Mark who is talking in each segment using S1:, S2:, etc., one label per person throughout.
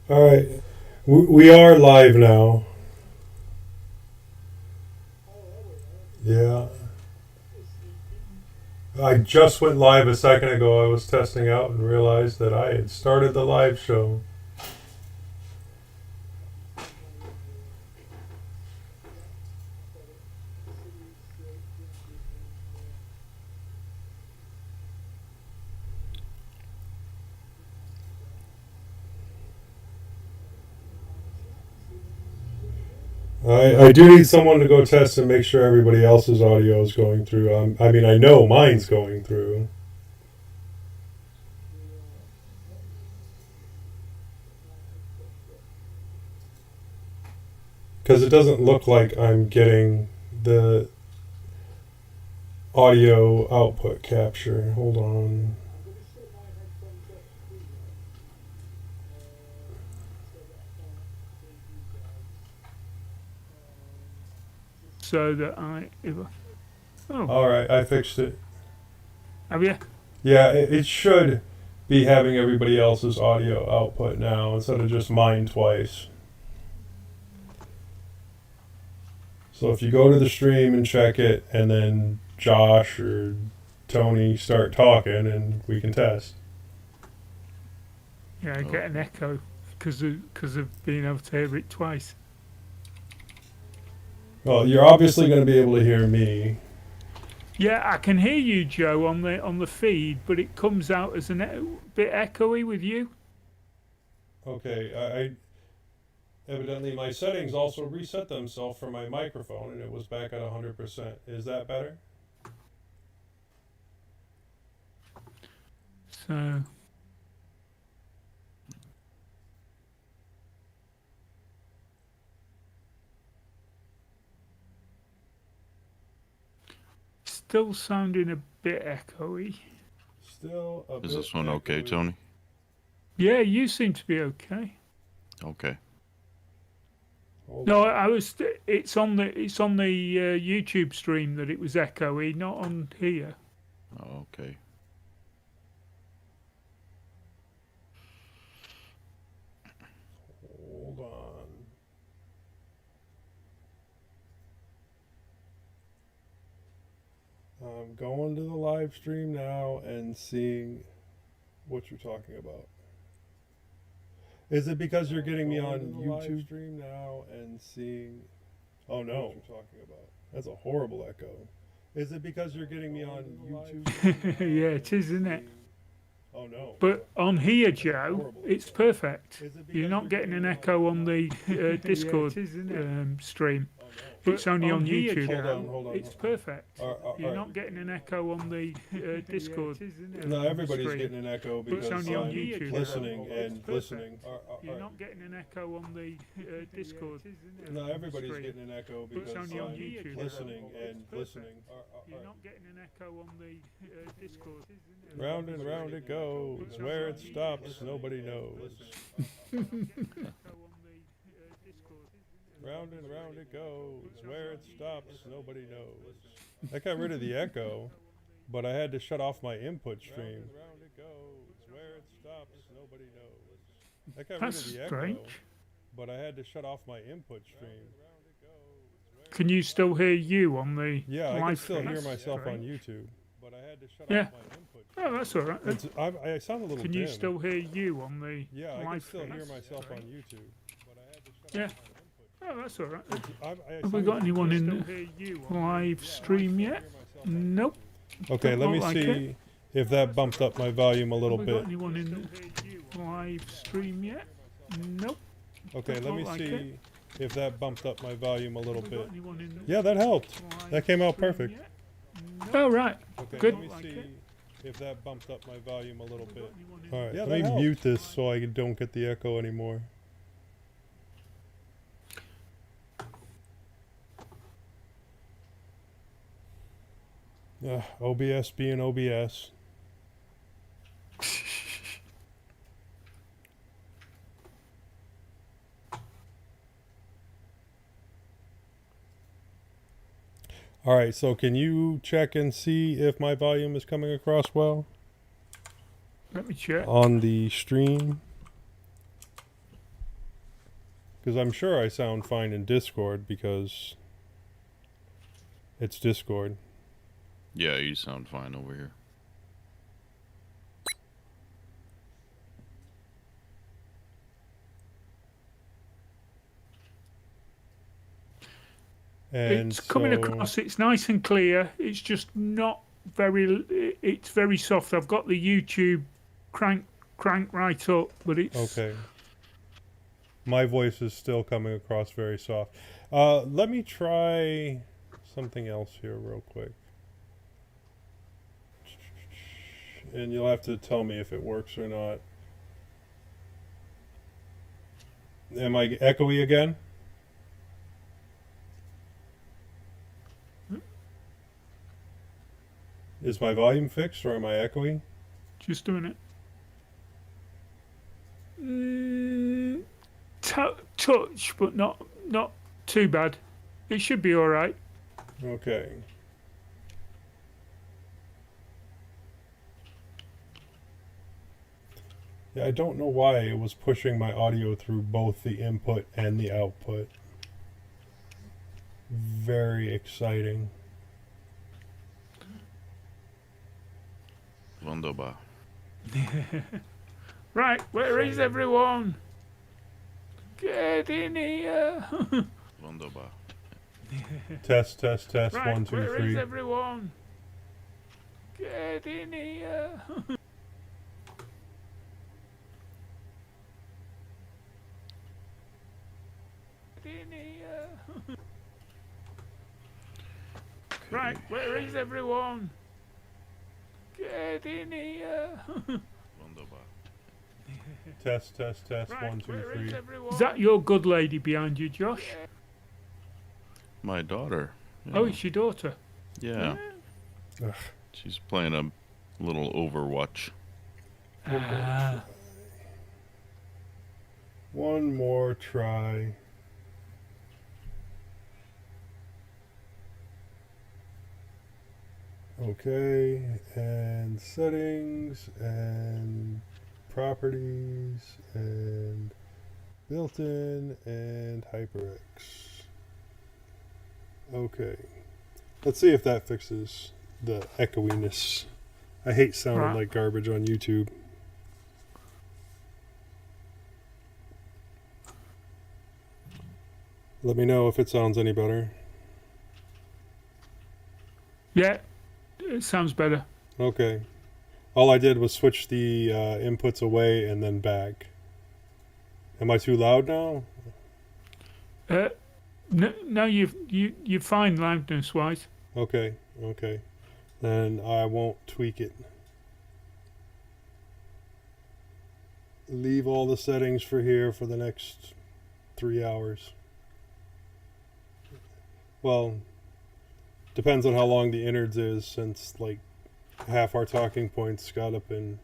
S1: All right, we are live now. Yeah, I just went live a second ago. I was testing out and realized that I had started the live show. I do need someone to go test and make sure everybody else's audio is going through. I mean, I know mine's going through. Because it doesn't look like I'm getting the audio output capture. Hold on.
S2: So that
S1: All right, I fixed it.
S2: have you?
S1: Yeah, it should be having everybody else's audio output now instead of just mine twice. So if you go to the stream and check it, and then Josh or Tony start talking, and we can test.
S2: Yeah, I get an echo because of being able to hear it twice.
S1: Well, you're obviously going to be able to hear me.
S2: Yeah, I can hear you, Joe, on the feed, but it comes out as a bit echoey with you.
S1: Okay, I evidently my settings also reset themselves for my microphone, and it was back at 100%. Is that better?
S2: So still sounding a bit echoey.
S1: Still a bit.
S3: Is this one okay, Tony?
S2: Yeah, you seem to be okay.
S3: Okay.
S2: No, I was. It's on the YouTube stream that it was echoey, not on here.
S3: Okay.
S1: Hold on. I'm going to the live stream now and seeing what you're talking about. Is it because you're getting me on YouTube stream now and seeing? Oh no! What you're talking about? That's a horrible echo. Is it because you're getting me on YouTube?
S2: Yeah, it is, isn't it?
S1: Oh no!
S2: But on here, Joe, it's perfect. You're not getting an echo on the Discord stream. It's only on YouTube.
S1: Hold on.
S2: It's perfect. You're not getting an echo on the Discord.
S1: No, everybody's
S2: stream.
S1: getting an echo
S2: But it's
S1: because
S2: only on
S1: I'm
S2: YouTube.
S1: listening and listening.
S2: You're not getting an echo on the Discord.
S1: No, everybody's
S2: stream.
S1: getting an echo
S2: But it's
S1: because
S2: only on
S1: I'm
S2: YouTube.
S1: listening and listening.
S2: You're not getting an echo on the Discord.
S1: Round and round it goes. Where it stops, nobody knows. Round and round it goes. Where it stops, nobody knows. I got rid of the echo, but I had to shut off my input stream. Round it goes. Where it stops, nobody knows. I got rid of the
S2: strange.
S1: echo, but I had to shut off my input stream.
S2: Can you still hear you on the
S1: Yeah, I can
S2: live
S1: still
S2: feed?
S1: hear myself on
S2: Strange.
S1: YouTube, but I had to shut
S2: Yeah.
S1: off my input.
S2: Oh, that's all right.
S1: It's, I sound a little
S2: Can
S1: dim.
S2: you still hear you on the
S1: Yeah, I can
S2: live
S1: still
S2: feed?
S1: hear myself on YouTube, but I had to shut
S2: Yeah.
S1: off my input.
S2: Oh, that's all right.
S1: I
S2: Have we got anyone in the live stream yet? Nope.
S1: Okay,
S2: Don't
S1: let me
S2: look like
S1: see if that bumped up my volume a little
S2: Have we got
S1: bit.
S2: anyone in the live stream yet? Nope.
S1: Okay, let
S2: Don't
S1: me
S2: look like
S1: see if that bumped up my volume a little
S2: Have we got
S1: bit.
S2: anyone in the
S1: Yeah, that helped.
S2: live
S1: That came out
S2: stream
S1: perfect.
S2: yet? Oh, right.
S1: Okay,
S2: Good.
S1: let me see if that bumped up my volume a little bit.
S2: Anyone in-
S1: All right, yeah, let me mute this so I don't get the echo anymore. OBS being OBS. All right, so can you check and see if my volume is coming across well
S2: Let me check.
S1: on the stream? Because I'm sure I sound fine in Discord because it's Discord.
S3: Yeah, you sound fine over here.
S1: And
S2: it's coming across. It's nice and clear. It's just not very. It's very soft. I've got the YouTube crank right up, but it's
S1: okay. My voice is still coming across very soft. Let me try something else here real quick. And you'll have to tell me if it works or not. Am I echoey again? Is my volume fixed or am I echoey?
S2: just doing it. Touch, but not too bad. It should be all right.
S1: Okay. Yeah, I don't know why it was pushing my audio through both the input and the output. Very exciting.
S3: Wunderbar.
S2: Right, where is everyone? Get in here.
S3: Wunderbar.
S1: Test, test, test.
S2: Right,
S1: 1, 2,
S2: where
S1: 3.
S2: is everyone? Get in here. Get in here. Right, where is everyone? Get in here.
S3: Wunderbar.
S1: Test, test, test.
S2: Right,
S1: 1, 2,
S2: where
S1: 3.
S2: is everyone? Is that your good lady behind you, Josh?
S3: My daughter. Yeah.
S2: Oh, it's your daughter.
S3: Yeah.
S1: Ugh.
S3: She's playing a little Overwatch.
S1: One more try. Okay, and settings, and properties, and built-in, and HyperX. Okay. Let's see if that fixes the echoiness. I hate sounding
S2: Right.
S1: like garbage on YouTube. Let me know if it sounds any better.
S2: Yeah, it sounds better.
S1: Okay. All I did was switch the inputs away and then back. Am I too loud now?
S2: No, you're fine loudness wise.
S1: Okay, okay. Then I won't tweak it. Leave all the settings for here for the next 3 hours. Well, depends on how long the innards is, since like half our talking points got up and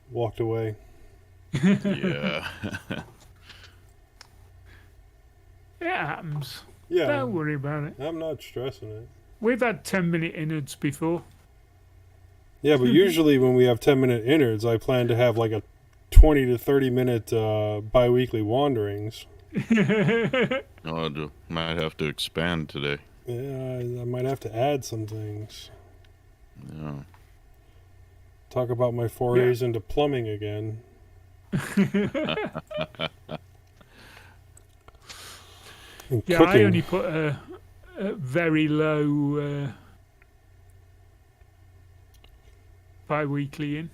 S1: walked away.
S3: Yeah.
S2: It happens.
S1: Yeah,
S2: Don't worry about it.
S1: I'm not stressing it.
S2: We've had 10-minute innards before.
S1: Yeah, but usually when we have 10-minute innards, I plan to have like a 20 to 30 minute bi-weekly wanderings.
S3: Oh, might have to expand today.
S1: Yeah, I might have to add some things.
S3: Yeah.
S1: Talk about my forays into plumbing again. And
S2: Yeah,
S1: cooking.
S2: I only put a very low bi-weekly in.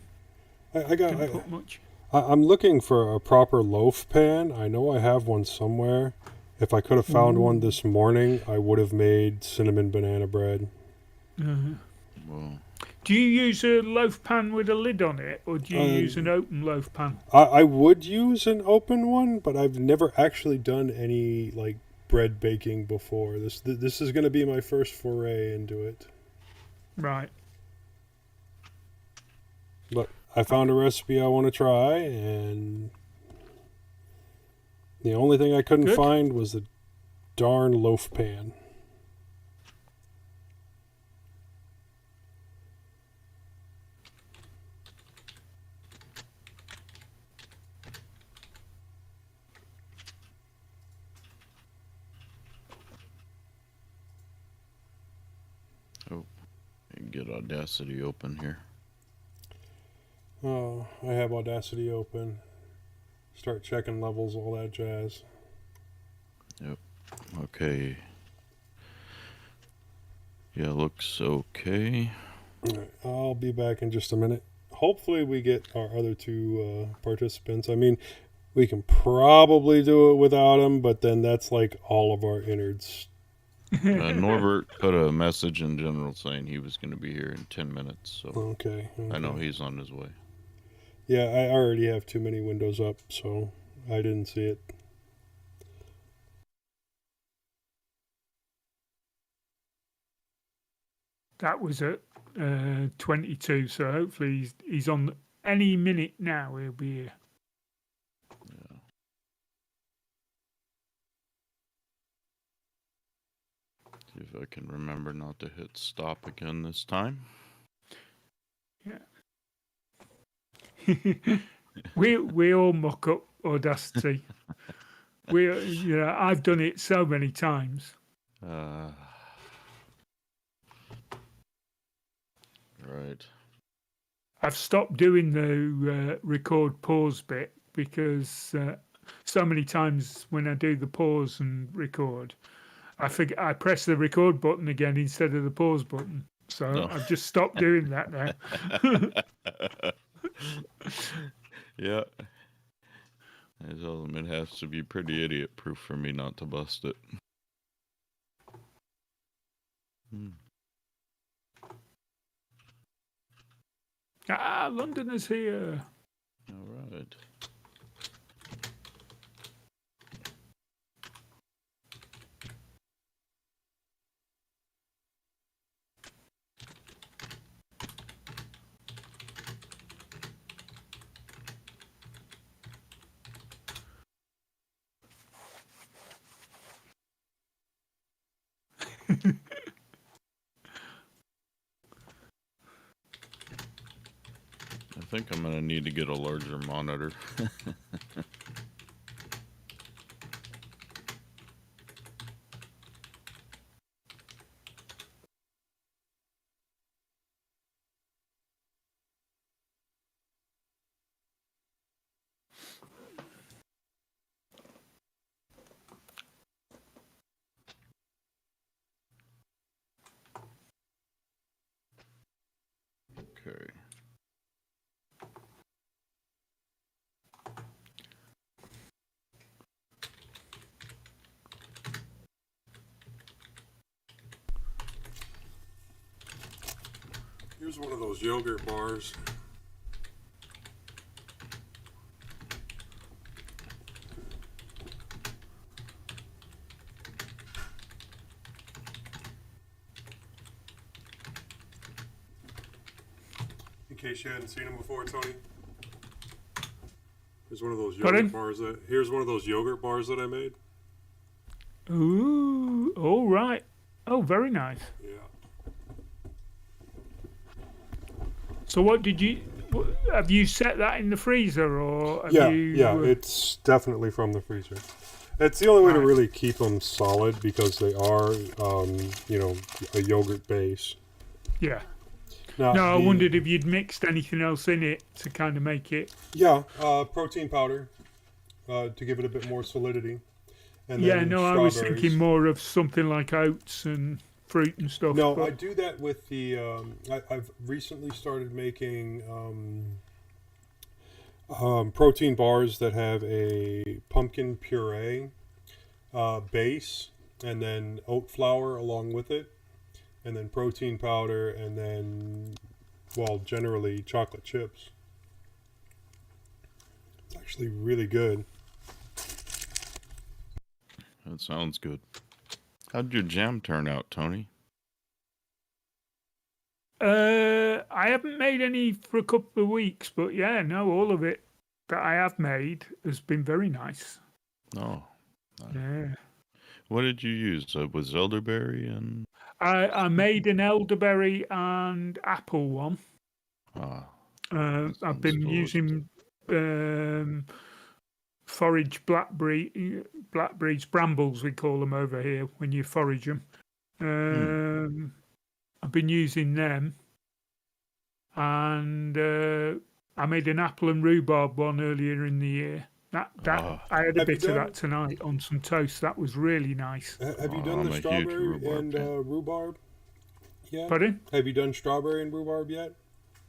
S2: Didn't put much.
S1: I'm looking for a proper loaf pan. I know I have one somewhere. If I could have found one this morning, I would have made cinnamon banana bread.
S3: Well,
S2: Do you use a loaf pan with a lid on it, or do you use an open loaf pan?
S1: I would use an open one, but I've never actually done any like bread baking before. This is going to be my first foray into it.
S2: Right.
S1: But I found a recipe I want to try, and the only thing I couldn't find was the darn loaf pan.
S3: Audacity open here.
S1: Oh, I have Audacity open. Start checking levels, all that jazz.
S3: Yep. Okay. Yeah, looks okay.
S1: All right, I'll be back in just a minute. Hopefully we get our other two participants. I mean, we can probably do it without them, but then that's like all of our innards.
S3: Norbert put a message in general saying he was going to be here in 10 minutes, so
S1: Okay.
S3: I know he's on his way.
S1: Yeah, I already have too many windows up, so I didn't see it.
S2: That was at 22, so hopefully he's on any minute now. He'll be here.
S3: Yeah. See if I can remember not to hit stop again this time.
S2: Yeah. we all muck up Audacity. I've done it so many times.
S3: Right.
S2: I've stopped doing the record pause bit because so many times when I do the pause and record, I press the record button again instead of the pause button. So I've just stopped doing that now.
S3: Yeah. It has to be pretty idiot proof for me not to bust it.
S2: Londoners here.
S3: All right. I think I'm going to need to get a larger monitor. Okay.
S1: Here's one of those yogurt bars. In case you hadn't seen them before, Tony. Here's one of those yogurt bars that I made.
S2: Ooh, all right. Oh, very nice.
S1: Yeah.
S2: So have you set that in the freezer or have
S1: it's definitely from the freezer. It's the only way to really keep them solid because they are, a yogurt base.
S2: Yeah.
S1: Now,
S2: I wondered if you'd mixed anything else in it to kind of make it.
S1: Yeah, protein powder to give it a bit more solidity. And then
S2: I was thinking more of something like oats and fruit and stuff.
S1: No, I do that with the. I've recently started making protein bars that have a pumpkin puree base, and then oat flour along with it, and then protein powder, and then, generally chocolate chips. It's actually really good.
S3: That sounds good. How'd your jam turn out, Tony?
S2: I haven't made any for a couple of weeks, but all of it that I have made has been very nice.
S3: Oh.
S2: Yeah.
S3: What did you use? Was elderberry and...
S2: I made an elderberry and apple one. I've been using forage blackberries, brambles we call them over here when you forage them. I've been using them, and I made an apple and rhubarb one earlier in the year. That
S3: Oh,
S2: I had a
S1: Have you
S2: bit of
S1: done-
S2: that tonight on some toast. That was really nice.
S1: Have you
S3: Oh,
S1: done
S3: I'm
S1: the
S3: a huge
S1: strawberry
S3: rhubarb
S1: and
S3: fan.
S1: rhubarb yet?
S2: Pardon?
S1: Have you done strawberry and rhubarb yet?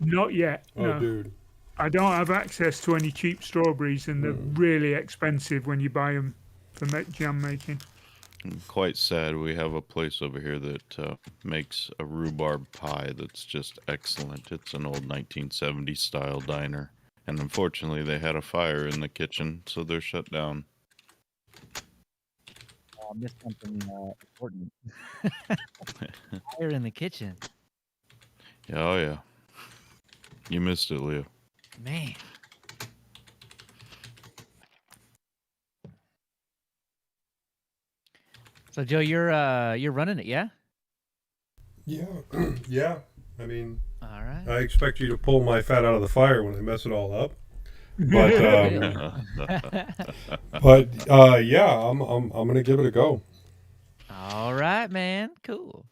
S2: Not yet.
S1: Oh,
S2: No,
S1: dude.
S2: I don't have access to any cheap strawberries, and they're really expensive when you buy them for jam making.
S3: Quite sad. We have a place over here that makes a rhubarb pie that's just excellent. It's an old 1970s style diner. And unfortunately, they had a fire in the kitchen, so they're shut down.
S4: Oh, I missed something important. Fire in the kitchen.
S3: Yeah, oh, yeah. You missed it, Leo.
S4: Man. So Joe, you're running it, yeah?
S1: Yeah. Yeah. I mean,
S4: All right.
S1: I expect you to pull my fat out of the fire when I mess it all up. But yeah, I'm gonna give it a go.
S4: All right, man. Cool.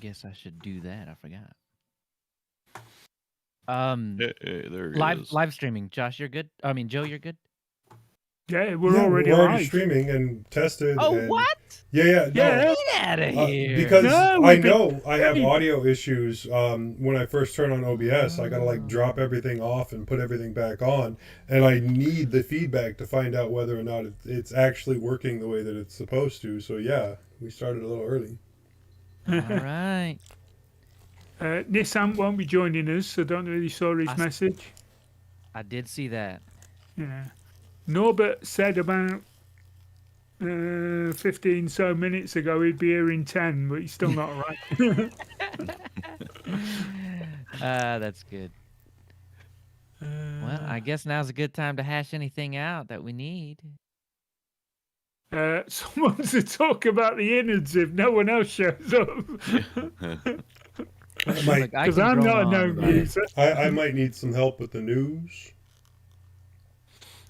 S4: Guess I should do that. I forgot.
S3: Hey, there he
S4: live
S3: is.
S4: live streaming. Josh, you're good. I mean, Joe, you're good.
S2: Yeah, we're already live.
S1: streaming and tested.
S4: Oh,
S1: and-
S4: what?
S1: Yeah, no.
S2: Yeah.
S4: Get out of here.
S1: Because
S2: No,
S1: I
S2: we've been-
S1: know I have audio issues when I first turn on OBS. I gotta like drop everything off and put everything back on, and I need the feedback to find out whether or not it's actually working the way that it's supposed to. So yeah, we started a little early.
S4: All right.
S2: Nissan won't be joining us, so don't know if you saw his message.
S4: I did see that.
S2: Yeah. Norbert said about 15 so minutes ago he'd be here in 10, but he's still not right.
S4: That's good. Well, I guess now's a good time to hash anything out that we need.
S2: Someone's to talk about the innards if no one else shows up.
S1: I might,
S4: Look, I
S2: Because
S4: can
S2: I'm
S4: drone
S2: not a
S4: on
S2: known
S4: about it.
S2: user.
S1: I might need some help with the news.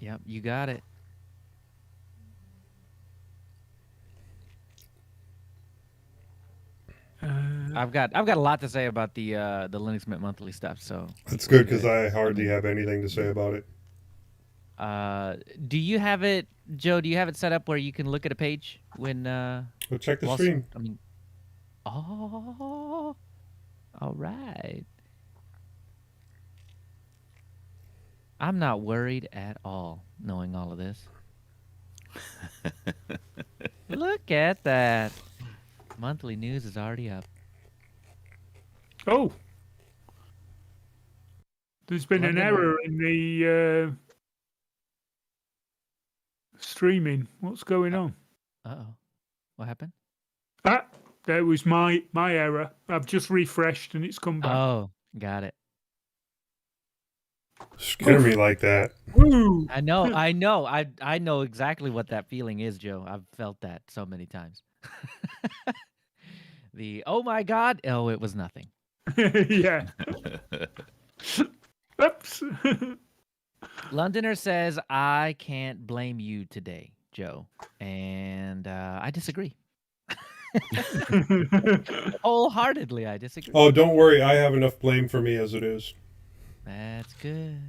S4: Yep, you got it. I've got a lot to say about the Linux Mint monthly stuff. So
S1: That's good because I hardly have anything to say about it.
S4: do you have it, Joe? Do you have it set up where you can look at a page when?
S1: Well, check the
S4: while-
S1: stream.
S4: I mean, oh, all right. I'm not worried at all, knowing all of this. Look at that. Monthly news is already up.
S2: Oh. There's been an
S4: London-
S2: error in the streaming. What's going on?
S4: Uh-oh. What happened?
S2: Ah, that was my error. I've just refreshed and it's come back.
S4: Oh, got it.
S1: Scare me like that.
S2: Woo!
S4: I know. I know exactly what that feeling is, Joe. I've felt that so many times. The oh my god, oh it was nothing.
S2: Yeah. Oops.
S4: Londoner says I can't blame you today, Joe, and I disagree. Wholeheartedly, I disagree.
S1: Oh, don't worry. I have enough blame for me as it is.
S4: That's good.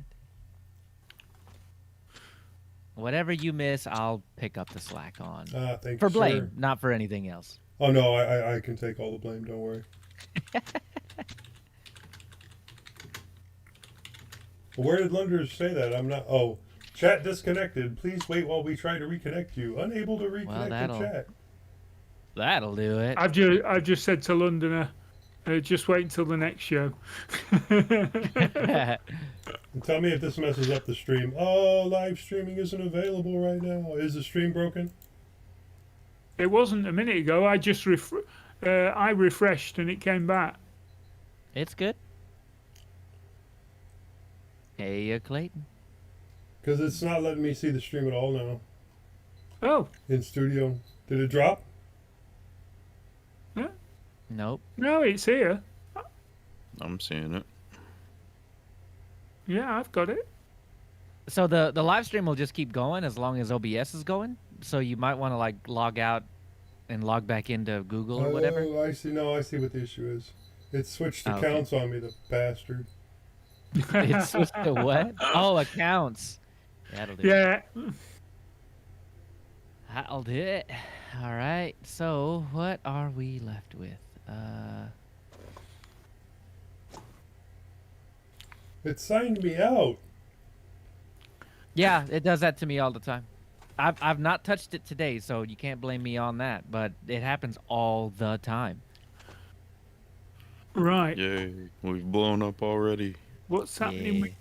S4: Whatever you miss, I'll pick up the slack on.
S1: Thanks
S4: For blame,
S1: sir.
S4: not for anything else.
S1: Oh no, I can take all the blame. Don't worry. Where did Lunders say that? I'm not. Oh, chat disconnected. Please wait while we try to reconnect you. Unable to reconnect
S4: that'll-
S1: the chat.
S4: That'll do it.
S2: I've just said to Londoner, just wait until the next show.
S1: And tell me if this messes up the stream. Oh, live streaming isn't available right now. Is the stream broken?
S2: It wasn't a minute ago. I just I refreshed and it came back.
S4: It's good. Hey, Clayton.
S1: Because it's not letting me see the stream at all now.
S2: Oh,
S1: In studio. Did it drop?
S4: Nope.
S2: No, it's here.
S3: I'm seeing it.
S2: Yeah, I've got it.
S4: So the live stream will just keep going as long as OBS is going. So you might want to like log out and log back into Google or whatever.
S1: Oh, I see. No, I see what the issue is. It switched
S4: Oh, okay.
S1: accounts on me, the bastard.
S4: It's switched to what? Oh, accounts. That'll do.
S2: Yeah.
S4: That'll do it. All right. So what are we left with?
S1: It signed me out.
S4: Yeah, it does that to me all the time. I've not touched it today, so you can't blame me on that. But it happens all the time.
S2: Right.
S3: Yay, we've blown up already.
S2: What's happening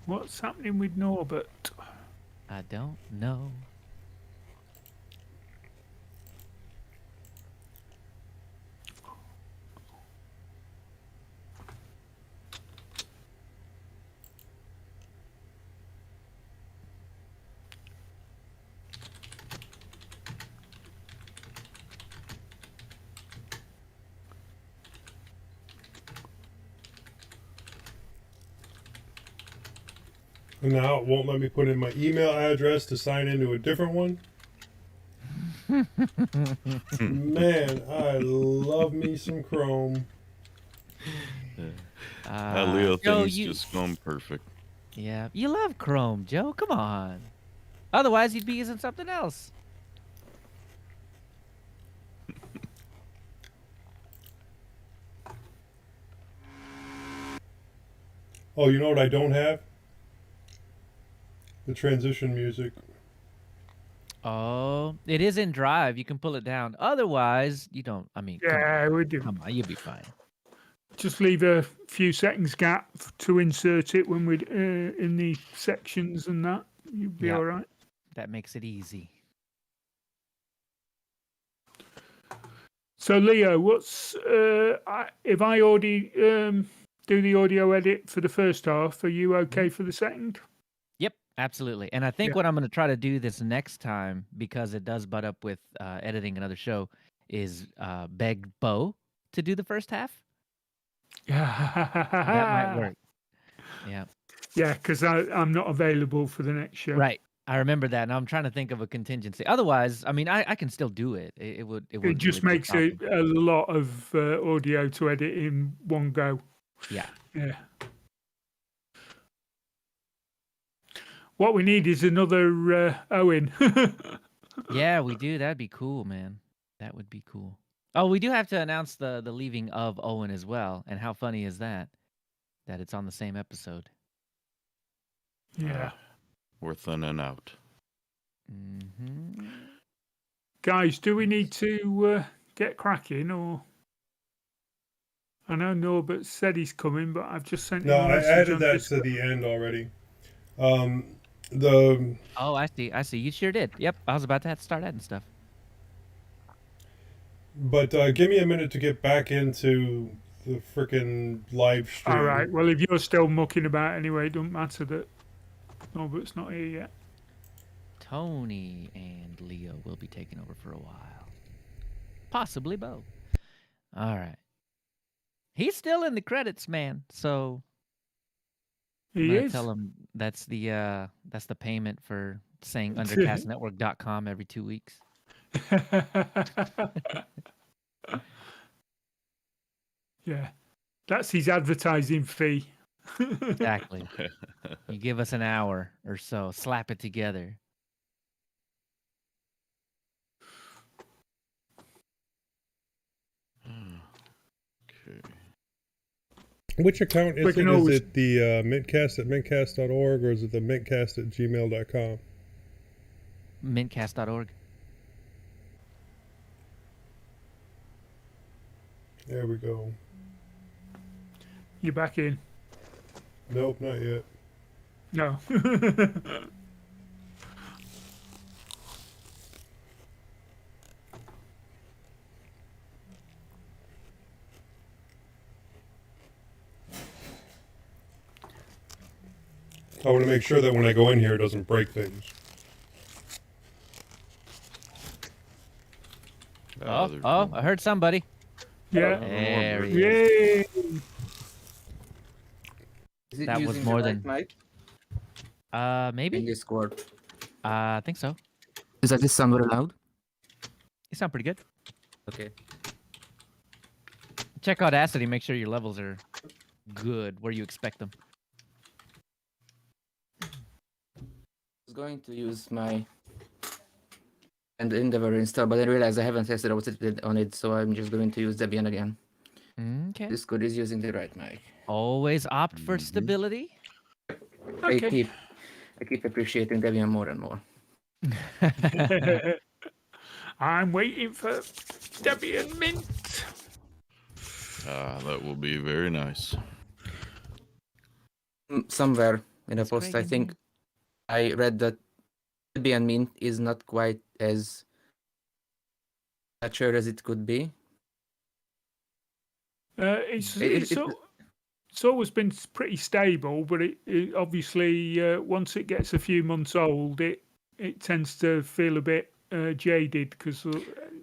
S2: with Norbert?
S4: I don't know.
S1: And now it won't let me put in my email address to sign into a different one. Man, I love me some Chrome.
S3: That Leo
S4: Joe,
S3: thing's just gone perfect.
S4: Yeah, you love Chrome, Joe. Come on. Otherwise, you'd be using something else.
S1: Oh, you know what I don't have? The transition music.
S4: Oh, it is in Drive. You can pull it down. Otherwise, you don't. I mean,
S2: Yeah, we do.
S4: come on, you'll be fine.
S2: Just leave a few seconds gap to insert it when we're in the sections and that. You'll be
S4: Yeah.
S2: all right.
S4: That makes it easy.
S2: So, Leo, what's if I already do the audio edit for the first half, are you okay for the second?
S4: Yep, absolutely. And I think
S2: Yeah.
S4: what I'm going to try to do this next time, because it does butt up with editing another show, is beg Bo to do the first half.
S2: Yeah.
S4: That might work. Yeah.
S2: Yeah, because I'm not available for the next show.
S4: Right. I remember that, and I'm trying to think of a contingency. Otherwise, I mean, I can still do it. It would. It,
S2: It just makes it a lot of audio to edit in one go.
S4: Yeah.
S2: Yeah. What we need is another Owen.
S4: Yeah, we do. That'd be cool, man. That would be cool. Oh, we do have to announce the leaving of Owen as well. And how funny is that? That it's on the same episode.
S2: Yeah.
S3: We're thinning out.
S4: Mm-hmm.
S2: Guys, do we need to get cracking or? I know Norbert said he's coming, but I've just sent him
S1: No,
S2: a
S1: I
S2: message
S1: added
S2: on
S1: that
S2: Discord.
S1: to the end already.
S4: Oh, I see. I see. You sure did. Yep. I was about to have to start adding stuff.
S1: But give me a minute to get back into the frickin' live stream.
S2: All right. Well, if you're still mucking about anyway, it doesn't matter that Norbert's not here yet.
S4: Tony and Leo will be taking over for a while. Possibly Bo. All right. He's still in the credits, man. So I'm
S2: He
S4: gonna
S2: is.
S4: tell him that's the payment for saying undercastnetwork.com every 2 weeks.
S2: Yeah. That's his advertising fee.
S4: Exactly. You give us an hour or so, slap it together.
S3: Okay.
S1: Which account
S2: We
S1: is
S2: can
S1: it? Is
S2: always-
S1: it the mintcast at mintcast.org or is it the mintcast at gmail.com?
S4: Mintcast.org.
S1: There we go.
S2: You're back in.
S1: Nope, not yet.
S2: No.
S1: I want to make sure that when I go in here, it doesn't break things.
S4: Oh,
S3: there's
S4: oh,
S3: one.
S4: I heard somebody.
S2: Yeah.
S4: There he is.
S2: Yay!
S5: Is it
S4: That was
S5: using
S4: more
S5: the right
S4: than-
S5: mic in
S4: Maybe.
S5: Discord?
S4: I think so.
S5: Does that sound very loud?
S4: You sound pretty good.
S5: Okay.
S4: Check Audacity. Make sure your levels are good where you expect them.
S5: I was going to use my and Endeavor install, but I realized I haven't tested on it, so I'm just going to use Debian again.
S4: Okay.
S5: Discord is using the right mic.
S4: Always opt for stability.
S2: Okay.
S5: I keep appreciating Debian more and more.
S2: I'm waiting for Debian Mint.
S3: That will be very nice.
S5: Somewhere in a
S4: That's
S5: post,
S4: great,
S5: I think I read that Debian Mint is not quite as mature as it could be.
S2: It's always been pretty stable, but it obviously once it gets a few months old, it tends to feel a bit jaded because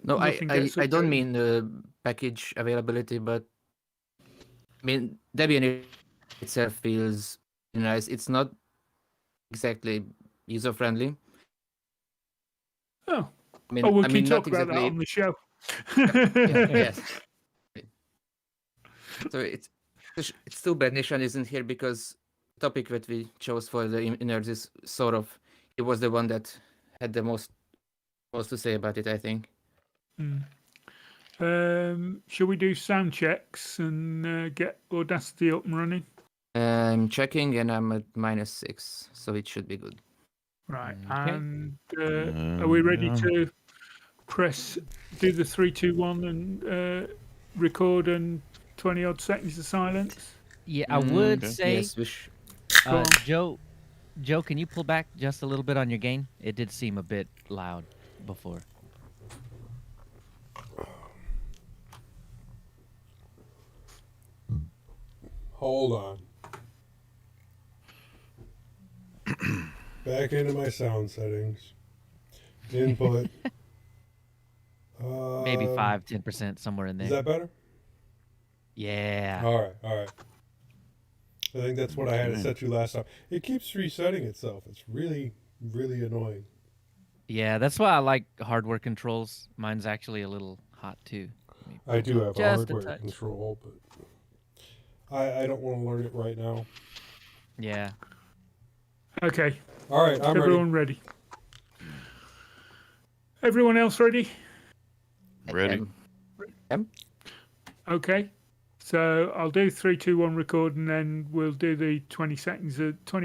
S5: No, I don't
S2: updated.
S5: mean the package availability, but I mean Debian itself feels nice. It's not exactly user friendly.
S2: Oh,
S5: I mean,
S2: we
S5: I
S2: can
S5: mean,
S2: talk
S5: not
S2: about that
S5: exactly.
S2: on the show.
S5: Yes. So it's too bad Nishan isn't here because the topic that we chose for the innards is sort of he was the one that had the most to say about it, I think.
S2: Shall we do sound checks and get Audacity up and running?
S5: I'm checking and I'm at -6, so it should be good.
S2: Right.
S4: Okay.
S2: And are we ready to do the 3, 2, 1 and record and 20 odd seconds of silence?
S4: Yeah, I would
S3: Okay.
S4: say,
S5: Yes,
S2: Go on.
S4: Joe, can you pull back just a little bit on your gain? It did seem a bit loud before.
S1: Hold on. Back into my sound settings. Input.
S4: Maybe 5-10% somewhere in there.
S1: Is that better?
S4: Yeah.
S1: All right. I think that's what I had it
S3: Okay.
S1: set to last time. It keeps resetting itself. It's really, really annoying.
S4: Yeah, that's why I like hardware controls. Mine's actually a little hot too.
S1: I do have a
S4: Just a
S1: hardware
S4: touch.
S1: control, but I don't want to learn it right now.
S4: Yeah.
S2: Okay.
S1: All right, I'm ready.
S2: Everyone ready? Everyone else ready?
S3: Ready?
S2: Okay. So I'll do 3, 2, 1 record, and then we'll do the 20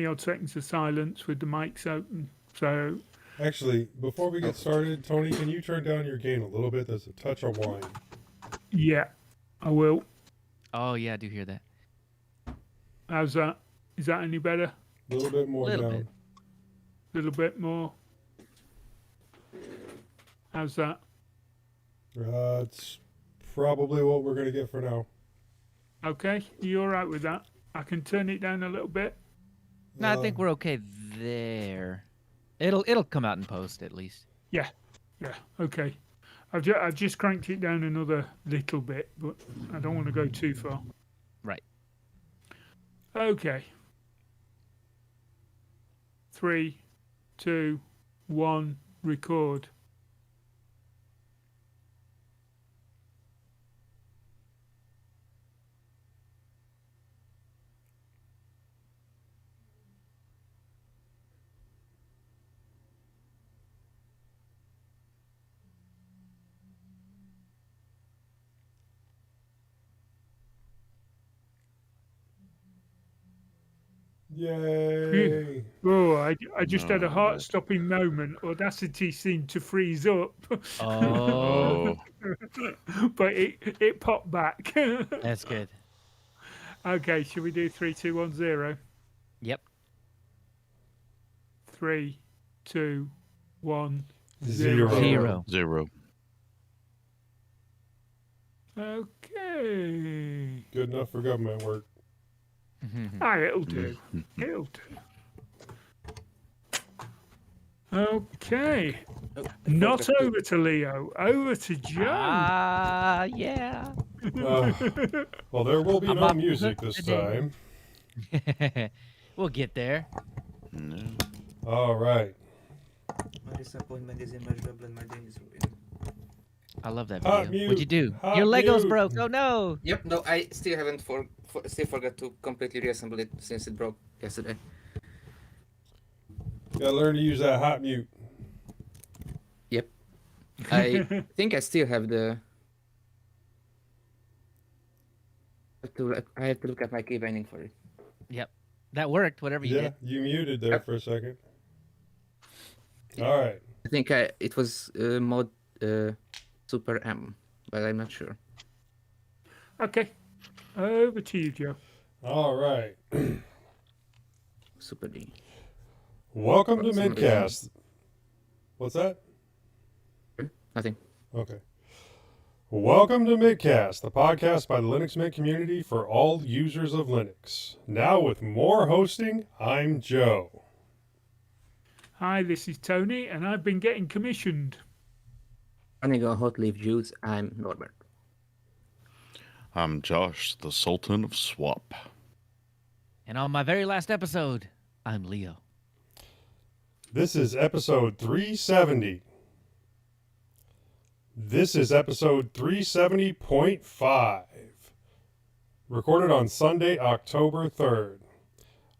S2: odd seconds of silence with the mics open. So
S1: Actually, before we get started, Tony, can you turn down your gain a little bit? There's a touch of whine.
S2: yeah, I will.
S4: Oh yeah, I do hear that.
S2: How's that? Is that any better?
S1: A little bit more
S4: Little
S1: down.
S4: bit.
S2: A little bit more. How's that?
S1: It's probably what we're gonna get for now.
S2: Okay, you all right with that? I can turn it down a little bit.
S4: No, I think we're okay there. It'll come out in post at least.
S2: Yeah, okay. I've just cranked it down another little bit, but I don't want to go too far.
S4: Right.
S2: Okay. 3, 2, 1, record.
S1: Yay!
S2: Oh, I just had a
S3: No.
S2: heart-stopping moment. Audacity seemed to freeze up,
S4: Oh,
S2: but it popped back.
S4: that's good.
S2: Okay, should we do 3, 2, 1, 0?
S4: Yep.
S2: 3, 2, 1,
S1: Zero.
S2: 0.
S3: 0.
S2: Okay.
S1: Good enough for government work.
S2: It'll do. It'll do. Okay. Not over to Leo. Over to Joe.
S4: Yeah.
S1: Well, there will be
S4: I'm
S1: no
S4: off the
S1: music
S4: hook
S1: this
S4: today.
S1: time.
S4: We'll get there.
S3: No.
S1: All right.
S6: My disappointment is immeasurable and my day is ruined.
S4: I love that
S1: Hot
S4: video. What'd you
S1: mute.
S4: do?
S1: Hot
S4: Your Legos
S1: mute.
S4: broke. Oh no.
S5: Yep. No, I still haven't still forgot to completely reassemble it since it broke yesterday.
S1: Gotta learn to use that hot mute.
S5: Yep. I think I still have the. I have to look at my key binding for it.
S4: Yep. That worked, whatever you
S1: Yeah,
S4: did.
S1: you muted there
S5: Yep.
S1: for a second. All right.
S5: I think it was mod Super M, but I'm not sure.
S2: Okay. Over to you, Joe.
S1: All right.
S5: Super D.
S1: Welcome to
S5: For some
S1: mintCast. What's that?
S5: Nothing.
S1: Okay. Welcome to mintCast, the podcast by the Linux Mint community for all users of Linux. Now with more hosting, I'm Joe.
S2: Hi, this is Tony, and I've been getting commissioned.
S5: Running on hot leaf juice, I'm Norbert.
S3: I'm Josh, the Sultan of Swap.
S4: And on my very last episode, I'm Leo.
S1: This is episode 370. This is episode 370.5. Recorded on Sunday, October 3rd.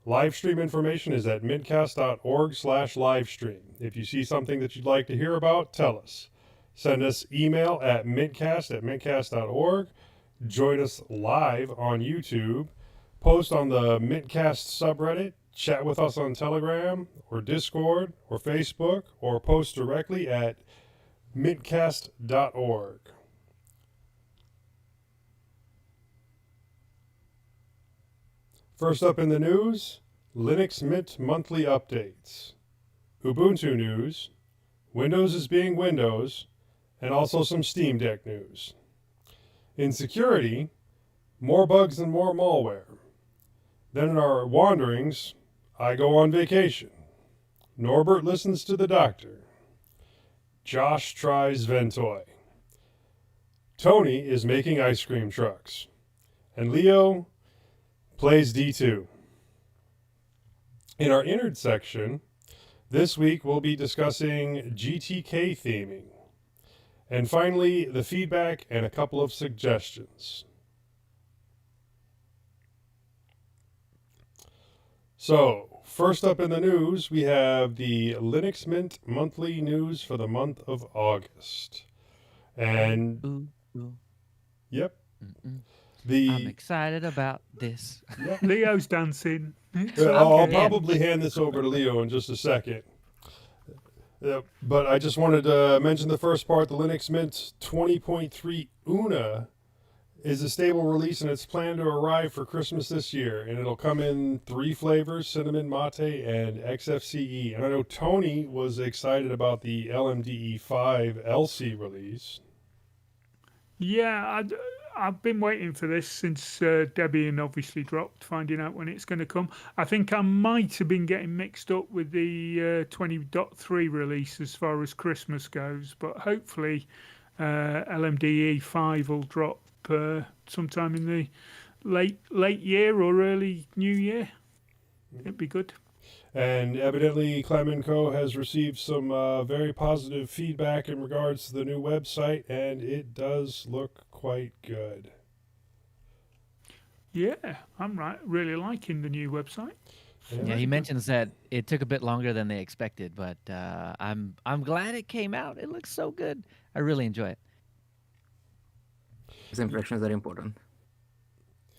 S1: Livestream information is at mintcast.org/livestream. If you see something that you'd like to hear about, tell us. Send us email at mintcast@mintcast.org. Join us live on YouTube. Post on the mintcast subreddit. Chat with us on Telegram or Discord or Facebook, or post directly at mintcast.org. First up in the news, Linux Mint monthly updates, Ubuntu news, Windows is being Windows, and also some Steam Deck news. In security, more bugs and more malware. Then in our wanderings, I go on vacation. Norbert listens to the doctor. Josh tries Ventoy. Tony is making ice cream trucks. And Leo plays D2. In our innard section, this week we'll be discussing GTK theming. And finally, the feedback and a couple of suggestions. So, first up in the news, we have the Linux Mint monthly news for the month of August. And,
S4: Ooh, ooh,
S1: yep,
S4: mm-mm.
S1: the...
S4: I'm excited about this.
S1: yeah.
S2: Leo's dancing. It's
S1: I'll
S2: okay.
S1: probably hand this over to Leo in just a second. But I just wanted to mention the first part, the Linux Mint 20.3 Una is a stable release, and it's planned to arrive for Christmas this year. And it'll come in 3 flavors, cinnamon, mate, and XFCE. And I know Tony was excited about the LMDE5 LC release.
S2: Yeah, I've been waiting for this since Debian obviously dropped, finding out when it's going to come. I think I might have been getting mixed up with the 20.3 release as far as Christmas goes, but hopefully LMDE 5 will drop sometime in the late year or early new year. It'd be good.
S1: And evidently, Clem & Co. has received some very positive feedback in regards to the new website, and it does look quite good.
S2: Yeah, I'm really liking the new website.
S4: Yeah, he mentions that it took a bit longer than they expected, but I'm glad it came out. It looks so good. I really enjoy it.
S5: These impressions are important.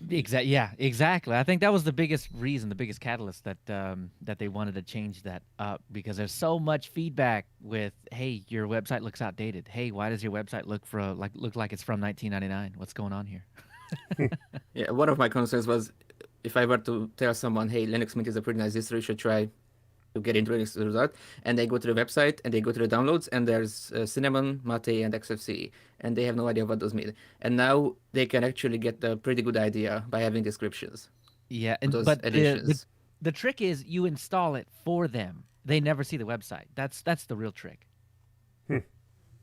S4: Yeah, exactly. I think that was the biggest reason, the biggest catalyst that that they wanted to change that up, because there's so much feedback with, hey, your website looks outdated. Hey, why does your website look like it's from 1999? What's going on here?
S5: Yeah, one of my concerns was if I were to tell someone, hey, Linux Mint is a pretty nice distro, you should try to get into Linux result, and they go to the website and they go to the downloads, and there's cinnamon, mate, and XFCE, and they have no idea what those mean. And now they can actually get a pretty good idea by having descriptions.
S4: Yeah,
S5: Those
S4: but
S5: additions.
S4: the trick is you install it for them. They never see the website. That's the real trick.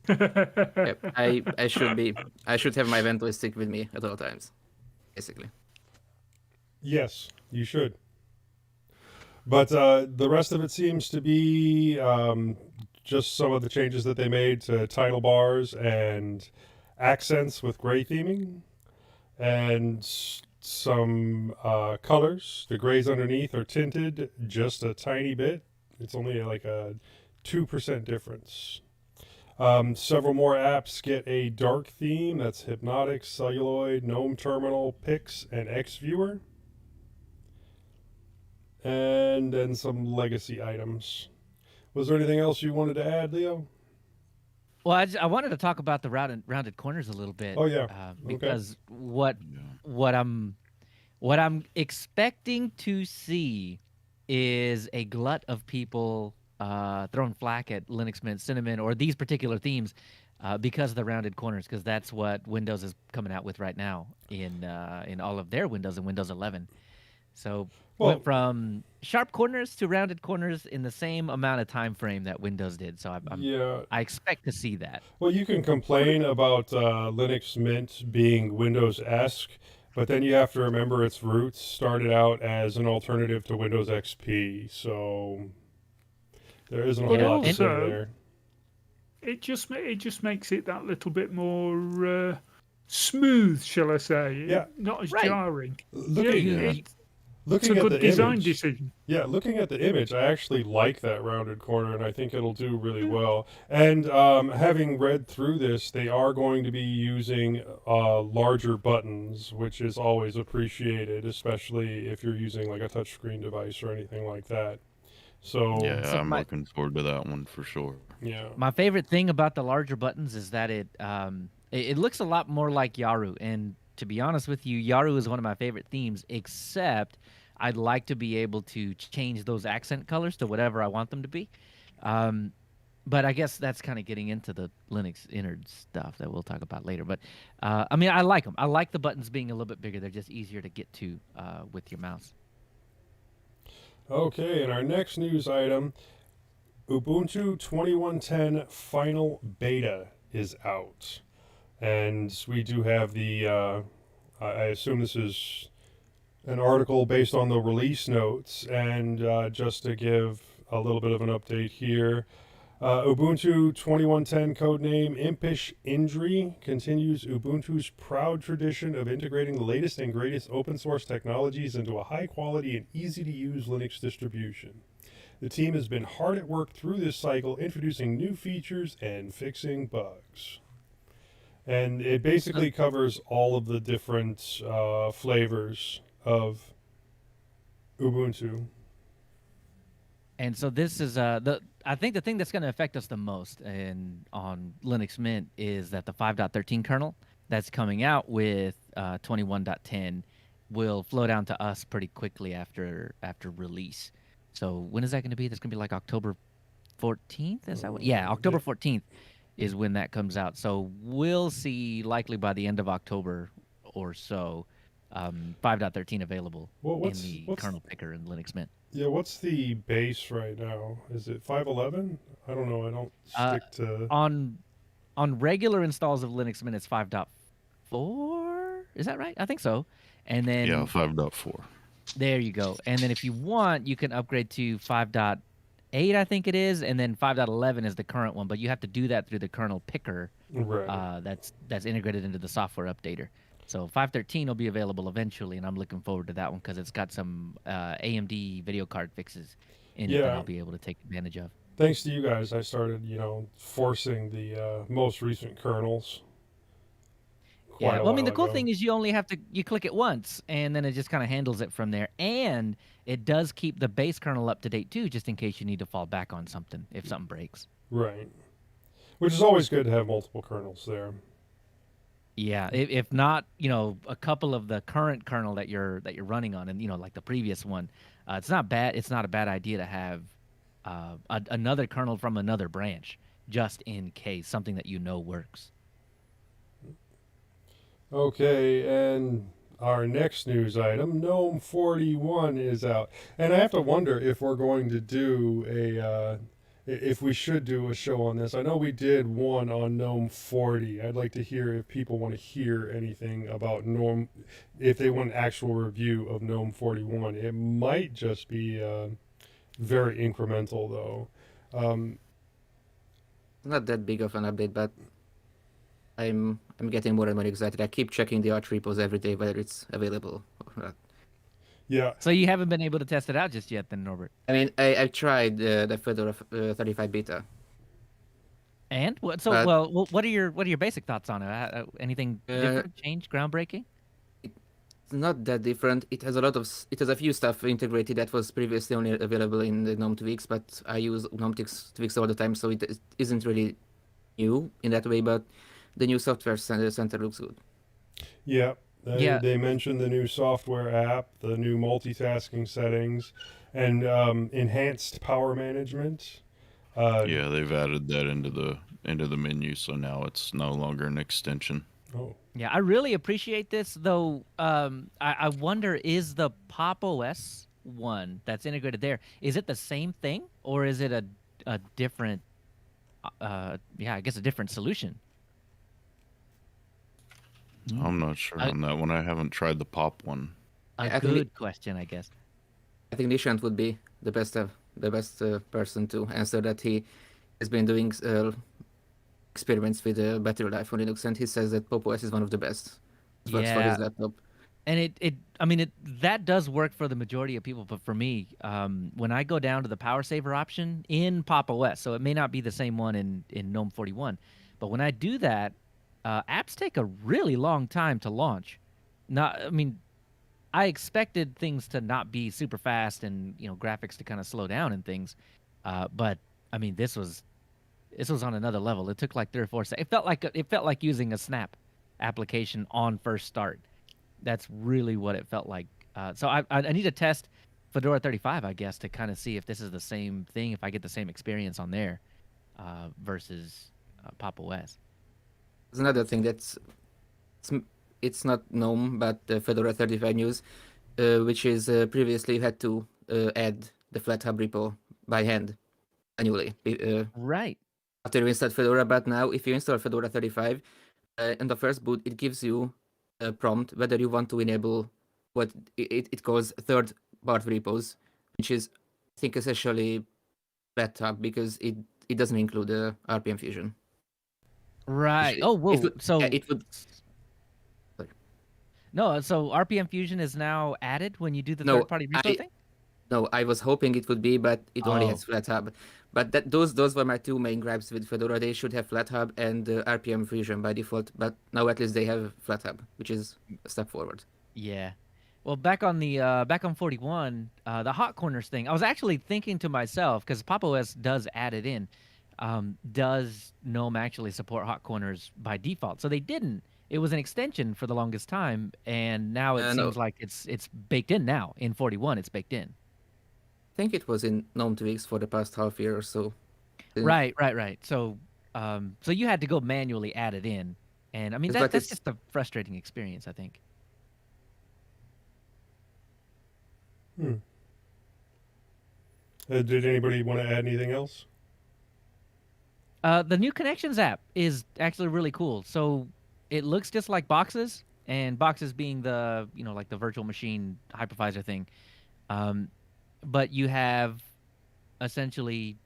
S5: Yep, I should have my Ventoy stick with me at all times, basically.
S1: Yes, you should. But the rest of it seems to be just some of the changes that they made to title bars and accents with gray theming, and some colors. The grays underneath are tinted just a tiny bit. It's only like a 2% difference. Several more apps get a dark theme. That's Hypnotic, Celluloid, Gnome Terminal, Pix, and XViewer. And then some legacy items. Was there anything else you wanted to add, Leo?
S4: Well, I wanted to talk about the rounded corners a little bit.
S1: Oh, yeah.
S4: Because what
S3: Yeah.
S4: what I'm expecting to see is a glut of people throwing flack at Linux Mint Cinnamon or these particular themes because of the rounded corners, because that's what Windows is coming out with right now in all of their Windows and Windows 11. So went from sharp corners to rounded corners in the same amount of time frame that Windows did. So I expect to see that.
S1: Well, you can complain about Linux Mint being Windows-esque, but then you have to remember its roots started out as an alternative to Windows XP, so there isn't a whole lot to say there.
S2: It just makes it that little bit more smooth, shall I say?
S1: Yeah.
S2: Not as
S4: Right.
S2: jarring.
S1: Looking
S2: It's a
S1: at
S2: good
S1: the
S2: design
S1: image,
S2: decision.
S1: yeah, looking at the image, I actually like that rounded corner, and I think it'll do really well. And having read through this, they are going to be using larger buttons, which is always appreciated, especially if you're using like a touchscreen device or anything like that. So
S3: Yeah,
S4: So
S3: I'm
S4: my-
S3: looking forward to that one for sure.
S1: yeah,
S4: My favorite thing about the larger buttons is that it looks a lot more like Yaru. And to be honest with you, Yaru is one of my favorite themes, except I'd like to be able to change those accent colors to whatever I want them to be. But I guess that's kind of getting into the Linux innards stuff that we'll talk about later. But I mean, I like them. I like the buttons being a little bit bigger. They're just easier to get to with your mouse.
S1: okay. And our next news item, Ubuntu 2110 Final Beta is out. And we do have the, I assume this is an article based on the release notes. And just to give a little bit of an update here, Ubuntu 2110 codename Impish Indri continues Ubuntu's proud tradition of integrating the latest and greatest open source technologies into a high quality and easy to use Linux distribution. The team has been hard at work through this cycle, introducing new features and fixing bugs. And it basically covers all of the different flavors of Ubuntu.
S4: And so this is I think the thing that's going to affect us the most on Linux Mint is that the 5.13 kernel that's coming out with 21.10 will flow down to us pretty quickly after release. So when is that going to be? That's going to be like October 14th. Is that what? Yeah, October 14th is when that comes out. So we'll see likely by the end of October or so 5.13 available
S1: Well,
S4: in the kernel picker in Linux Mint.
S1: Yeah, what's the base right now? Is it 5.11? I don't know. I don't stick to.
S4: On regular installs of Linux Mint, it's 5.4. Is that right? I think so. And then
S3: Yeah, 5.4.
S4: there you go. And then if you want, you can upgrade to 5.8, I think it is, and then 5.11 is the current one. But you have to do that through the kernel picker.
S1: Right.
S4: That's integrated into the software updater. So 5.13 will be available eventually, and I'm looking forward to that one because it's got some AMD video card fixes in it that I'll be able to take advantage of.
S1: Thanks to you guys, I started, forcing the most recent kernels.
S4: Yeah, well, I mean, the cool thing is you click it once, and then it just kind of handles it from there. And it does keep the base kernel up to date, too, just in case you need to fall back on something if something breaks.
S1: Right. Which is always good to have multiple kernels there.
S4: Yeah, if not, a couple of the current kernel that you're running on, and like the previous one, it's not bad. It's not a bad idea to have another kernel from another branch, just in case something that works.
S1: Okay, and our next news item, Gnome 41 is out, and I have to wonder if we're going to do if we should do a show on this. I know we did one on GNOME 40. I'd like to hear if people want to hear anything about GNOME, if they want an actual review of GNOME 41. It might just be very incremental, though.
S5: Not that big of an update, but I'm getting more and more excited. I keep checking the Arch repos every day whether it's available or not.
S1: Yeah,
S4: So you haven't been able to test it out just yet, then, Norbert?
S5: I mean, I tried the Fedora 35 beta.
S4: And what? So,
S5: But-
S4: well, what are your basic thoughts on it? Anything
S5: Uh,
S4: different, change, groundbreaking?
S5: It's not that different. It has a few stuff integrated that was previously only available in the GNOME Tweaks, but I use GNOME Tweaks all the time, so it isn't really new in that way. But the new software center looks good.
S1: yeah.
S4: Yeah.
S1: They mentioned the new software app, the new multitasking settings, and enhanced power management.
S3: Yeah, they've added that into the menu, so now it's no longer an extension.
S1: Oh,
S4: Yeah, I really appreciate this, though. I wonder, is the Pop OS one that's integrated there, is it the same thing, or is it a different? I guess a different solution.
S3: I'm not sure
S4: I-
S3: on that one. I haven't tried the pop one.
S4: A
S5: I think
S4: good question, I guess.
S5: I think Nishant would be the best person to answer that. He has been doing experiments with battery life on Linux, and he says that Pop OS is one of the best. It works for
S4: Yeah.
S5: his laptop.
S4: And that does work for the majority of people, but for me, when I go down to the power saver option in Pop OS, so it may not be the same one in GNOME 41, but when I do that, apps take a really long time to launch. I expected things to not be super fast and graphics to kind of slow down and things, but I mean this was on another level. It took like 3 or 4 seconds. It felt like using a Snap application on first start. That's really what it felt like. So I need to test Fedora 35, I guess, to kind of see if this is the same thing, if I get the same experience on there versus Pop OS.
S5: There's another thing it's not GNOME, but Fedora 35 News, which is previously you had to add the FlatHub repo by hand manually
S4: Right.
S5: after you installed Fedora. But now, if you install Fedora 35, in the first boot, it gives you a prompt whether you want to enable what it calls third-party repos, which is, I think, essentially FlatHub because it doesn't include RPM Fusion.
S4: Right.
S5: It-
S4: Oh, whoa.
S5: it would-
S4: So
S5: yeah, it would.
S4: no. So RPM Fusion is now added when you do the
S5: No,
S4: third-party repo thing.
S5: No, I was hoping it would be, but it only
S4: Oh.
S5: has FlatHub. But those were my two main gripes with Fedora. They should have FlatHub and RPM Fusion by default, but now at least they have FlatHub, which is a step forward.
S4: Yeah. Well, back on 41, the hot corners thing. I was actually thinking to myself, because Pop OS does add it in. Does GNOME actually support hot corners by default? So they didn't. It was an extension for the longest time, and now it
S5: No.
S4: seems like it's baked in now. In 41, it's baked in.
S5: I think it was in GNOME Tweaks for the past half year or so.
S4: Right. So, so you had to go manually add it in, and I mean
S5: But
S4: that's
S5: it's-
S4: just a frustrating experience, I think.
S1: did anybody want to add anything else?
S4: The new Connections app is actually really cool. So it looks just like Boxes, and Boxes being the like the virtual machine hypervisor thing, but you have essentially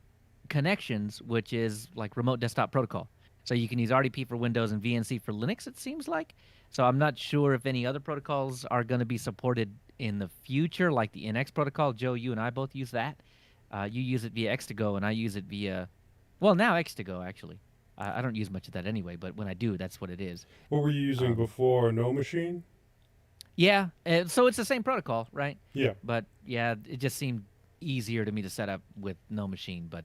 S4: Connections, which is like remote desktop protocol. So you can use RDP for Windows and VNC for Linux, it seems like. So I'm not sure if any other protocols are going to be supported in the future, like the NX protocol. Joe, you and I both use that. You use it via X2Go, and I use it via, well, now X2Go, actually. I don't use much of that anyway, but when I do, that's what it is.
S1: What were you using before? No machine?
S4: Yeah, so it's the same protocol, right?
S1: Yeah.
S4: But yeah, it just seemed easier to me to set up with no machine, but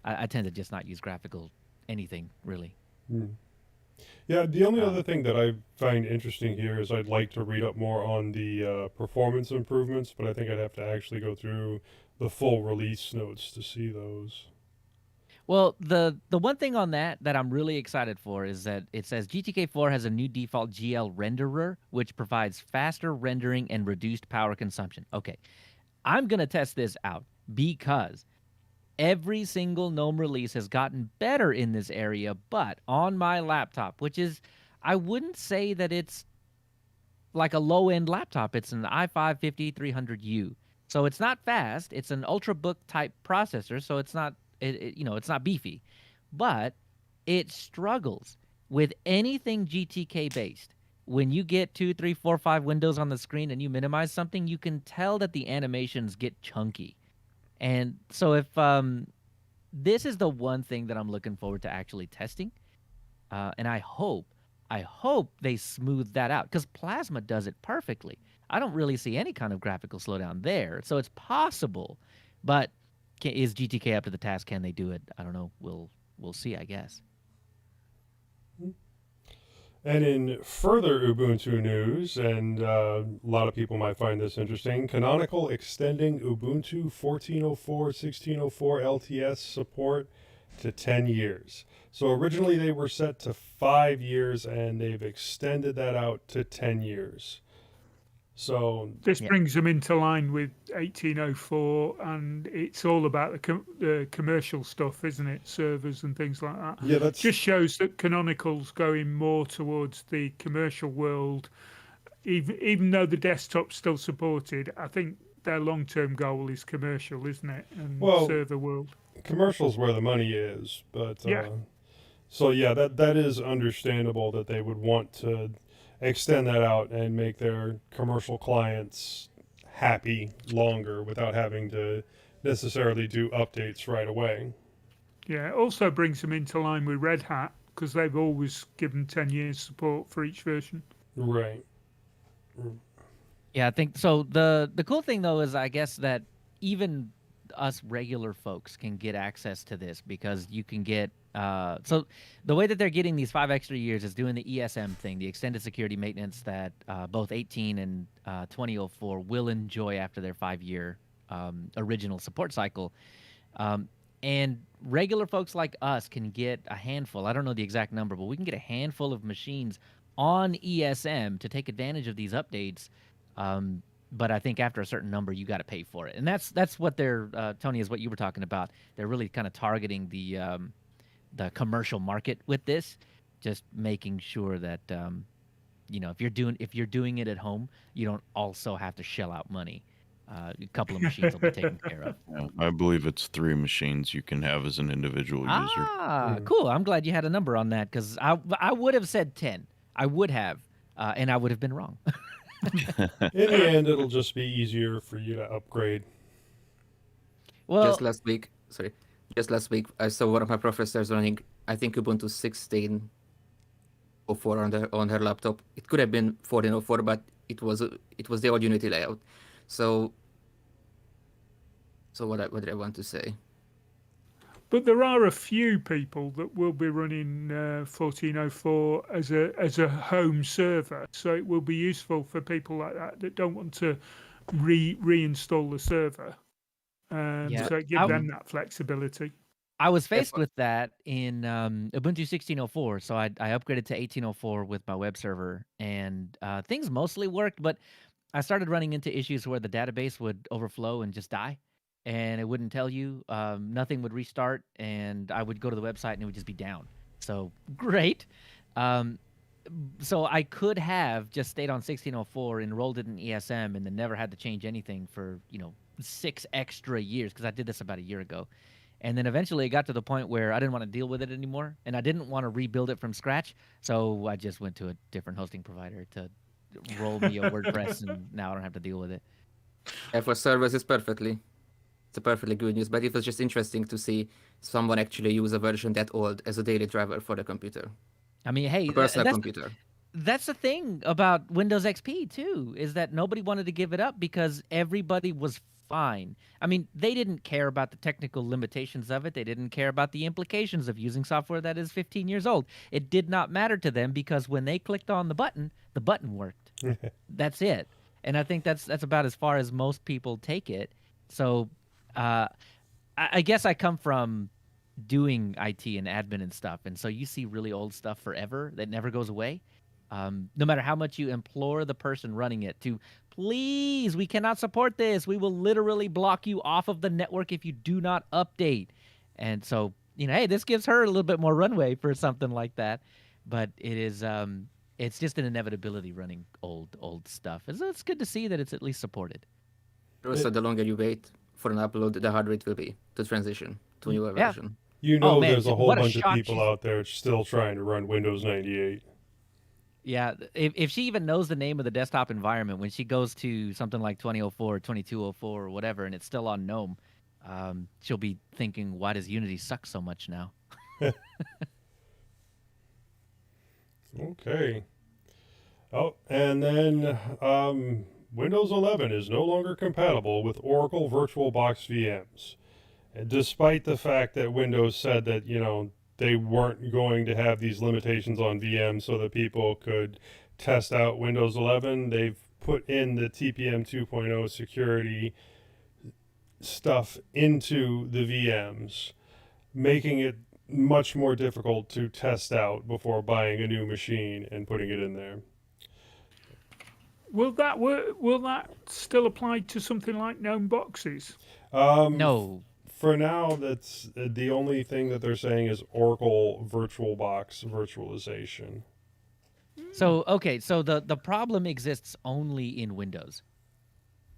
S4: I tend to just not use graphical anything, really.
S1: Yeah, the only other thing that I find interesting here is I'd like to read up more on the performance improvements, but I think I'd have to actually go through the full release notes to see those.
S4: Well, the one thing on that I'm really excited for is that it says GTK4 has a new default GL renderer, which provides faster rendering and reduced power consumption. Okay, I'm going to test this out because Every single GNOME release has gotten better in this area, but on my laptop, which is, I wouldn't say that it's like a low-end laptop. It's an i5-5300U. So it's not fast. It's an Ultrabook type processor, so it's not it's not beefy. But it struggles with anything GTK based. When you get 2, 3, 4, 5 windows on the screen and you minimize something, you can tell that the animations get chunky. And so if this is the one thing that I'm looking forward to actually testing, and I hope they smooth that out, because Plasma does it perfectly. I don't really see any kind of graphical slowdown there, so it's possible. But is GTK up to the task? Can they do it? I don't know. We'll see, I guess.
S1: And in further Ubuntu news, and a lot of people might find this interesting, Canonical extending Ubuntu 14.04, 16.04 LTS support to 10 years. So originally they were set to 5 years, and they've extended that out to 10 years. So
S2: This brings them into line with 1804, and it's all about the commercial stuff, isn't it? Servers and things like that.
S1: yeah, that's
S2: Just shows that Canonical's going more towards the commercial world, even though the desktop's still supported. I think their long-term goal is commercial, isn't it? And
S1: Well,
S2: server world.
S1: commercial's where the money is, but
S2: Yeah.
S1: so yeah, that is understandable that they would want to extend that out and make their commercial clients happy longer without having to necessarily do updates right away.
S2: Yeah, it also brings them into line with Red Hat, because they've always given 10 years support for each version.
S1: Right.
S4: Yeah, I think so. The cool thing though is, I guess, that even us regular folks can get access to this, because you can get so the way that they're getting these 5 extra years is doing the ESM thing, the extended security maintenance that both 18 and 2004 will enjoy after their 5-year original support cycle. And regular folks like us can get a handful, I don't know the exact number, but we can get a handful of machines on ESM to take advantage of these updates. But I think after a certain number, you got to pay for it. And that's what they're, Tony, is what you were talking about. They're really kind of targeting the commercial market with this, just making sure that, if you're doing it at home, you don't also have to shell out money. A couple of machines will be taken care of.
S3: Yeah, I believe it's 3 machines you can have as an individual user.
S4: Ah, cool. I'm glad you had a number on that, because I would have said 10. I would have, and I would have been wrong.
S1: In the end, it'll just be easier for you to upgrade.
S4: Well,
S5: Just last week, I saw one of my professors running, I think, Ubuntu 16.04 on her laptop. It could have been 14.04, but it was the old Unity layout. So what did I want to say?
S2: But there are a few people that will be running 1404 as a home server, so it will be useful for people like that don't want to reinstall the server.
S4: Yeah.
S2: So it gives them that flexibility.
S4: I was faced with that in Ubuntu 16.04, so I upgraded to 18.04 with my web server, and things mostly worked, but I started running into issues where the database would overflow and just die, and it wouldn't tell you. Nothing would restart, and I would go to the website and it would just be down. So great. So I could have just stayed on 16.04, enrolled it in ESM, and then never had to change anything for 6 extra years, because I did this about a year ago. And then eventually it got to the point where I didn't want to deal with it anymore, and I didn't want to rebuild it from scratch. So I just went to a different hosting provider to roll me a WordPress, and now I don't have to deal with it.
S5: Yeah, for servers, it's a perfectly good news. But it was just interesting to see someone actually use a version that old as a daily driver for the computer,
S4: I mean, hey,
S5: a personal computer.
S4: that's the thing about Windows XP too, is that nobody wanted to give it up because everybody was fine. I mean, they didn't care about the technical limitations of it. They didn't care about the implications of using software that is 15 years old. It did not matter to them, because when they clicked on the button worked. That's it. And I think that's about as far as most people take it. So I guess I come from doing IT and admin and stuff, and so you see really old stuff forever that never goes away. No matter how much you implore the person running it to please, we cannot support this. We will literally block you off of the network if you do not update. And so, hey, this gives her a little bit more runway for something like that. But it is, it's just an inevitability running old stuff. It's good to see that it's at least supported.
S5: Also, the longer you wait for an upload, the harder it will be to transition to a newer
S4: Yeah.
S5: version.
S1: You know,
S4: man,
S1: there's a whole
S4: what a
S1: bunch of
S4: shock
S1: people
S4: she's-
S1: out there still trying to run Windows 98.
S4: Yeah, if she even knows the name of the desktop environment, when she goes to something like 2004, 2204, or whatever, and it's still on GNOME, she'll be thinking, why does Unity suck so much now?
S1: Okay. Oh, and then Windows 11 is no longer compatible with Oracle VirtualBox VMs. And despite the fact that Windows said that, they weren't going to have these limitations on VMs so that people could test out Windows 11, they've put in the TPM 2.0 security stuff into the VMs, making it much more difficult to test out before buying a new machine and putting it in there.
S2: Will that work? Will that still apply to something like GNOME boxes?
S4: No.
S1: For now, that's the only thing that they're saying is Oracle VirtualBox virtualization.
S4: So, okay, so the problem exists only in Windows.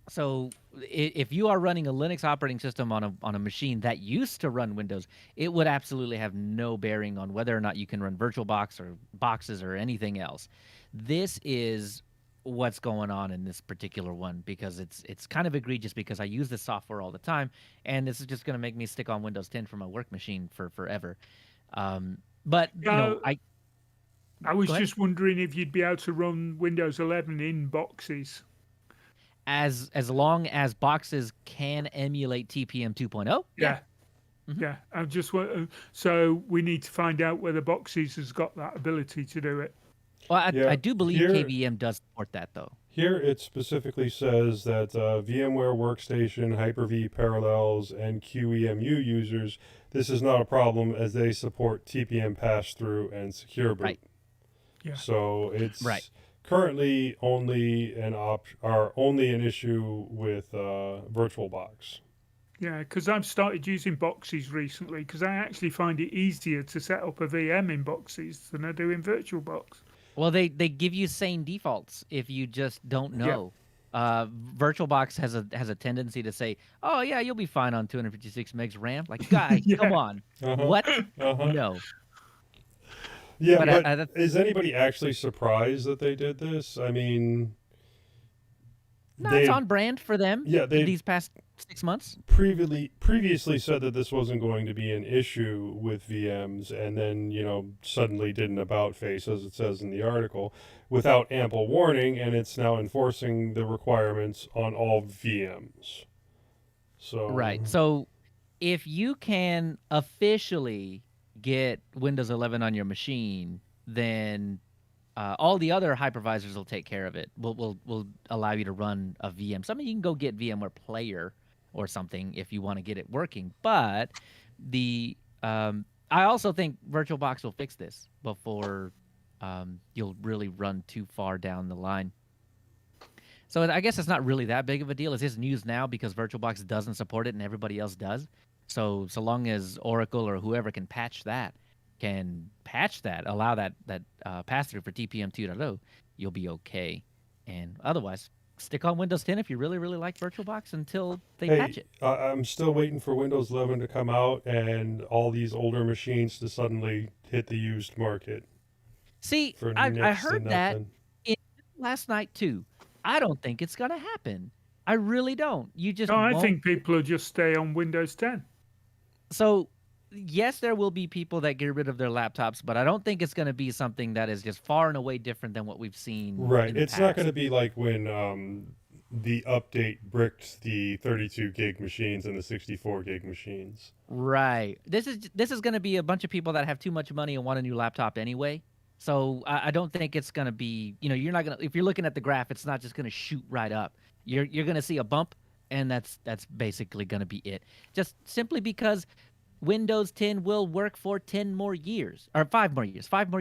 S4: So if you are running a Linux operating system on a machine that used to run Windows, it would absolutely have no bearing on whether or not you can run VirtualBox or boxes or anything else. This is what's going on in this particular one, because it's kind of egregious, because I use this software all the time, and this is just going to make me stick on Windows 10 for my work machine for forever. But I
S2: was
S4: Go ahead.
S2: just wondering if you'd be able to run Windows 11 in boxes.
S4: as long as boxes can emulate TPM 2.0.
S2: Yeah.
S4: Mhm.
S2: Yeah. I'm just so we need to find out whether boxes has got that ability to do it.
S4: Well,
S1: Yeah,
S4: I do believe
S1: here-
S4: KVM does support that, though.
S1: Here it specifically says that VMware Workstation, Hyper-V Parallels, and QEMU users, this is not a problem as they support TPM pass-through and secure boot.
S4: Right.
S2: Yeah.
S1: So it's
S4: Right.
S1: currently only only an issue with VirtualBox.
S2: Yeah, because I've started using boxes recently because I actually find it easier to set up a VM in boxes than I do in VirtualBox.
S4: Well, they give you sane defaults if you just don't know. VirtualBox has a tendency to say, "Oh yeah, you'll be fine on 256 megs RAM." Like, guy,
S2: Yeah.
S4: come on,
S1: Uh-huh.
S4: what?
S1: Uh-huh.
S4: No.
S1: Yeah,
S4: But,
S1: but is anybody actually surprised that they did this? I mean,
S4: No,
S1: they
S4: it's on brand for them.
S1: Yeah, they-
S4: these past 6 months.
S1: previously said that this wasn't going to be an issue with VMs, and then suddenly did an about face, as it says in the article, without ample warning, and it's now enforcing the requirements on all VMs. So
S4: Right. So if you can officially get Windows 11 on your machine, then all the other hypervisors will take care of it. Will allow you to run a VM. Some of you can go get VMware Player or something if you want to get it working. But I also think VirtualBox will fix this before you'll really run too far down the line. So I guess it's not really that big of a deal. It's just news now because VirtualBox doesn't support it and everybody else does. So long as Oracle or whoever can patch that, allow that pass through for TPM 2.0, you'll be okay. And otherwise, stick on Windows 10 if you really, really like VirtualBox until they patch it.
S1: I'm still waiting for Windows 11 to come out and all these older machines to suddenly hit the used market.
S4: See,
S1: For
S4: I
S1: next to
S4: heard that
S1: nothing.
S4: last night too. I don't think it's going to happen. I really don't. You just
S2: No, I
S4: won't.
S2: think people will just stay on Windows 10.
S4: So, yes, there will be people that get rid of their laptops, but I don't think it's going to be something that is just far and away different than what we've seen.
S1: Right.
S4: in the
S1: It's not
S4: past.
S1: going to be like when the update bricked the 32 gig machines and the 64 gig machines.
S4: Right. This is going to be a bunch of people that have too much money and want a new laptop anyway. So I don't think it's going to be, you're not going to, if you're looking at the graph, it's not just going to shoot right up. You're going to see a bump, and that's basically going to be it. Just simply because Windows 10 will work for 10 more years, or 5 more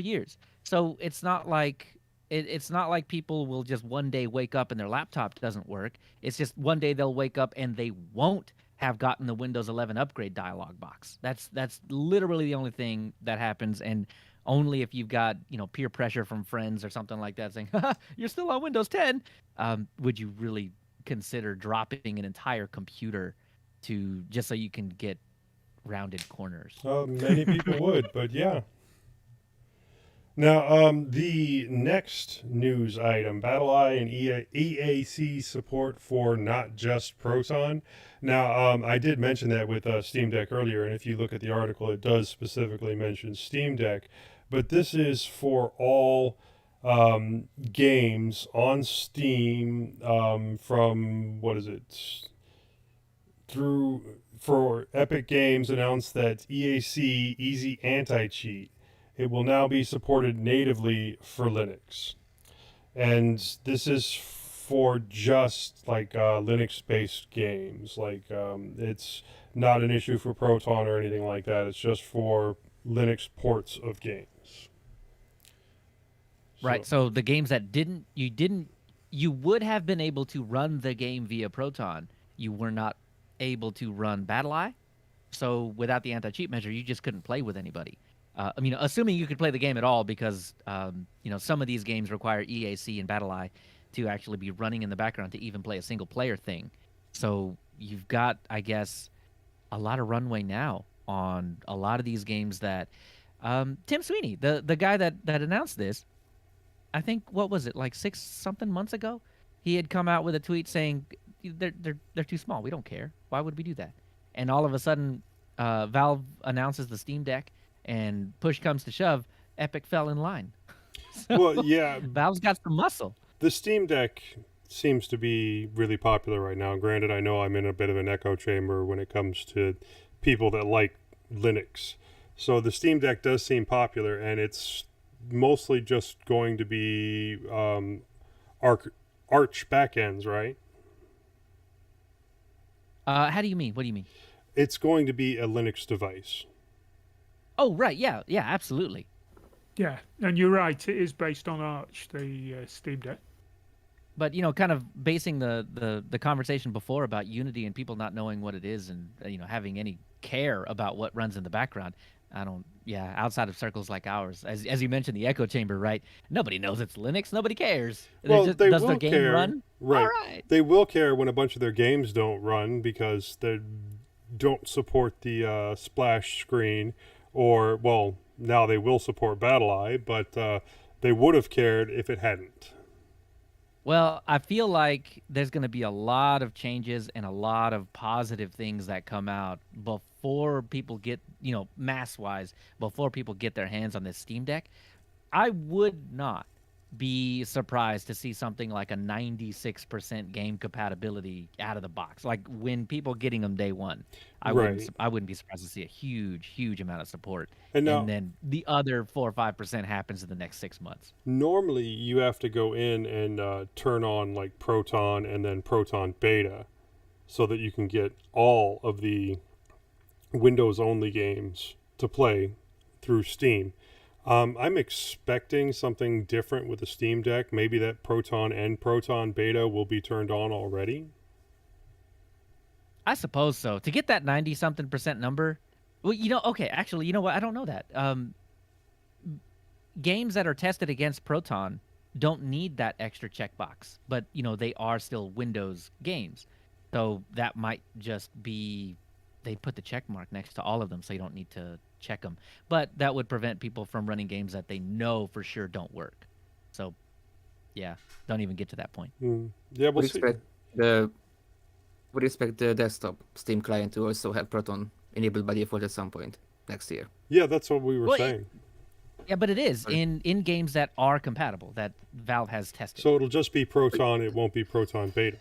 S4: years. So it's not like It's not like people will just one day wake up and their laptop doesn't work. It's just one day they'll wake up and they won't have gotten the Windows 11 upgrade dialog box. That's literally the only thing that happens, and only if you've got peer pressure from friends or something like that saying, "Haha, you're still on Windows 10," would you really consider dropping an entire computer to just so you can get rounded corners?
S1: Many people would, but yeah. Now, the next news item, BattleEye and EAC support for not just Proton. Now, I did mention that with Steam Deck earlier, and if you look at the article, it does specifically mention Steam Deck. But this is for all games on Steam from, what is it, for Epic Games announced that EAC Easy Anti-Cheat. It will now be supported natively for Linux. And this is for just like Linux-based games. Like it's not an issue for Proton or anything like that. It's just for Linux ports of games.
S4: Right. So the games that you would have been able to run the game via Proton. You were not able to run BattleEye. So without the anti-cheat measure, you just couldn't play with anybody. Assuming you could play the game at all, because some of these games require EAC and BattleEye to actually be running in the background to even play a single player thing. So you've got, I guess, a lot of runway now on a lot of these games that Tim Sweeney, the guy that announced this, I think, what was it, like 6-something months ago, he had come out with a tweet saying they're too small. We don't care. Why would we do that? And all of a sudden, Valve announces the Steam Deck. And push comes to shove, Epic fell in line. So,
S1: well, yeah.
S4: Valve's got some muscle.
S1: The Steam Deck seems to be really popular right now. Granted, I know I'm in a bit of an echo chamber when it comes to people that like Linux. So the Steam Deck does seem popular, and it's mostly just going to be Arch backends, right?
S4: How do you mean? What do you mean?
S1: It's going to be a Linux device.
S4: Oh, right. Yeah, absolutely.
S2: Yeah, and you're right. It is based on Arch, the Steam Deck.
S4: But kind of basing the conversation before about Unity and people not knowing what it is, and having any care about what runs in the background. Outside of circles like ours, as you mentioned, the echo chamber, right? Nobody knows it's Linux. Nobody cares.
S1: Well,
S4: does
S1: will
S4: the game
S1: care,
S4: run?
S1: right?
S4: All right.
S1: They will care when a bunch of their games don't run because they don't support the splash screen. Or, well, now they will support BattleEye, but they would have cared if it hadn't.
S4: Well, I feel like there's going to be a lot of changes and a lot of positive things that come out before people get, mass-wise, before people get their hands on this Steam Deck. I would not be surprised to see something like a 96% game compatibility out of the box. Like when people getting them day one, I wouldn't be surprised to see a huge amount of support. And then the other 4 or 5% happens in the next 6 months.
S1: Normally, you have to go in and turn on like Proton and then Proton Beta so that you can get all of the Windows-only games to play through Steam. I'm expecting something different with the Steam Deck. Maybe that Proton and Proton Beta will be turned on already.
S4: I suppose so. To get that 90-something% number, well, okay, actually, you know what? I don't know that. Games that are tested against Proton don't need that extra checkbox, but, they are still Windows games. So that might just be, they put the check mark next to all of them, so you don't need to check them. But that would prevent people from running games that they know for sure don't work. So, yeah, don't even get to that point.
S1: Yeah, we'll see.
S5: Would expect the desktop Steam client to also have Proton enabled by default at some point next year.
S1: Yeah, that's what we were saying.
S4: Yeah, but it is in games that are compatible, that Valve has tested.
S1: So it'll just be Proton, it won't be Proton Beta.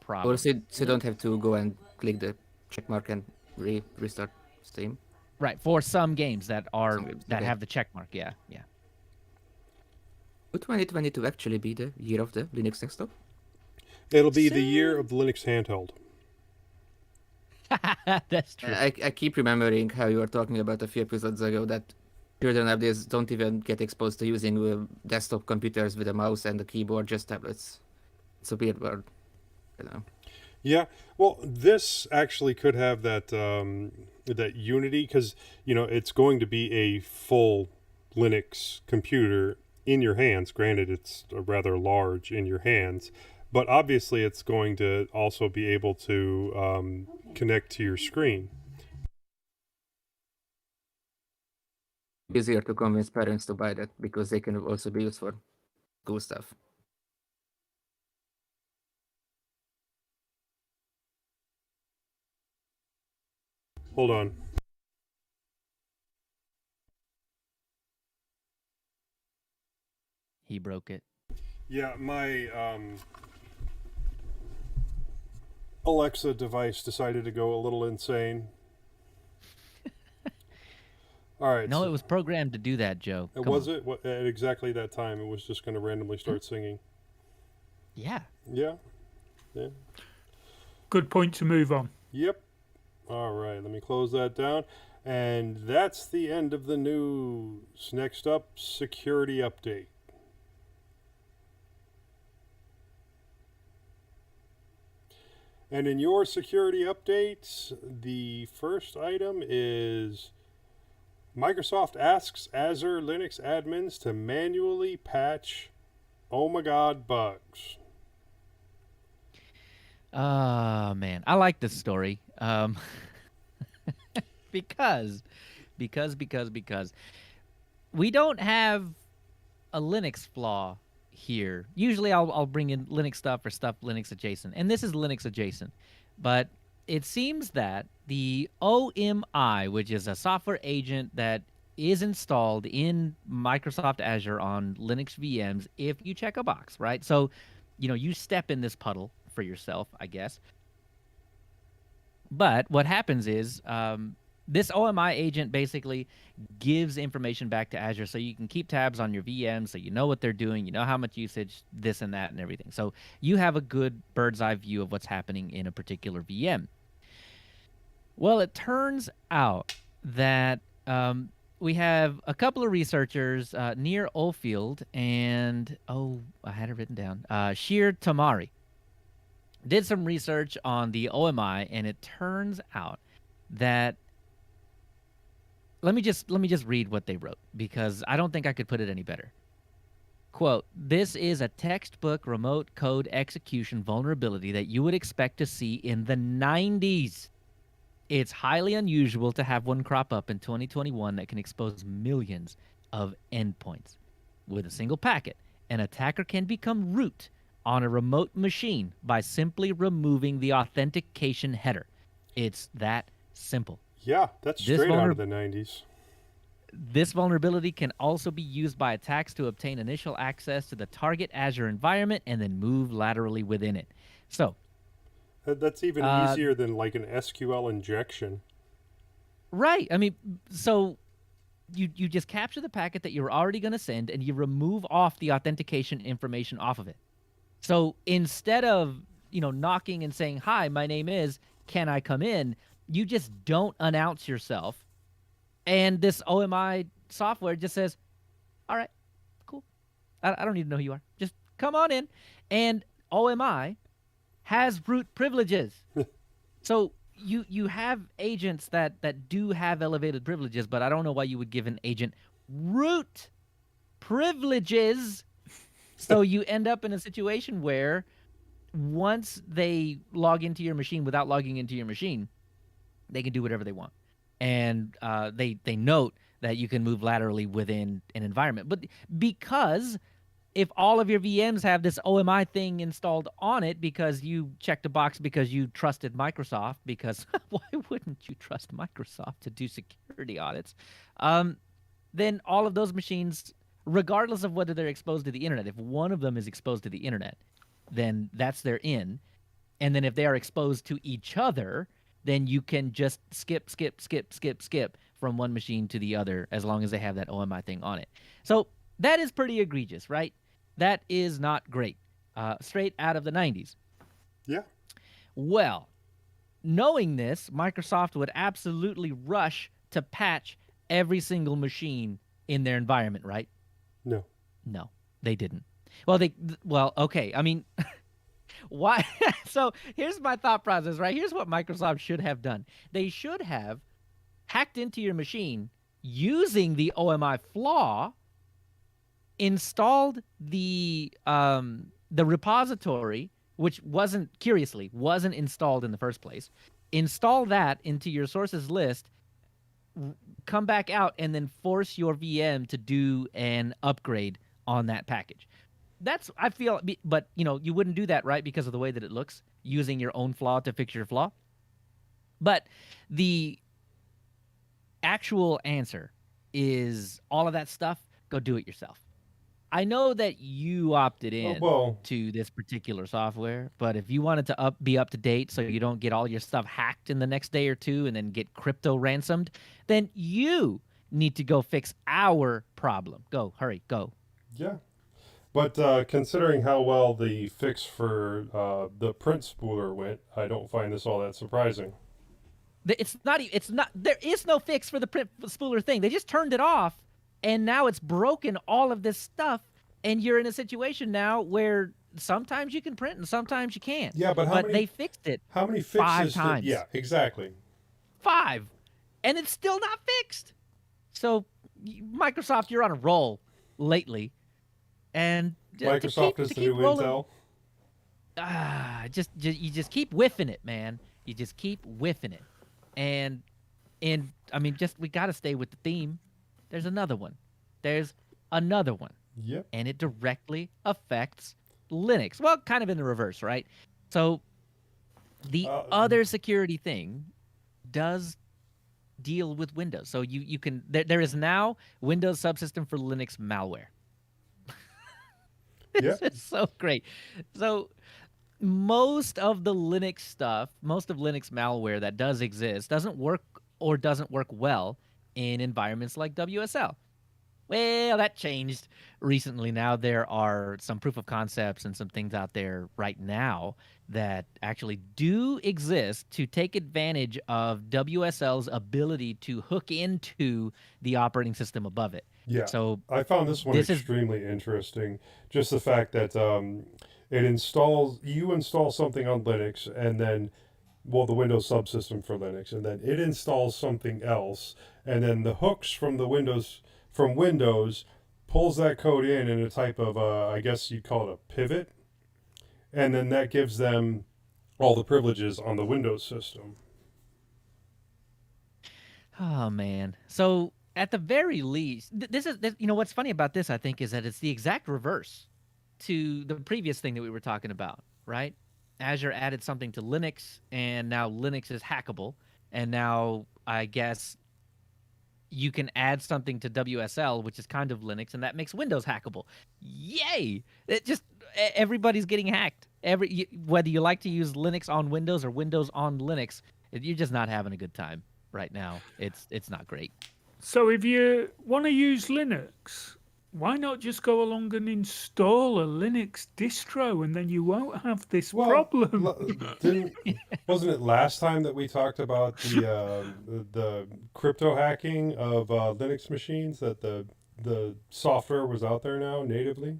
S4: Probably.
S5: Or so you don't have to go and click the check mark and restart Steam.
S4: Right, for some games that have the check mark, yeah.
S5: Would 2022 actually be the year of the Linux desktop?
S1: It'll be the year of the Linux handheld.
S4: That's true.
S5: I keep remembering how you were talking about a few episodes ago that children nowadays don't even get exposed to using desktop computers with a mouse and a keyboard, just tablets. It's a weird world, you know.
S1: Yeah, well, this actually could have that that Unity, because it's going to be a full Linux computer in your hands. Granted, it's rather large in your hands, but obviously it's going to also be able to connect to your screen.
S5: Easier to convince parents to buy that because they can also be used for cool stuff.
S1: Hold on.
S4: He broke it.
S1: Yeah, my Alexa device decided to go a little insane. All right.
S4: No, it was programmed to do that, Joe. Come
S1: Was
S4: on.
S1: it? At exactly that time, it was just going to randomly start singing.
S4: Yeah.
S1: Yeah. Yeah.
S2: Good point to move on.
S1: Yep. All right, let me close that down. And that's the end of the news. Next up, security update. And in your security updates, the first item is Microsoft asks Azure Linux admins to manually patch oh my god bugs.
S4: Oh man, I like this story. Because we don't have a Linux flaw here. Usually I'll bring in Linux stuff or stuff Linux adjacent, and this is Linux adjacent. But it seems that the OMI, which is a software agent that is installed in Microsoft Azure on Linux VMs, if you check a box, right? So, you step in this puddle for yourself, I guess. But what happens is this OMI agent basically gives information back to Azure so you can keep tabs on your VMs, so you know what they're doing, you know how much usage, this and that and everything. So you have a good bird's eye view of what's happening in a particular VM. Well, it turns out that we have a couple of researchers, Nir Oldfield and, I had it written down, Shir Tamari, did some research on the OMI, and it turns out that let me just read what they wrote, because I don't think I could put it any better. Quote, "This is a textbook remote code execution vulnerability that you would expect to see in the 90s. It's highly unusual to have one crop up in 2021 that can expose millions of endpoints. With a single packet, an attacker can become root on a remote machine by simply removing the authentication header. It's that simple.
S1: Yeah, that's
S4: This
S1: straight out of the 90s.
S4: This vulnerability can also be used by attacks to obtain initial access to the target Azure environment and then move laterally within it." So,
S1: That's even easier than like an SQL injection.
S4: right. I mean, so you just capture the packet that you're already going to send and you remove off the authentication information off of it. So instead of, knocking and saying, "Hi, my name is, can I come in?" you just don't announce yourself. And this OMI software just says, "All right, cool. I don't need to know who you are. Just come on in." And OMI has root privileges. So you have agents that do have elevated privileges, but I don't know why you would give an agent root privileges. So you end up in a situation where once they log into your machine without logging into your machine, they can do whatever they want. And they note that you can move laterally within an environment. But because if all of your VMs have this OMI thing installed on it because you checked a box because you trusted Microsoft, because why wouldn't you trust Microsoft to do security audits? Then all of those machines, regardless of whether they're exposed to the internet, if one of them is exposed to the internet, then that's their in. And then if they are exposed to each other, then you can just skip from one machine to the other as long as they have that OMI thing on it. So that is pretty egregious, right? That is not great. Straight out of the 90s.
S1: Yeah.
S4: Well, knowing this, Microsoft would absolutely rush to patch every single machine in their environment, right?
S1: No.
S4: No, they didn't. Well, okay. I mean, why? So here's my thought process, right? Here's what Microsoft should have done. They should have hacked into your machine using the OMI flaw, installed the repository, which wasn't installed in the first place. Install that into your sources list, come back out, and then force your VM to do an upgrade on that package. That's, I feel, but you wouldn't do that, right? Because of the way that it looks, using your own flaw to fix your flaw. But the actual answer is all of that stuff, go do it yourself. I know that you opted in to this particular software, but if you wanted to be up to date so you don't get all your stuff hacked in the next day or two and then get crypto ransomed, then you need to go fix our problem. Go, hurry, go.
S1: Yeah. But considering how well the fix for the print spooler went, I don't find this all that surprising.
S4: It's not. There is no fix for the print spooler thing. They just turned it off, and now it's broken all of this stuff. And you're in a situation now where sometimes you can print and sometimes you can't.
S1: Yeah, but
S4: they fixed it.
S1: How many fixes?
S4: 5 times.
S1: Yeah, exactly.
S4: 5, and it's still not fixed. So, Microsoft, you're on a roll lately, and
S1: Microsoft is the new Intel.
S4: You just keep whiffing it, man. You just keep whiffing it, and I mean, we got to stay with the theme. There's another one.
S1: Yep.
S4: And it directly affects Linux. Well, kind of in the reverse, right? So the other security thing does deal with Windows. So you can there is now Windows Subsystem for Linux malware. This is so great. So most of the Linux stuff, most of Linux malware that does exist doesn't work well in environments like WSL. Well, that changed recently. Now there are some proof of concepts and some things out there right now that actually do exist to take advantage of WSL's ability to hook into the operating system above it.
S1: Yeah.
S4: So
S1: I found this one extremely interesting. Just the fact that you install something on Linux and then, the Windows subsystem for Linux, and then it installs something else, and then the hooks from Windows pulls that code in a type of, I guess you'd call it a pivot, and then that gives them all the privileges on the Windows system.
S4: Oh, man. So at the very least, this is what's funny about this, I think, is that it's the exact reverse to the previous thing that we were talking about, right? Azure added something to Linux, and now Linux is hackable, and now I guess you can add something to WSL, which is kind of Linux, and that makes Windows hackable. Yay! Everybody's getting hacked. Whether you like to use Linux on Windows or Windows on Linux, you're just not having a good time right now. It's not great.
S2: So if you want to use Linux, why not just go along and install a Linux distro, and then you won't have this problem?
S1: Wasn't it last time that we talked about the crypto hacking of Linux machines, that the software was out there now natively?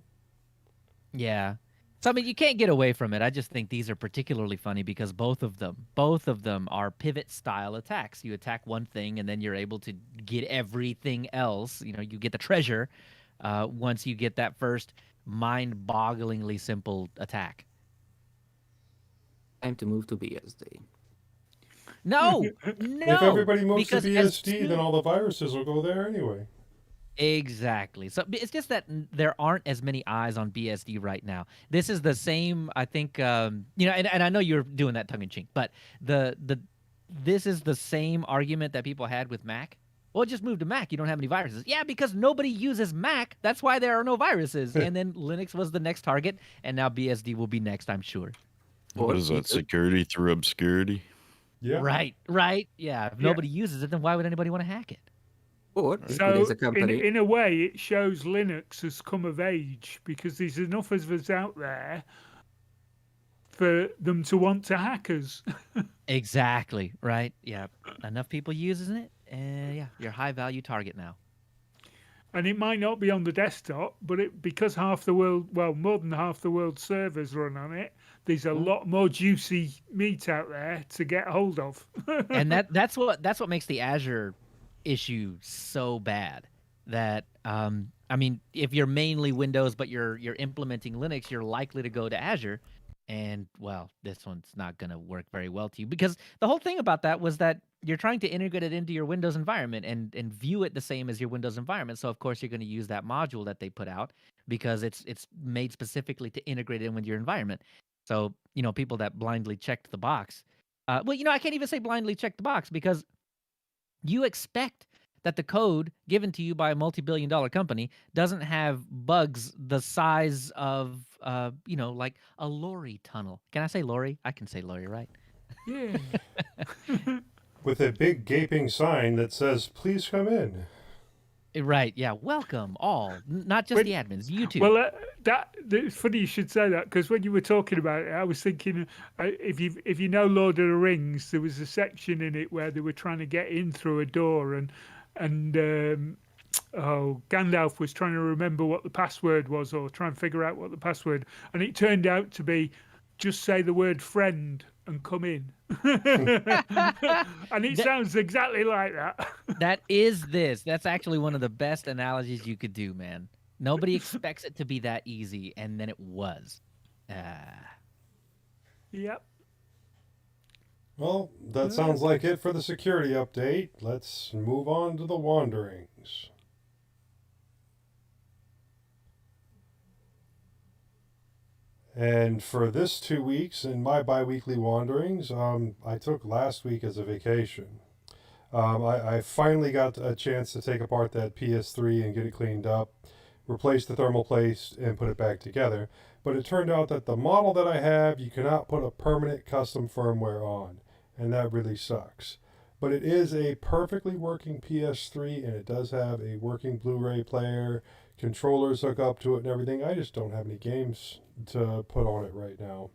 S4: Yeah. So I mean, you can't get away from it. I just think these are particularly funny because both of them are pivot style attacks. You attack one thing and then you're able to get everything else. You get the treasure once you get that first mind-bogglingly simple attack.
S5: Time to move to BSD.
S4: No.
S1: If everybody moves to BSD, then all the viruses will go there anyway.
S4: Exactly. So it's just that there aren't as many eyes on BSD right now. This is the same, I think, and I know you're doing that tongue-in-cheek, but this is the same argument that people had with Mac. Well, just move to Mac. You don't have any viruses. Yeah, because nobody uses Mac. That's why there are no viruses. And then Linux was the next target, and now BSD will be next, I'm sure.
S3: What is that? Security through obscurity?
S1: Yeah.
S4: Right. Yeah. If nobody uses it, then why would anybody want to hack it?
S5: Or
S2: So
S5: a company.
S2: in a way, it shows Linux has come of age because there's enough of us out there for them to want to hack us.
S4: Exactly. Right. Yeah. Enough people using it. Yeah. You're a high value target now.
S2: And it might not be on the desktop, but because half the world, well, more than half the world's servers run on it, there's a lot more juicy meat out there to get hold of.
S4: And that's what makes the Azure issue so bad. That I mean, if you're mainly Windows but you're implementing Linux, you're likely to go to Azure, and well, this one's not going to work very well to you, because the whole thing about that was that you're trying to integrate it into your Windows environment and view it the same as your Windows environment. So of course you're going to use that module that they put out because it's made specifically to integrate it in with your environment. So, people that blindly checked the box. Well, I can't even say blindly check the box, because you expect that the code given to you by a multi-billion-dollar company doesn't have bugs the size of, like a lorry tunnel. Can I say lorry? I can say lorry, right?
S2: Yeah.
S1: With a big gaping sign that says, "Please come in."
S4: Right. Yeah. Welcome all, not just the admins. You too.
S2: Well, it's funny you should say that, because when you were talking about it, I was thinking, if you know Lord of the Rings, there was a section in it where they were trying to get in through a door, and Gandalf was trying to remember what the password was, or try and figure out what the password, and it turned out to be just say the word friend and come in. And it sounds exactly like that.
S4: That's actually one of the best analogies you could do, man. Nobody expects it to be that easy, and then it was.
S2: Yep.
S1: Well, that sounds like it for the security update. Let's move on to the wanderings. And for this 2 weeks in my bi-weekly wanderings, I took last week as a vacation. I finally got a chance to take apart that PS3 and get it cleaned up, replace the thermal paste, and put it back together. But it turned out that the model that I have, you cannot put a permanent custom firmware on, and that really sucks. But it is a perfectly working PS3, and it does have a working Blu-ray player, controllers hook up to it and everything. I just don't have any games to put on it right now.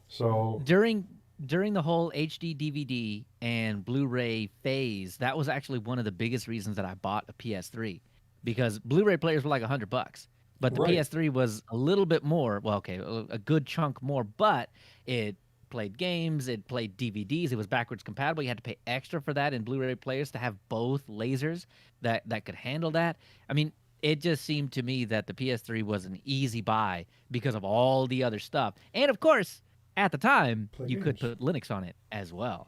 S1: So
S4: During the whole HD DVD and Blu-ray phase, that was actually one of the biggest reasons that I bought a PS3, because Blu-ray players were like $100, but the
S1: Right.
S4: PS3 was a little bit more. Well, okay, a good chunk more, but it played games, it played DVDs, it was backwards compatible. You had to pay extra for that in Blu-ray players to have both lasers that could handle that. I mean, it just seemed to me that the PS3 was an easy buy because of all the other stuff. And of course, at the time,
S1: Play
S4: you could
S1: games.
S4: put Linux on it as well.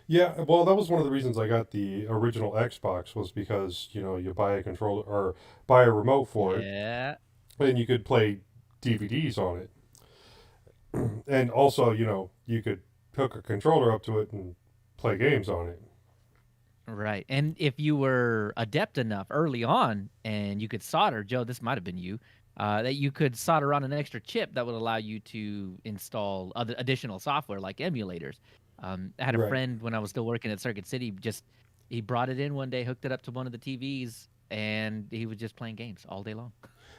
S1: yeah, well, that was one of the reasons I got the original Xbox, was because, you buy a controller or buy a remote for it,
S4: Yeah.
S1: and you could play DVDs on it. And also, you could hook a controller up to it and play games on it.
S4: Right. And if you were adept enough early on and you could solder, Joe, this might have been you, that you could solder on an extra chip that would allow you to install other additional software like emulators. I had a
S1: Right.
S4: friend when I was still working at Circuit City, he brought it in one day, hooked it up to one of the TVs, and he was just playing games all day long.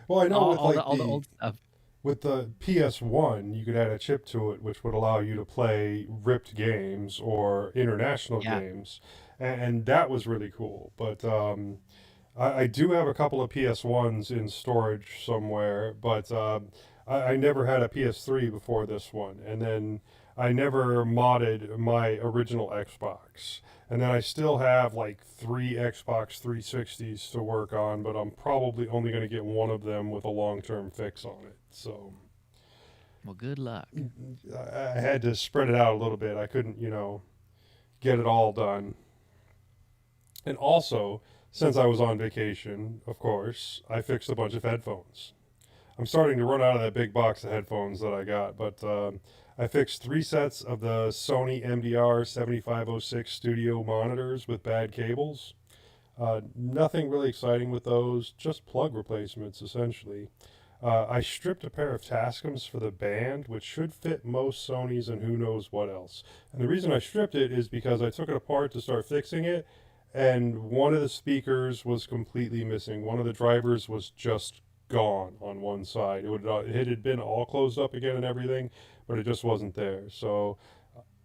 S1: Well, I know with like
S4: All the old stuff.
S1: with the PS1, you could add a chip to it, which would allow you to play ripped games or international
S4: Yeah.
S1: games, and that was really cool. But I do have a couple of PS1s in storage somewhere, but I never had a PS3 before this one, and then I never modded my original Xbox. And then I still have like 3 Xbox 360s to work on, but I'm probably only going to get one of them with a long-term fix on it. So
S4: Well, good luck.
S1: I had to spread it out a little bit. I couldn't, get it all done. And also, since I was on vacation, of course, I fixed a bunch of headphones. I'm starting to run out of that big box of headphones that I got, but I fixed 3 sets of the Sony MDR 7506 studio monitors with bad cables. Nothing really exciting with those, just plug replacements essentially. I stripped a pair of Tascams for the band, which should fit most Sonys and who knows what else. And the reason I stripped it is because I took it apart to start fixing it, and one of the speakers was completely missing. One of the drivers was just gone on one side. It had been all closed up again and everything, but it just wasn't there. So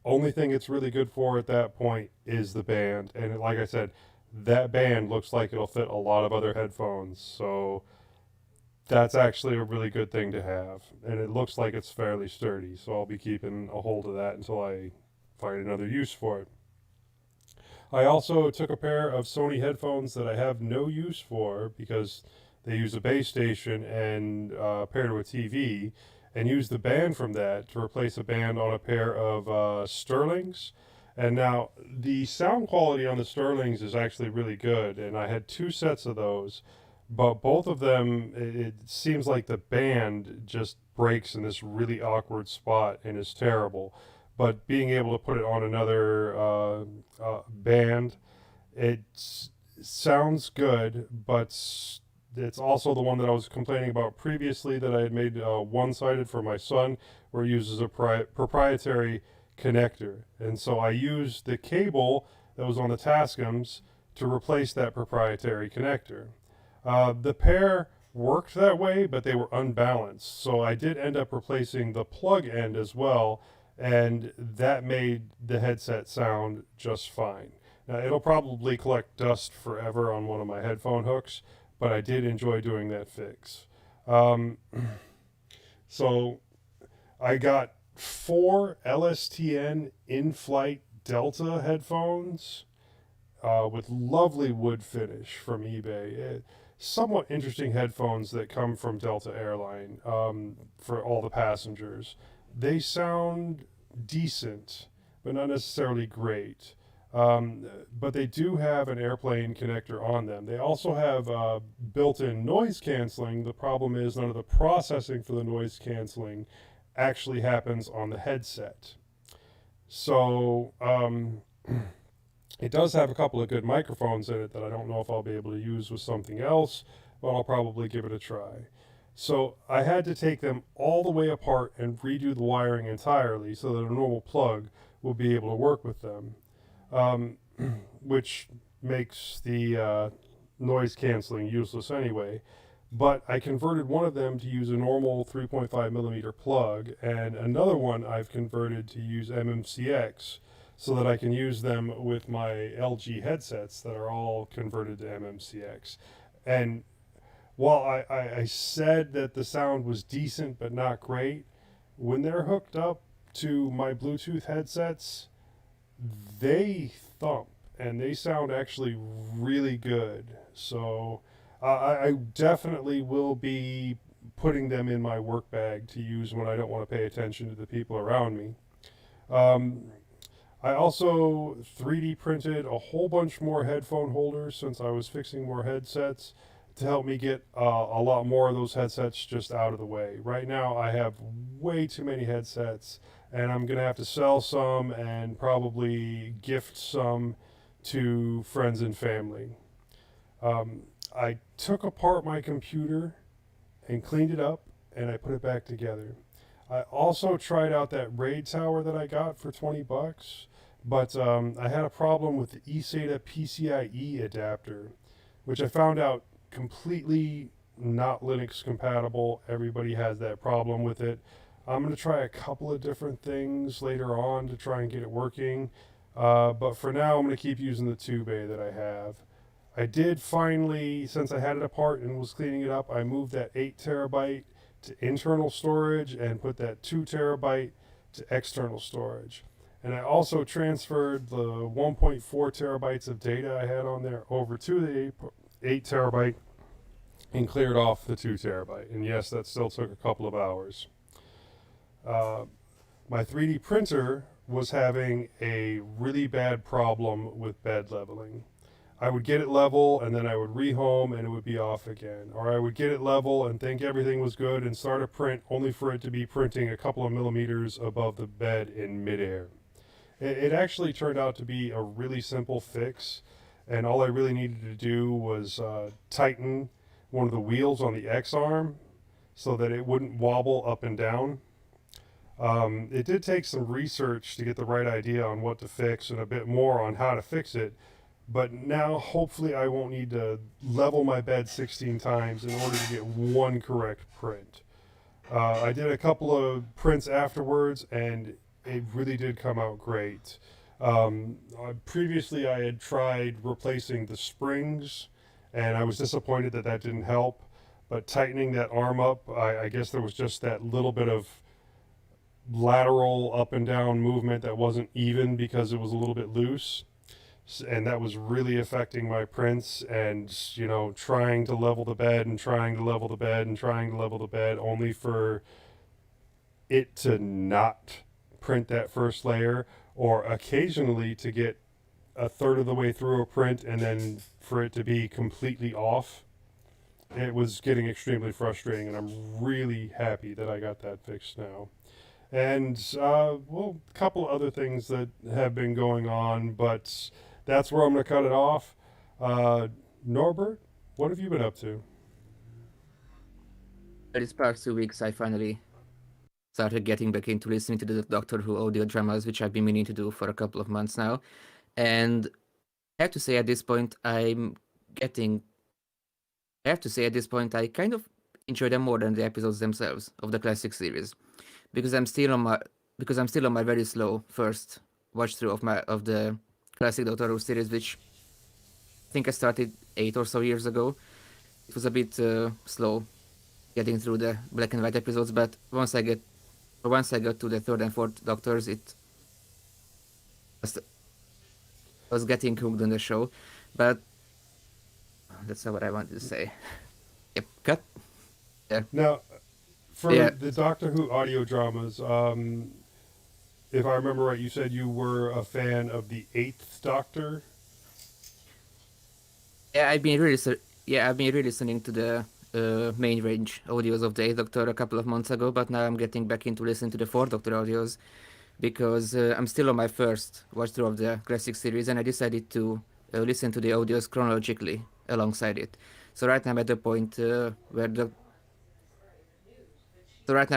S1: only thing it's really good for at that point is the band. And like I said, that band looks like it'll fit a lot of other headphones. So that's actually a really good thing to have. And it looks like it's fairly sturdy. So I'll be keeping a hold of that until I find another use for it. I also took a pair of Sony headphones that I have no use for because they use a base station and pair to a TV, and use the band from that to replace a band on a pair of Sterlings. And now the sound quality on the Sterlings is actually really good, and I had 2 sets of those, but both of them, it seems like the band just breaks in this really awkward spot and is terrible. But being able to put it on another band, it sounds good, but it's also the one that I was complaining about previously that I had made one-sided for my son, where it uses a proprietary connector. And so I used the cable that was on the Tascams to replace that proprietary connector. The pair worked that way, but they were unbalanced. So I did end up replacing the plug end as well, and that made the headset sound just fine. Now, it'll probably collect dust forever on one of my headphone hooks, but I did enjoy doing that fix. So I got 4 LSTN in-flight Delta headphones with lovely wood finish from eBay. Somewhat interesting headphones that come from Delta Airline for all the passengers. They sound decent, but not necessarily great. But they do have an airplane connector on them. They also have built-in noise canceling. The problem is none of the processing for the noise canceling actually happens on the headset. So it does have a couple of good microphones in it that I don't know if I'll be able to use with something else, but I'll probably give it a try. So I had to take them all the way apart and redo the wiring entirely so that a normal plug will be able to work with them, which makes the noise canceling useless anyway. But I converted one of them to use a normal 3.5 millimeter plug, and another one I've converted to use MMCX so that I can use them with my LG headsets that are all converted to MMCX. And while I said that the sound was decent but not great, when they're hooked up to my Bluetooth headsets, they thump and they sound actually really good. So I definitely will be putting them in my work bag to use when I don't want to pay attention to the people around me. I also 3D printed a whole bunch more headphone holders since I was fixing more headsets, to help me get a lot more of those headsets just out of the way. Right now I have way too many headsets, and I'm going to have to sell some and probably gift some to friends and family. I took apart my computer and cleaned it up, and I put it back together. I also tried out that RAID tower that I got for $20, but I had a problem with the eSATA PCIe adapter, which I found out completely not Linux compatible. Everybody has that problem with it. I'm going to try a couple of different things later on to try and get it working, but for now I'm going to keep using the 2-bay that I have. I did finally, since I had it apart and was cleaning it up, I moved that 8 terabyte to internal storage and put that 2 terabyte to external storage. And I also transferred the 1.4 terabytes of data I had on there over to the 8 terabyte and cleared off the 2 terabyte. And yes, that still took a couple of hours. My 3D printer was having a really bad problem with bed leveling. I would get it level and then I would rehome and it would be off again. Or I would get it level and think everything was good and start a print only for it to be printing a couple of millimeters above the bed in midair. It actually turned out to be a really simple fix, and all I really needed to do was tighten one of the wheels on the X-arm so that it wouldn't wobble up and down. It did take some research to get the right idea on what to fix and a bit more on how to fix it, but now hopefully I won't need to level my bed 16 times in order to get one correct print. I did a couple of prints afterwards and it really did come out great. Previously, I had tried replacing the springs, and I was disappointed that that didn't help. But tightening that arm up, I guess there was just that little bit of lateral up and down movement that wasn't even because it was a little bit loose. And that was really affecting my prints, and trying to level the bed and trying to level the bed and trying to level the bed, only for it to not print that first layer, or occasionally to get a third of the way through a print and then for it to be completely off. It was getting extremely frustrating, and I'm really happy that I got that fixed now. And a couple other things that have been going on, but that's where I'm going to cut it off. Norbert, what have you been up to?
S5: These past 2 weeks, I finally started getting back into listening to the Doctor Who audio dramas, which I've been meaning to do for a couple of months now. And I have to say at this point, I kind of enjoy them more than the episodes themselves of the classic series, because I'm still on my very slow first watch through of the classic Doctor Who series, which I think I started 8 or so years ago. It was a bit slow getting through the black and white episodes, but once I got to the third and fourth Doctors, it was getting hooked on the show. But that's not what I wanted to say. Yep, cut.
S1: Now, for the Doctor Who audio dramas, if I remember right, you said you were a fan of the 8th Doctor.
S5: Yeah, I've been really listening to the main range audios of the 8th Doctor a couple of months ago, but now I'm getting back into listening to the 4th Doctor audios, because I'm still on my first watch through of the classic series, and I decided to listen to the audios chronologically alongside it. So right now I'm at the point where the so right now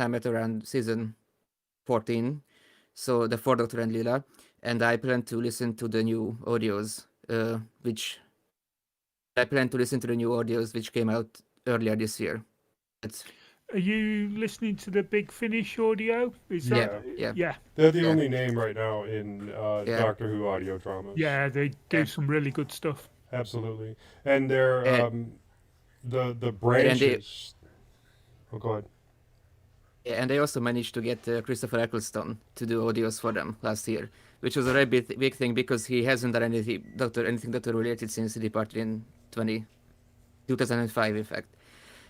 S5: I'm at around season 14, so the 4th Doctor and Leela, and I plan to listen to the new audios, which came out earlier this year.
S2: Are you listening to the Big Finish audio? Is that? Yeah.
S1: They're the only name right now in
S5: Yeah.
S1: Doctor Who audio dramas.
S2: Yeah, they do some really good stuff.
S1: Absolutely. And they're the branches. Go ahead.
S5: Yeah, and they also managed to get Christopher Eccleston to do audios for them last year, which was a very big thing, because he hasn't done anything Doctor related since he departed in 2005, in fact.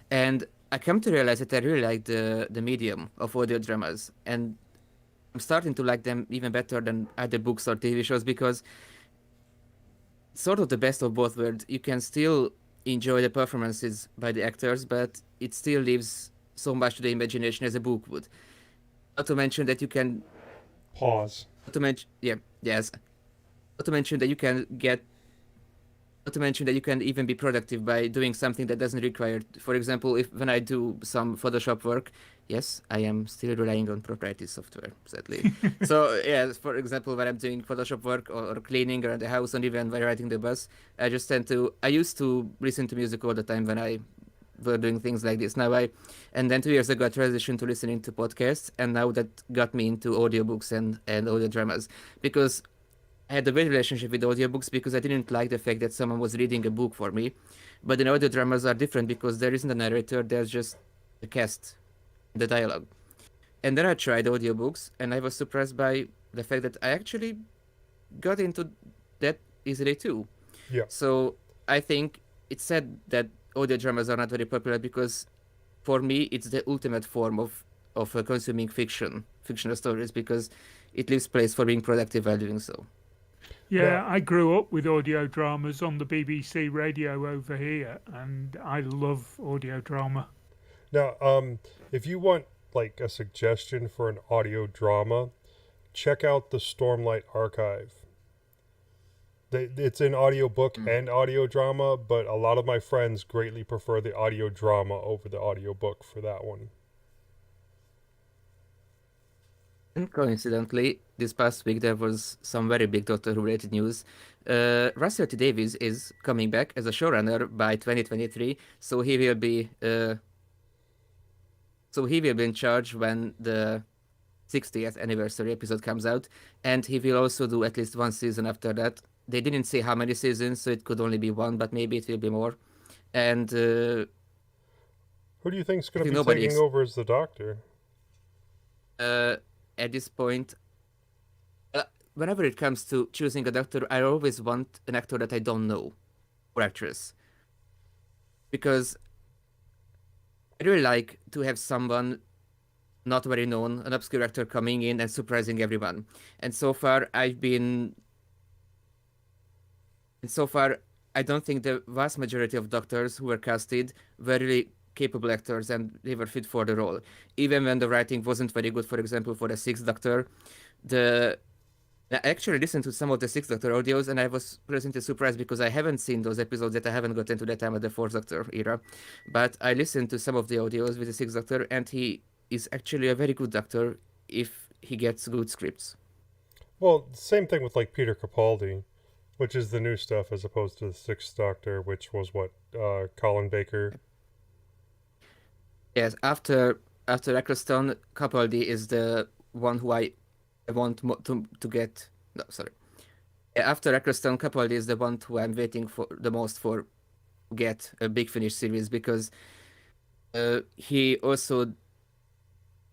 S5: And I come to realize that I really like the medium of audio dramas, and I'm starting to like them even better than either books or TV shows, because it's sort of the best of both worlds. You can still enjoy the performances by the actors, but it still leaves so much to the imagination as a book would. Not to mention that you can
S1: pause.
S5: Not to mention that you can even be productive by doing something that doesn't require. For example, when I do some Photoshop work, yes, I am still relying on proprietary software, sadly. So yeah, for example, when I'm doing Photoshop work or cleaning around the house, and even when riding the bus, I used to listen to music all the time when I were doing things like this. And then 2 years ago I transitioned to listening to podcasts, and now that got me into audiobooks and audio dramas, because I had a great relationship with audiobooks, because I didn't like the fact that someone was reading a book for me. But the audio dramas are different, because there isn't a narrator, there's just the cast, the dialogue. And then I tried audiobooks, and I was surprised by the fact that I actually got into that easily too.
S1: Yeah.
S5: So I think it's sad that audio dramas are not very popular, because for me it's the ultimate form of consuming fictional stories, because it leaves place for being productive while doing so.
S2: Yeah, I grew up with audio dramas on the BBC radio over here, and I love audio drama.
S1: Now, if you want like a suggestion for an audio drama, check out the Stormlight Archive. It's an audiobook and audio drama, but a lot of my friends greatly prefer the audio drama over the audiobook for that one.
S5: And coincidentally, this past week there was some very big Doctor Who related news. Russell T Davies is coming back as a showrunner by 2023, so he will be So he will be in charge when the 60th anniversary episode comes out, and he will also do at least one season after that. They didn't say how many seasons, so it could only be one, but maybe it will be more. And
S1: Who do you think's going to
S5: think
S1: be
S5: nobody
S1: taking
S5: ex-
S1: over as the Doctor?
S5: at this point, whenever it comes to choosing a doctor, I always want an actor that I don't know, or actress, because I really like to have someone not very known, an obscure actor coming in and surprising everyone. And so far, I don't think the vast majority of doctors who were casted were really capable actors and they were fit for the role. Even when the writing wasn't very good, for example, for the Sixth Doctor, I actually listened to some of the Sixth Doctor audios and I was pleasantly surprised because I haven't seen those episodes yet. I haven't gotten to that time of the Fourth Doctor era. But I listened to some of the audios with the Sixth Doctor and he is actually a very good doctor if he gets good scripts.
S1: Well, same thing with like Peter Capaldi, which is the new stuff as opposed to the Sixth Doctor, which was what, Colin Baker.
S5: Yes, after Eccleston, Capaldi is the one who I want to get. No, sorry. After Eccleston, Capaldi is the one who I'm waiting for the most for to get a Big Finish series because he also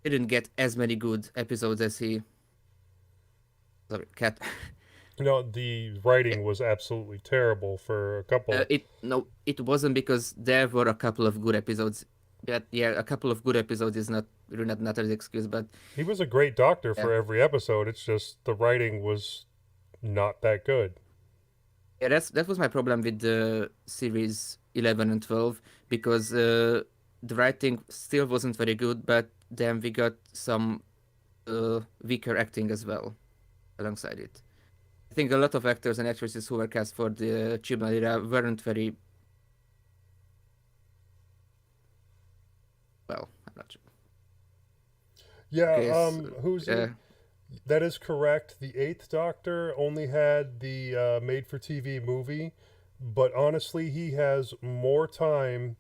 S5: didn't get as many good episodes as he. Sorry, cat.
S1: No, the writing was absolutely terrible for a couple.
S5: It wasn't because there were a couple of good episodes. Yeah, a couple of good episodes is not an excuse, but
S1: He was a great doctor for every episode. It's just the writing was not that good.
S5: yeah, that was my problem with the series 11 and 12 because the writing still wasn't very good, but then we got some weaker acting as well alongside it. I think a lot of actors and actresses who were cast for the Chibnall era weren't very well. I'm not sure.
S1: Yeah,
S5: Okay,
S1: that is correct. The Eighth Doctor only had the made-for-TV movie, but honestly, he has more time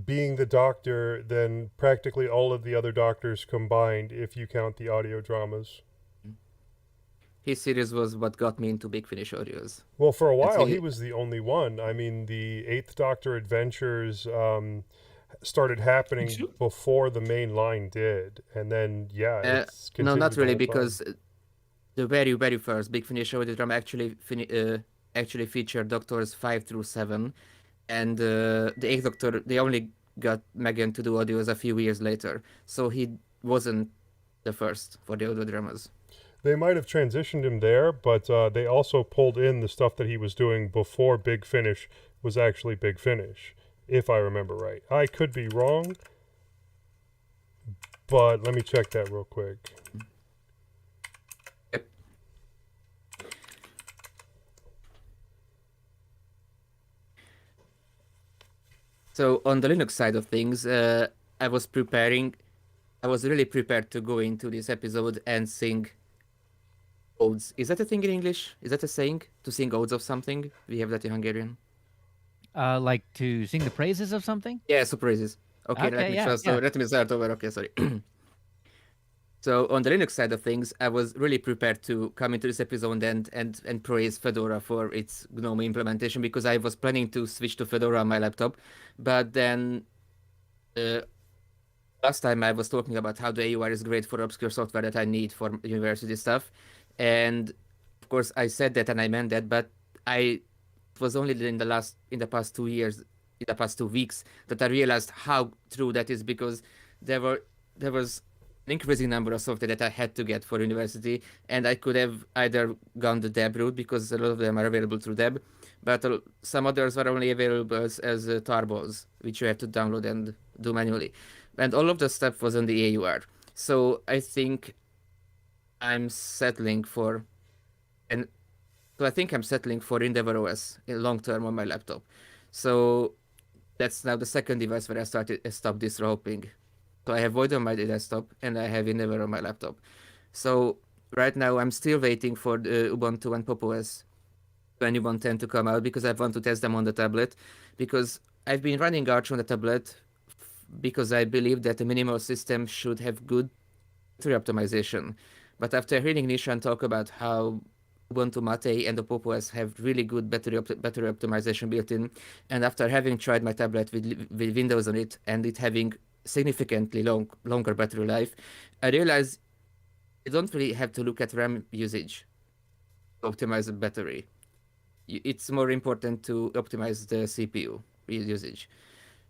S1: being the Doctor than practically all of the other Doctors combined, if you count the audio dramas.
S5: His series was what got me into Big Finish audios.
S1: Well, for a
S5: And so
S1: while, he was the only one. I mean, the Eighth Doctor adventures started happening before the main line did, and then it's
S5: no, not
S1: continued the
S5: really,
S1: whole time.
S5: because the very, very first Big Finish audio drama actually featured Doctors 5 through 7, and the Eighth Doctor, they only got Megan to do audios a few years later, so he wasn't the first for the audio dramas.
S1: They might have transitioned him there, but they also pulled in the stuff that he was doing before Big Finish was actually Big Finish, if I remember right. I could be wrong, but let me check that real quick.
S5: Yep. So on the Linux side of things, I was really prepared to go into this episode and sing odes. Is that a thing in English? Is that a saying? To sing odes of something? We have that in Hungarian.
S4: Like to sing the praises of something?
S5: Yeah, so praises. Okay, let me start over. Okay, sorry. So on the Linux side of things, I was really prepared to come into this episode and praise Fedora for its Gnome implementation because I was planning to switch to Fedora on my laptop, but then last time I was talking about how the AUR is great for obscure software that I need for university stuff, and of course I said that and I meant that, but it was only in the past 2 weeks that I realized how true that is because there was an increasing number of software that I had to get for university, and I could have either gone the Deb route because a lot of them are available through Deb, but some others were only available as tarballs, which you had to download and do manually. And all of the stuff was on the AUR. So I think I'm settling for Endeavour OS in long term on my laptop. So that's now the second device where I stopped distro hopping. So I have Void on my desktop and I have Endeavour on my laptop. So right now I'm still waiting for the Ubuntu and Pop! OS 2110 to come out because I want to test them on the tablet, because I've been running Arch on the tablet because I believe that a minimal system should have good battery optimization. But after hearing Nishan talk about how Ubuntu Mate and the Pop! OS have really good battery optimization built in, and after having tried my tablet with Windows on it and it having significantly longer battery life, I realized you don't really have to look at RAM usage to optimize the battery. It's more important to optimize the CPU usage.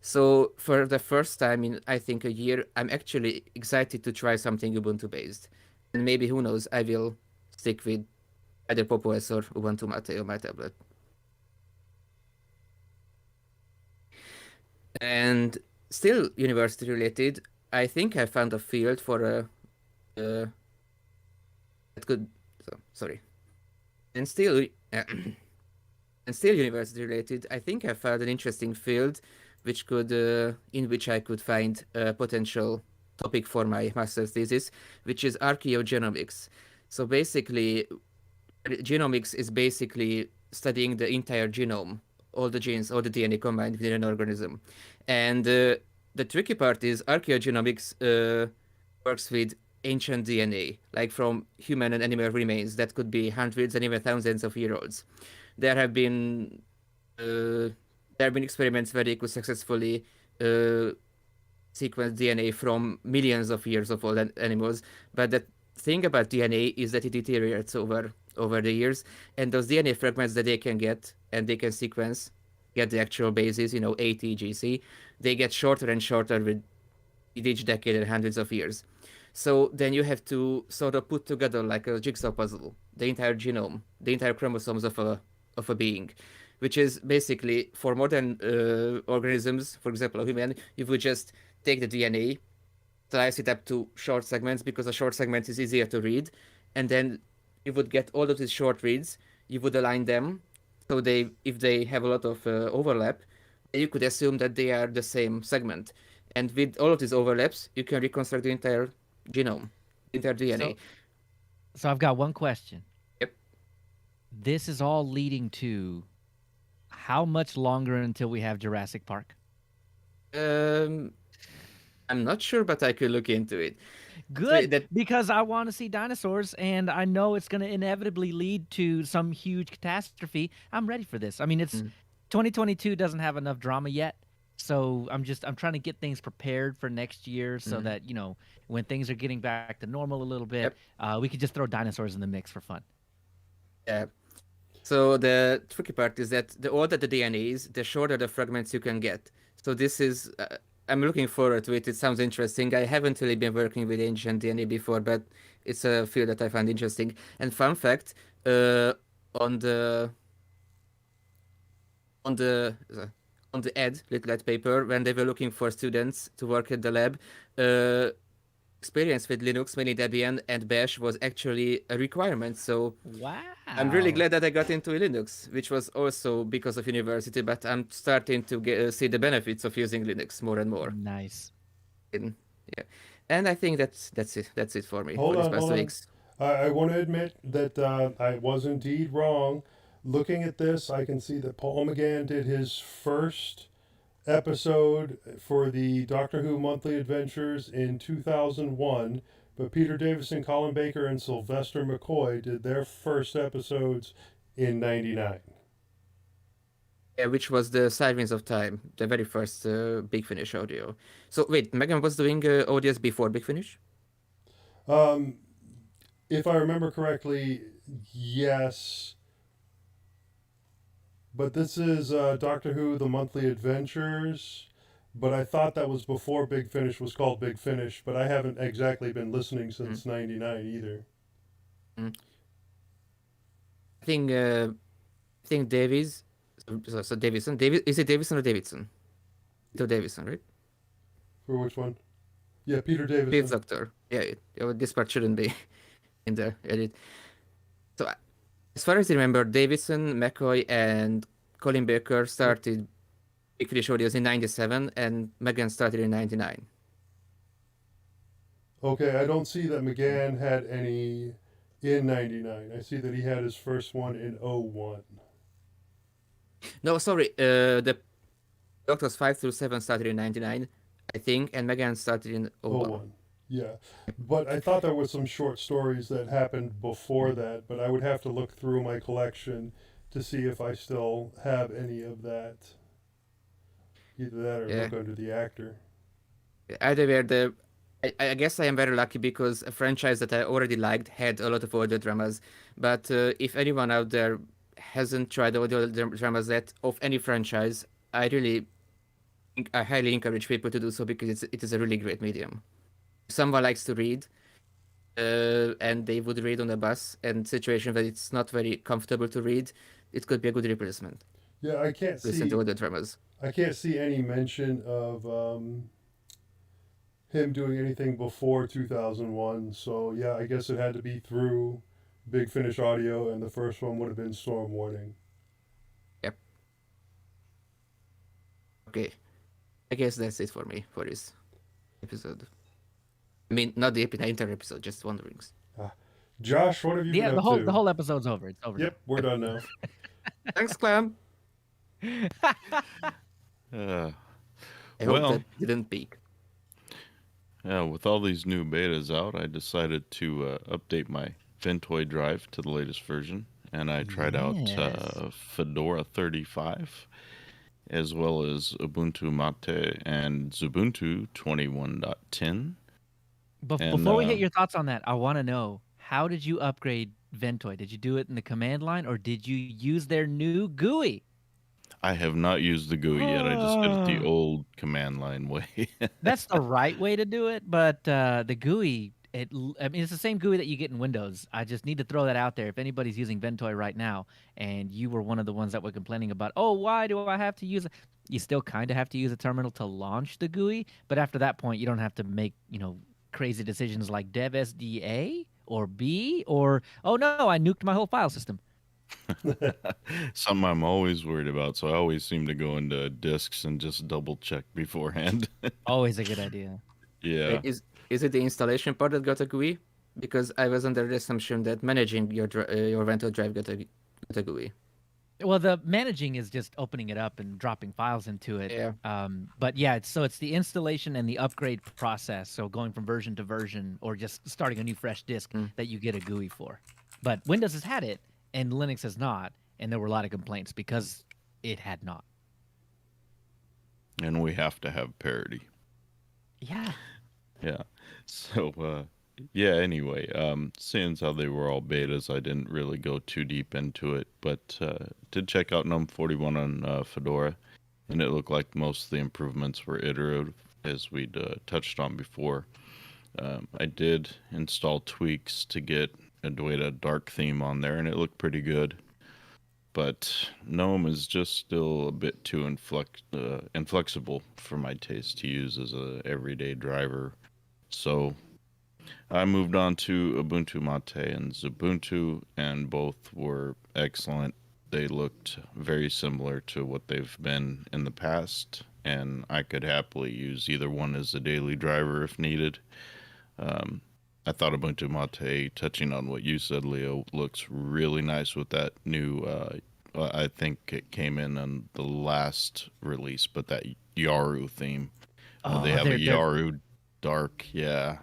S5: So for the first time in, I think, a year, I'm actually excited to try something Ubuntu based. And maybe, who knows, I will stick with either Pop! OS or Ubuntu Mate on my tablet. And still university related, I think I found a field for that could, sorry. And still, and still university related, I think I found an interesting field which could, in which I could find a potential topic for my master's thesis, which is archaeogenomics. So basically, genomics is basically studying the entire genome, all the genes, all the DNA combined within an organism. And the tricky part is archaeogenomics works with ancient DNA, like from human and animal remains that could be hundreds and even thousands of years old. There have been experiments where they could successfully sequence DNA from millions of years of old animals. But the thing about DNA is that it deteriorates over the years, and those DNA fragments that they can get and they can sequence, get the actual bases, A, T, G, C, they get shorter and shorter with each decade and hundreds of years. So then you have to sort of put together like a jigsaw puzzle, the entire genome, the entire chromosomes of a being, which is basically for modern organisms, for example, a human, you would just take the DNA, slice it up to short segments because a short segment is easier to read, and then you would get all of these short reads, you would align them, so if they have a lot of overlap, you could assume that they are the same segment. And with all of these overlaps, you can reconstruct the entire genome, the entire DNA.
S4: So I've got one question.
S5: Yep.
S4: This is all leading to how much longer until we have Jurassic Park?
S5: I'm not sure, but I could look into it.
S4: Good, because I want to see dinosaurs, and I know it's going to inevitably lead to some huge catastrophe. I'm ready for this. I mean, it's 2022 doesn't have enough drama yet, so I'm trying to get things prepared for next year so that, when things are getting back to normal a little bit, we could just throw dinosaurs in the mix for fun.
S5: Yeah. So the tricky part is that the older the DNA is, the shorter the fragments you can get. So this is... I'm looking forward to it. It sounds interesting. I haven't really been working with ancient DNA before, but it's a field that I find interesting. And fun fact, on the Little Ed paper, when they were looking for students to work at the lab, experience with Linux, mainly Debian and Bash, was actually a requirement. So
S4: wow,
S5: I'm really glad that I got into Linux, which was also because of university, but I'm starting to see the benefits of using Linux more and more.
S4: Nice.
S5: Yeah, and I think that's it. That's it for me.
S1: Hold
S5: for
S1: on,
S5: this past
S1: hold on.
S5: weeks.
S1: I want to admit that I was indeed wrong. Looking at this, I can see that Paul McGann did his first episode for the Doctor Who Monthly Adventures in 2001, but Peter Davison, Colin Baker, and Sylvester McCoy did their first episodes in 99.
S5: Yeah, which was the Sirens of Time, the very first Big Finish audio. So wait, Megan was doing audios before Big Finish?
S1: If I remember correctly, yes. But this is Doctor Who, The Monthly Adventures. But I thought that was before Big Finish was called Big Finish. But I haven't exactly been listening since 99 either.
S5: I think Davies. So Davison. Is it Davison or Davidson? Peter Davison, right?
S1: For which one? Yeah, Peter Davison.
S5: Fifth Doctor. Yeah, this part shouldn't be in the edit. So as far as I remember, Davison, McCoy, and Colin Baker started Big Finish audios in 97, and Megan started in 99.
S1: Okay, I don't see that McGann had any in 99. I see that he had his first one in 01.
S5: No, sorry. The Doctors 5 through 7 started in 99. I think, and Megan started in
S1: Oh,
S5: 01.
S1: one. Yeah. But I thought there were some short stories that happened before that, but I would have to look through my collection to see if I still have any of that. Either that or
S5: Yeah.
S1: look under the actor.
S5: Either way, I guess I am very lucky because a franchise that I already liked had a lot of audio dramas. But if anyone out there hasn't tried audio dramas yet of any franchise, I highly encourage people to do so because it is a really great medium. If someone likes to read, and they would read on a bus and situation that it's not very comfortable to read, it could be a good replacement.
S1: Yeah, I can't
S5: Listen
S1: see
S5: to audio dramas.
S1: I can't see any mention of him doing anything before 2001. So yeah, I guess it had to be through Big Finish Audio, and the first one would have been Storm Warning.
S5: Okay, I guess that's it for me for this episode. I mean, not the entire episode, just Wanderings.
S1: Josh, what have you
S4: Yeah,
S1: been
S4: the
S1: up
S4: whole
S1: to?
S4: the whole episode's over. It's over.
S1: Yep, we're done now.
S5: Thanks, Clam.
S3: Uh,
S5: I
S3: Well-
S5: hope that didn't peak.
S3: yeah, with all these new betas out, I decided to update my Ventoy drive to the latest version, and I tried out
S4: Yes.
S3: Fedora 35, as well as Ubuntu Mate and Xubuntu 21.10. And,
S4: Before we hit your thoughts on that, I want to know, how did you upgrade Ventoy? Did you do it in the command line, or did you use their new GUI?
S3: I have not used the GUI yet. I just did it the old command line way.
S4: That's the right way to do it, but the GUI, I mean, it's the same GUI that you get in Windows. I just need to throw that out there. If anybody's using Ventoy right now, and you were one of the ones that were complaining about, oh, why do I have to use it? You still kind of have to use a terminal to launch the GUI, but after that point, you don't have to make, crazy decisions like dev SDA or B or, oh no, I nuked my whole file system.
S3: Something I'm always worried about, so I always seem to go into disks and just double check beforehand.
S4: Always a good idea.
S3: Yeah.
S5: Is it the installation part that got a GUI? Because I was under the assumption that managing your Ventoy drive got a GUI.
S4: Well, the managing is just opening it up and dropping files into it.
S5: Yeah.
S4: But yeah, it's the installation and the upgrade process. So going from version to version, or just starting a new fresh disk that you get a GUI for. But Windows has had it, and Linux has not, and there were a lot of complaints because it had not.
S3: And we have to have parity.
S4: Yeah.
S3: Yeah. So, yeah, anyway, seeing as how they were all betas, I didn't really go too deep into it, but did check out Gnome 41 on Fedora, and it looked like most of the improvements were iterative, as we'd touched on before. I did install tweaks to get a Dueta dark theme on there, and it looked pretty good. But Gnome is just still a bit too inflexible for my taste to use as a everyday driver. So I moved on to Ubuntu Mate and Xubuntu, and both were excellent. They looked very similar to what they've been in the past, and I could happily use either one as a daily driver if needed. I thought Ubuntu Mate, touching on what you said, Leo, looks really nice with that new, I think it came in on the last release, but that Yaru theme. They have a Yaru dark, yeah.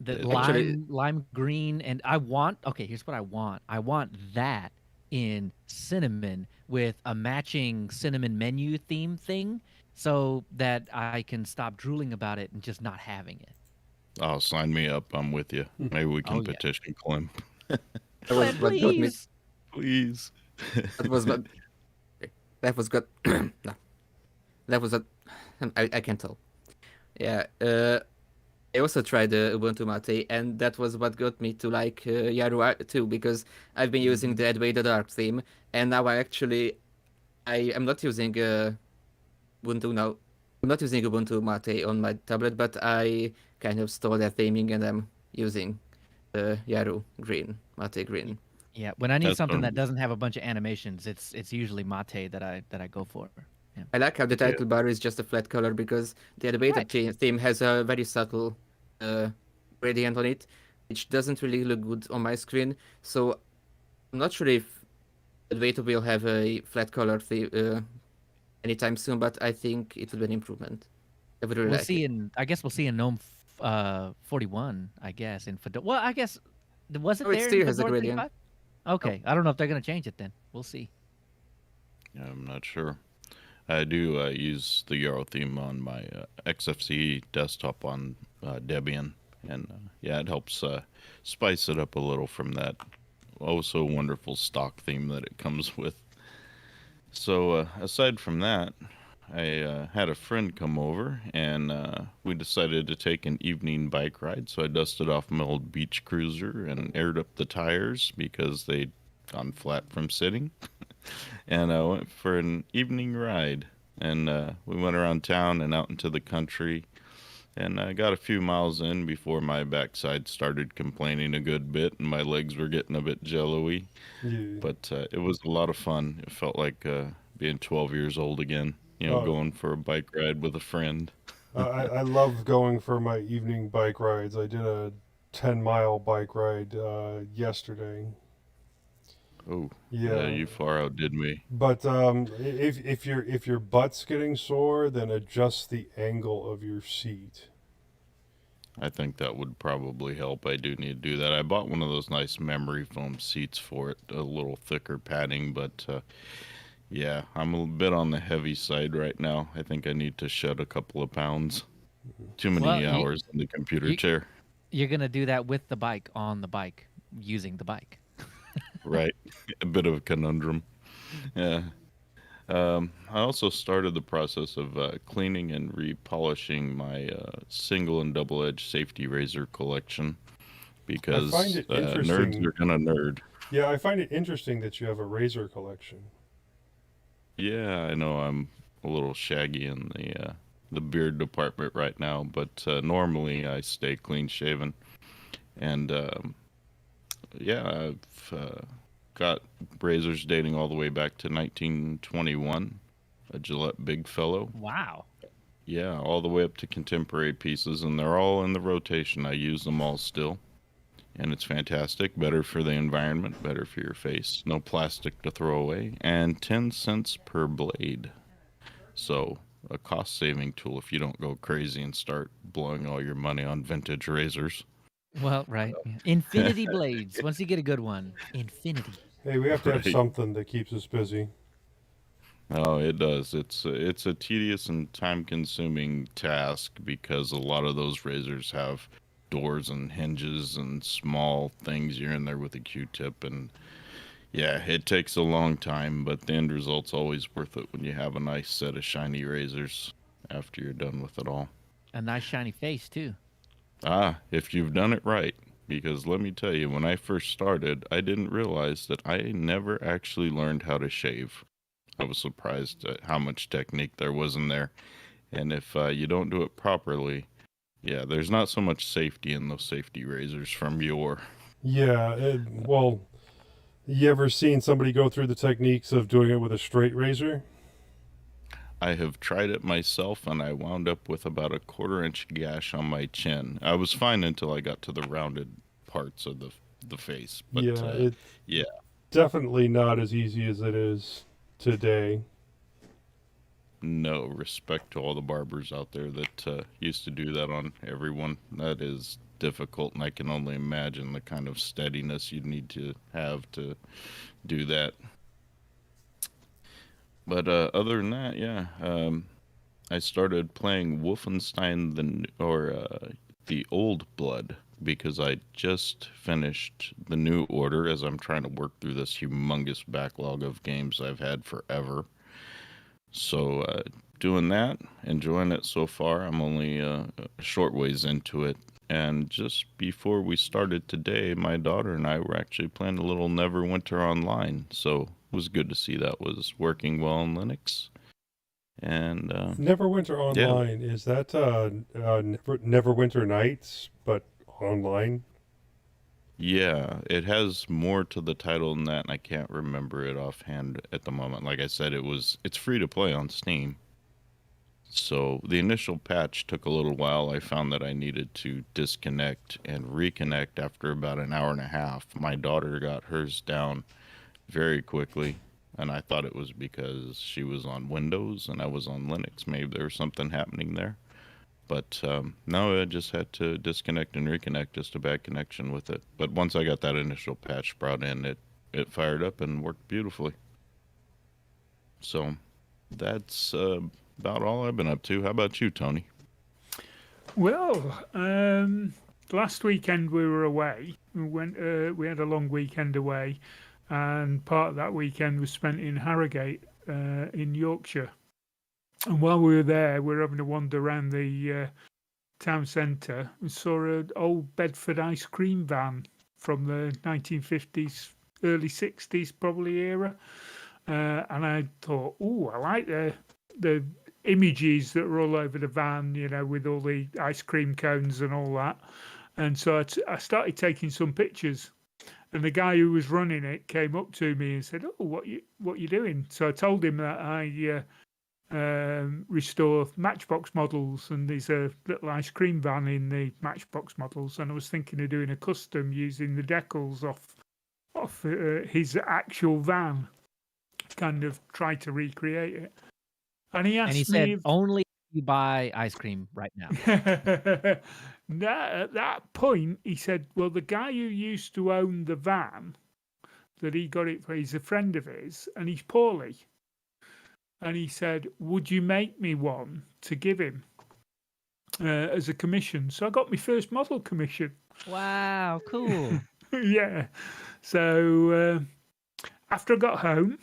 S4: The
S5: Actually-
S4: lime green, and here's what I want. I want that in cinnamon with a matching cinnamon menu theme thing, so that I can stop drooling about it and just not having it.
S3: Oh, sign me up. I'm with you. Maybe we can
S4: Oh, yeah.
S3: petition Clem.
S5: That was what got me.
S4: Please.
S3: Please.
S5: That was what. That was good. No. That was a. I can't tell. Yeah. I also tried Ubuntu Mate, and that was what got me to like Yaru too, because I've been using the Adway the Dark theme, and now I am not using Ubuntu now. I'm not using Ubuntu Mate on my tablet, but I kind of stole that theming, and I'm using Yaru Green, Mate Green.
S4: Yeah, when I need
S3: That's
S4: something
S3: fun.
S4: that doesn't have a bunch of animations, it's usually Mate that I go for. Yeah.
S5: I like how the title bar is just a flat color because the elevated theme has a very subtle gradient on it, which doesn't really look good on my screen. So I'm not sure if Adwaita will have a flat color theme anytime soon, but I think it will be an improvement. I would really
S4: We'll
S5: like
S4: see
S5: it.
S4: in. I guess we'll see in Gnome 41. I guess in Fedora. Well, I guess was it
S5: Oh, it
S4: there in
S5: still has a
S4: Fedora
S5: gradient.
S4: 35? Okay, I don't know if they're gonna change it then. We'll see.
S3: Yeah, I'm not sure. I do use the Euro theme on my XFCE desktop on Debian, and yeah, it helps spice it up a little from that oh so wonderful stock theme that it comes with. So aside from that, I had a friend come over, and we decided to take an evening bike ride. So I dusted off my old beach cruiser and aired up the tires because they'd gone flat from sitting. And I went for an evening ride. And we went around town and out into the country. And I got a few miles in before my backside started complaining a good bit and my legs were getting a bit jello-y.
S1: Yeah.
S3: But it was a lot of fun. It felt like being 12 years old again,
S1: Oh.
S3: going for a bike ride with a friend.
S1: I love going for my evening bike rides. I did a 10-mile bike ride yesterday.
S3: Oh,
S1: Yeah.
S3: you far outdid me.
S1: But if your butt's getting sore, then adjust the angle of your seat.
S3: I think that would probably help. I do need to do that. I bought one of those nice memory foam seats for it, a little thicker padding, but yeah, I'm a bit on the heavy side right now. I think I need to shed a couple of pounds. Too many
S4: Well,
S3: hours in the computer chair.
S4: You're gonna do that with the bike on the bike, using the bike.
S3: Right. A bit of a conundrum. Yeah. I also started the process of cleaning and repolishing my single and double-edged safety razor collection because
S1: find it
S3: nerds
S1: interesting.
S3: are gonna nerd.
S1: Yeah, I find it interesting that you have a razor collection.
S3: Yeah, I know I'm a little shaggy in the beard department right now, but normally I stay clean shaven, and yeah, I've got razors dating all the way back to 1921, a Gillette Big Fellow.
S4: Wow.
S3: Yeah, all the way up to contemporary pieces, and they're all in the rotation. I use them all still, and it's fantastic. Better for the environment, better for your face. No plastic to throw away, and 10 cents per blade. So, a cost-saving tool if you don't go crazy and start blowing all your money on vintage razors.
S4: Well, right. Yeah. Infinity blades. Once you get a good one, infinity.
S1: Hey, we have to have
S3: Right.
S1: something that keeps us busy.
S3: Oh, it does. It's a tedious and time-consuming task because a lot of those razors have doors and hinges and small things. You're in there with a Q-tip, and yeah, it takes a long time, but the end result's always worth it when you have a nice set of shiny razors after you're done with it all.
S4: A nice shiny face too.
S3: Ah, if you've done it right. Because let me tell you, when I first started, I didn't realize that I never actually learned how to shave. I was surprised at how much technique there was in there. And if you don't do it properly, yeah, there's not so much safety in those safety razors from yore.
S1: Yeah, well, you ever seen somebody go through the techniques of doing it with a straight razor?
S3: I have tried it myself, and I wound up with about a 1/4-inch gash on my chin. I was fine until I got to the rounded parts of the face. But
S1: yeah, it's
S3: yeah.
S1: definitely not as easy as it is today.
S3: No, respect to all the barbers out there that used to do that on everyone. That is difficult, and I can only imagine the kind of steadiness you'd need to have to do that. But other than that, yeah, I started playing Wolfenstein the Old Blood because I just finished the New Order as I'm trying to work through this humongous backlog of games I've had forever. So doing that, enjoying it so far. I'm only a short ways into it. And just before we started today, my daughter and I were actually playing a little Neverwinter Online. So it was good to see that was working well on Linux. And
S1: Neverwinter Online, is that Neverwinter Nights, but online?
S3: yeah, it has more to the title than that, and I can't remember it offhand at the moment. Like I said, it's free to play on Steam. So the initial patch took a little while. I found that I needed to disconnect and reconnect after about an hour and a half. My daughter got hers down very quickly, and I thought it was because she was on Windows and I was on Linux. Maybe there was something happening there. But no, I just had to disconnect and reconnect, just a bad connection with it. But once I got that initial patch brought in, it fired up and worked beautifully. So that's about all I've been up to. How about you, Tony?
S2: Well, last weekend we were away. We had a long weekend away, and part of that weekend was spent in Harrogate, in Yorkshire. And while we were there, we were having a wander around the town centre. We saw an old Bedford ice cream van from the 1950s, early 60s probably era. And I thought, oh, I like the images that were all over the van, with all the ice cream cones and all that. And so I started taking some pictures. And the guy who was running it came up to me and said, "Oh, what you doing?" So I told him that I restore Matchbox models, and there's a little ice cream van in the Matchbox models, and I was thinking of doing a custom using the decals off his actual van, kind of try to recreate it. And he asked
S4: And he said,
S2: me if,
S4: only if you buy ice cream right now.
S2: at that point he said, well, the guy who used to own the van that he got it for, he's a friend of his and he's poorly. And he said, would you make me one to give him as a commission? So I got my first model commission.
S4: Wow, cool.
S2: Yeah. So after I got home,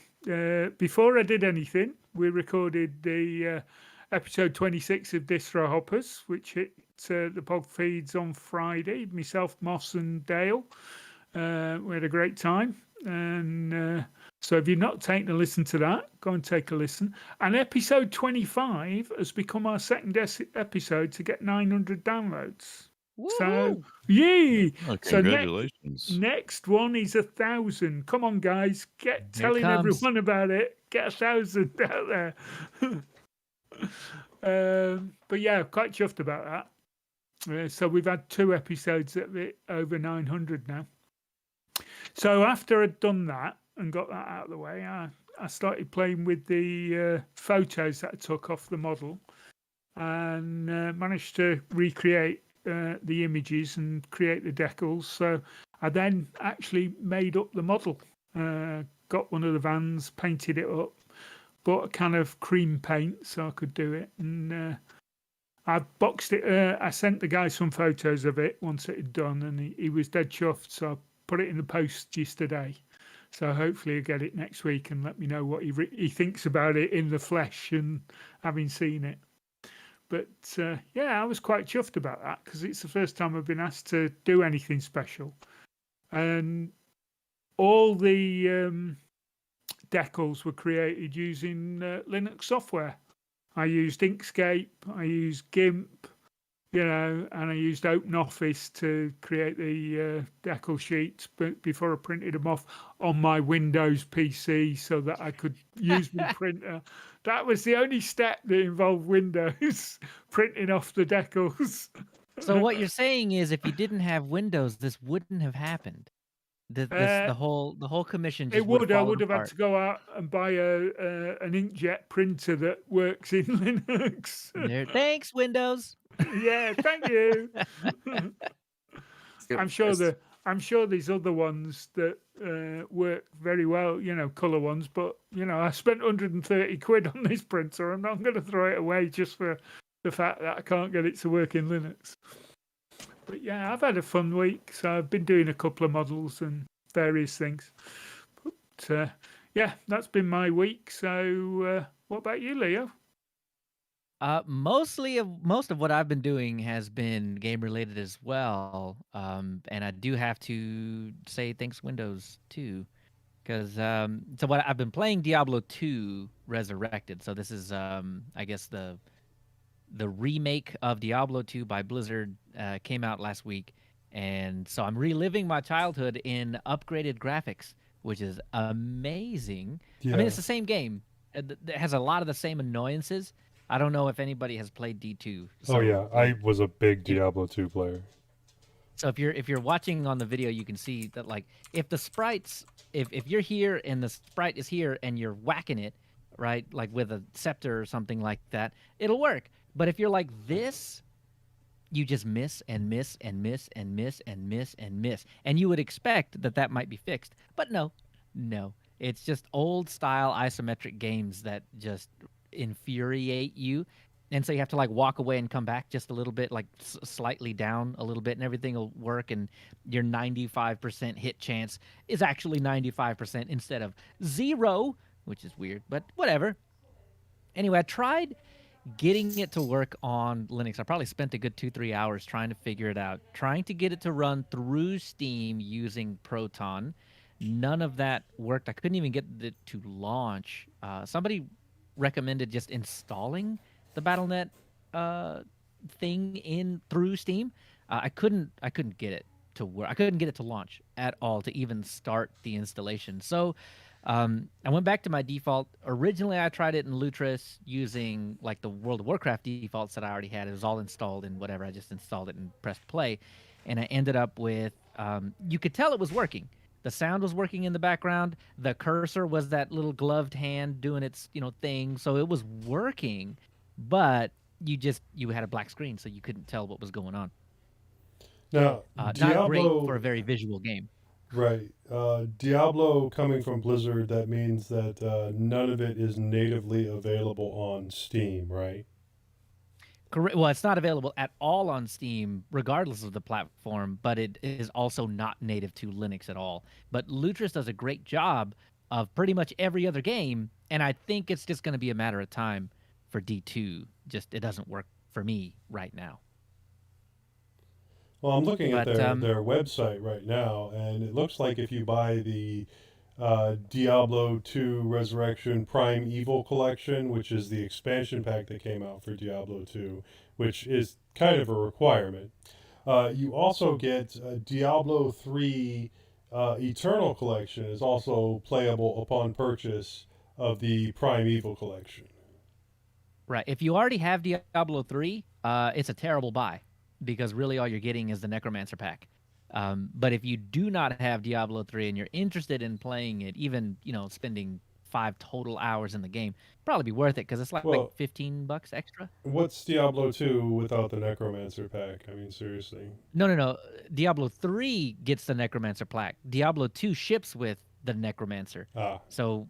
S2: before I did anything, we recorded the episode 26 of Distro Hoppers, which hit the pod feeds on Friday. Myself, Moss and Dale. We had a great time. And so if you've not taken a listen to that, go and take a listen. And episode 25 has become our second episode to get 900 downloads. So, yay!
S3: Oh,
S2: So
S3: congratulations.
S2: next one is 1,000. Come on, guys, get telling everyone about it. Get 1,000 out there. But yeah, quite chuffed about that. So we've had 2 episodes at over 900 now. So after I'd done that and got that out of the way, I started playing with the photos that I took off the model and managed to recreate the images and create the decals. So I then actually made up the model, got one of the vans, painted it up, bought a can of cream paint so I could do it, and I boxed it. I sent the guy some photos of it once it had done, and he was dead chuffed. So I put it in the post yesterday. So hopefully he'll get it next week and let me know what he thinks about it in the flesh and having seen it. But yeah, I was quite chuffed about that because it's the first time I've been asked to do anything special. And all the decals were created using Linux software. I used Inkscape, I used GIMP, and I used OpenOffice to create the decal sheets before I printed them off on my Windows PC so that I could use my printer. That was the only step that involved Windows, printing off the decals.
S4: So what you're saying is, if you didn't have Windows, this wouldn't have happened. The whole commission just
S2: It would. I would have
S4: apart.
S2: had to go out and buy an inkjet printer that works in Linux.
S4: Thanks, Windows.
S2: Yeah, thank you.
S5: Still,
S2: I'm sure there's other ones that work very well, color ones. But I spent 130 quid on this printer. I'm not going to throw it away just for the fact that I can't get it to work in Linux. But yeah, I've had a fun week. So I've been doing a couple of models and various things. But yeah, that's been my week. So what about you, Leo?
S4: Most of what I've been doing has been game related as well. And I do have to say thanks Windows too, because so what I've been playing Diablo 2 Resurrected. So this is I guess the remake of Diablo 2 by Blizzard came out last week, and so I'm reliving my childhood in upgraded graphics, which is amazing.
S1: Yeah.
S4: I mean, it's the same game. It has a lot of the same annoyances. I don't know if anybody has played D2. So,
S1: Oh yeah, I was a big Diablo 2 player.
S4: So if you're watching on the video, you can see that like if the sprites, if you're here and the sprite is here and you're whacking it, right, like with a scepter or something like that, it'll work. But if you're like this you just miss and miss and miss and miss and miss and miss. And you would expect that that might be fixed. But no, no. It's just old style isometric games that just infuriate you. And so you have to like walk away and come back just a little bit, like slightly down a little bit, and everything will work. And your 95% hit chance is actually 95% instead of 0, which is weird, but whatever. Anyway, I tried getting it to work on Linux. I probably spent a good 2-3 hours trying to figure it out, trying to get it to run through Steam using Proton. None of that worked. I couldn't even get it to launch. Somebody recommended just installing the BattleNet thing in through Steam. I couldn't get it to work. I couldn't get it to launch at all to even start the installation. So I went back to my default. Originally, I tried it in Lutris using like the World of Warcraft defaults that I already had. It was all installed and whatever. I just installed it and pressed play, and I ended up with. You could tell it was working. The sound was working in the background. The cursor was that little gloved hand doing its thing, so it was working. But you had a black screen, so you couldn't tell what was going on.
S1: Now,
S4: Not
S1: Diablo,
S4: great for a very visual game.
S1: right? Diablo coming from Blizzard, that means that none of it is natively available on Steam, right?
S4: Correct. Well, it's not available at all on Steam, regardless of the platform, but it is also not native to Linux at all. But Lutris does a great job of pretty much every other game, and I think it's just going to be a matter of time for D2. Just it doesn't work for me right now.
S1: Well, I'm looking at
S4: But,
S1: their website right now, and it looks like if you buy the Diablo 2 Resurrection Prime Evil Collection, which is the expansion pack that came out for Diablo 2, which is kind of a requirement, you also get Diablo 3 Eternal Collection is also playable upon purchase of the Prime Evil Collection.
S4: Right. If you already have Diablo 3, it's a terrible buy because really all you're getting is the Necromancer pack. But if you do not have Diablo 3 and you're interested in playing it, even, spending 5 total hours in the game, probably be worth it because it's like
S1: Well,
S4: $15 extra.
S1: what's Diablo 2 without the Necromancer pack? I mean, seriously.
S4: No. Diablo 3 gets the Necromancer pack. Diablo 2 ships with the Necromancer.
S1: Ah,
S4: So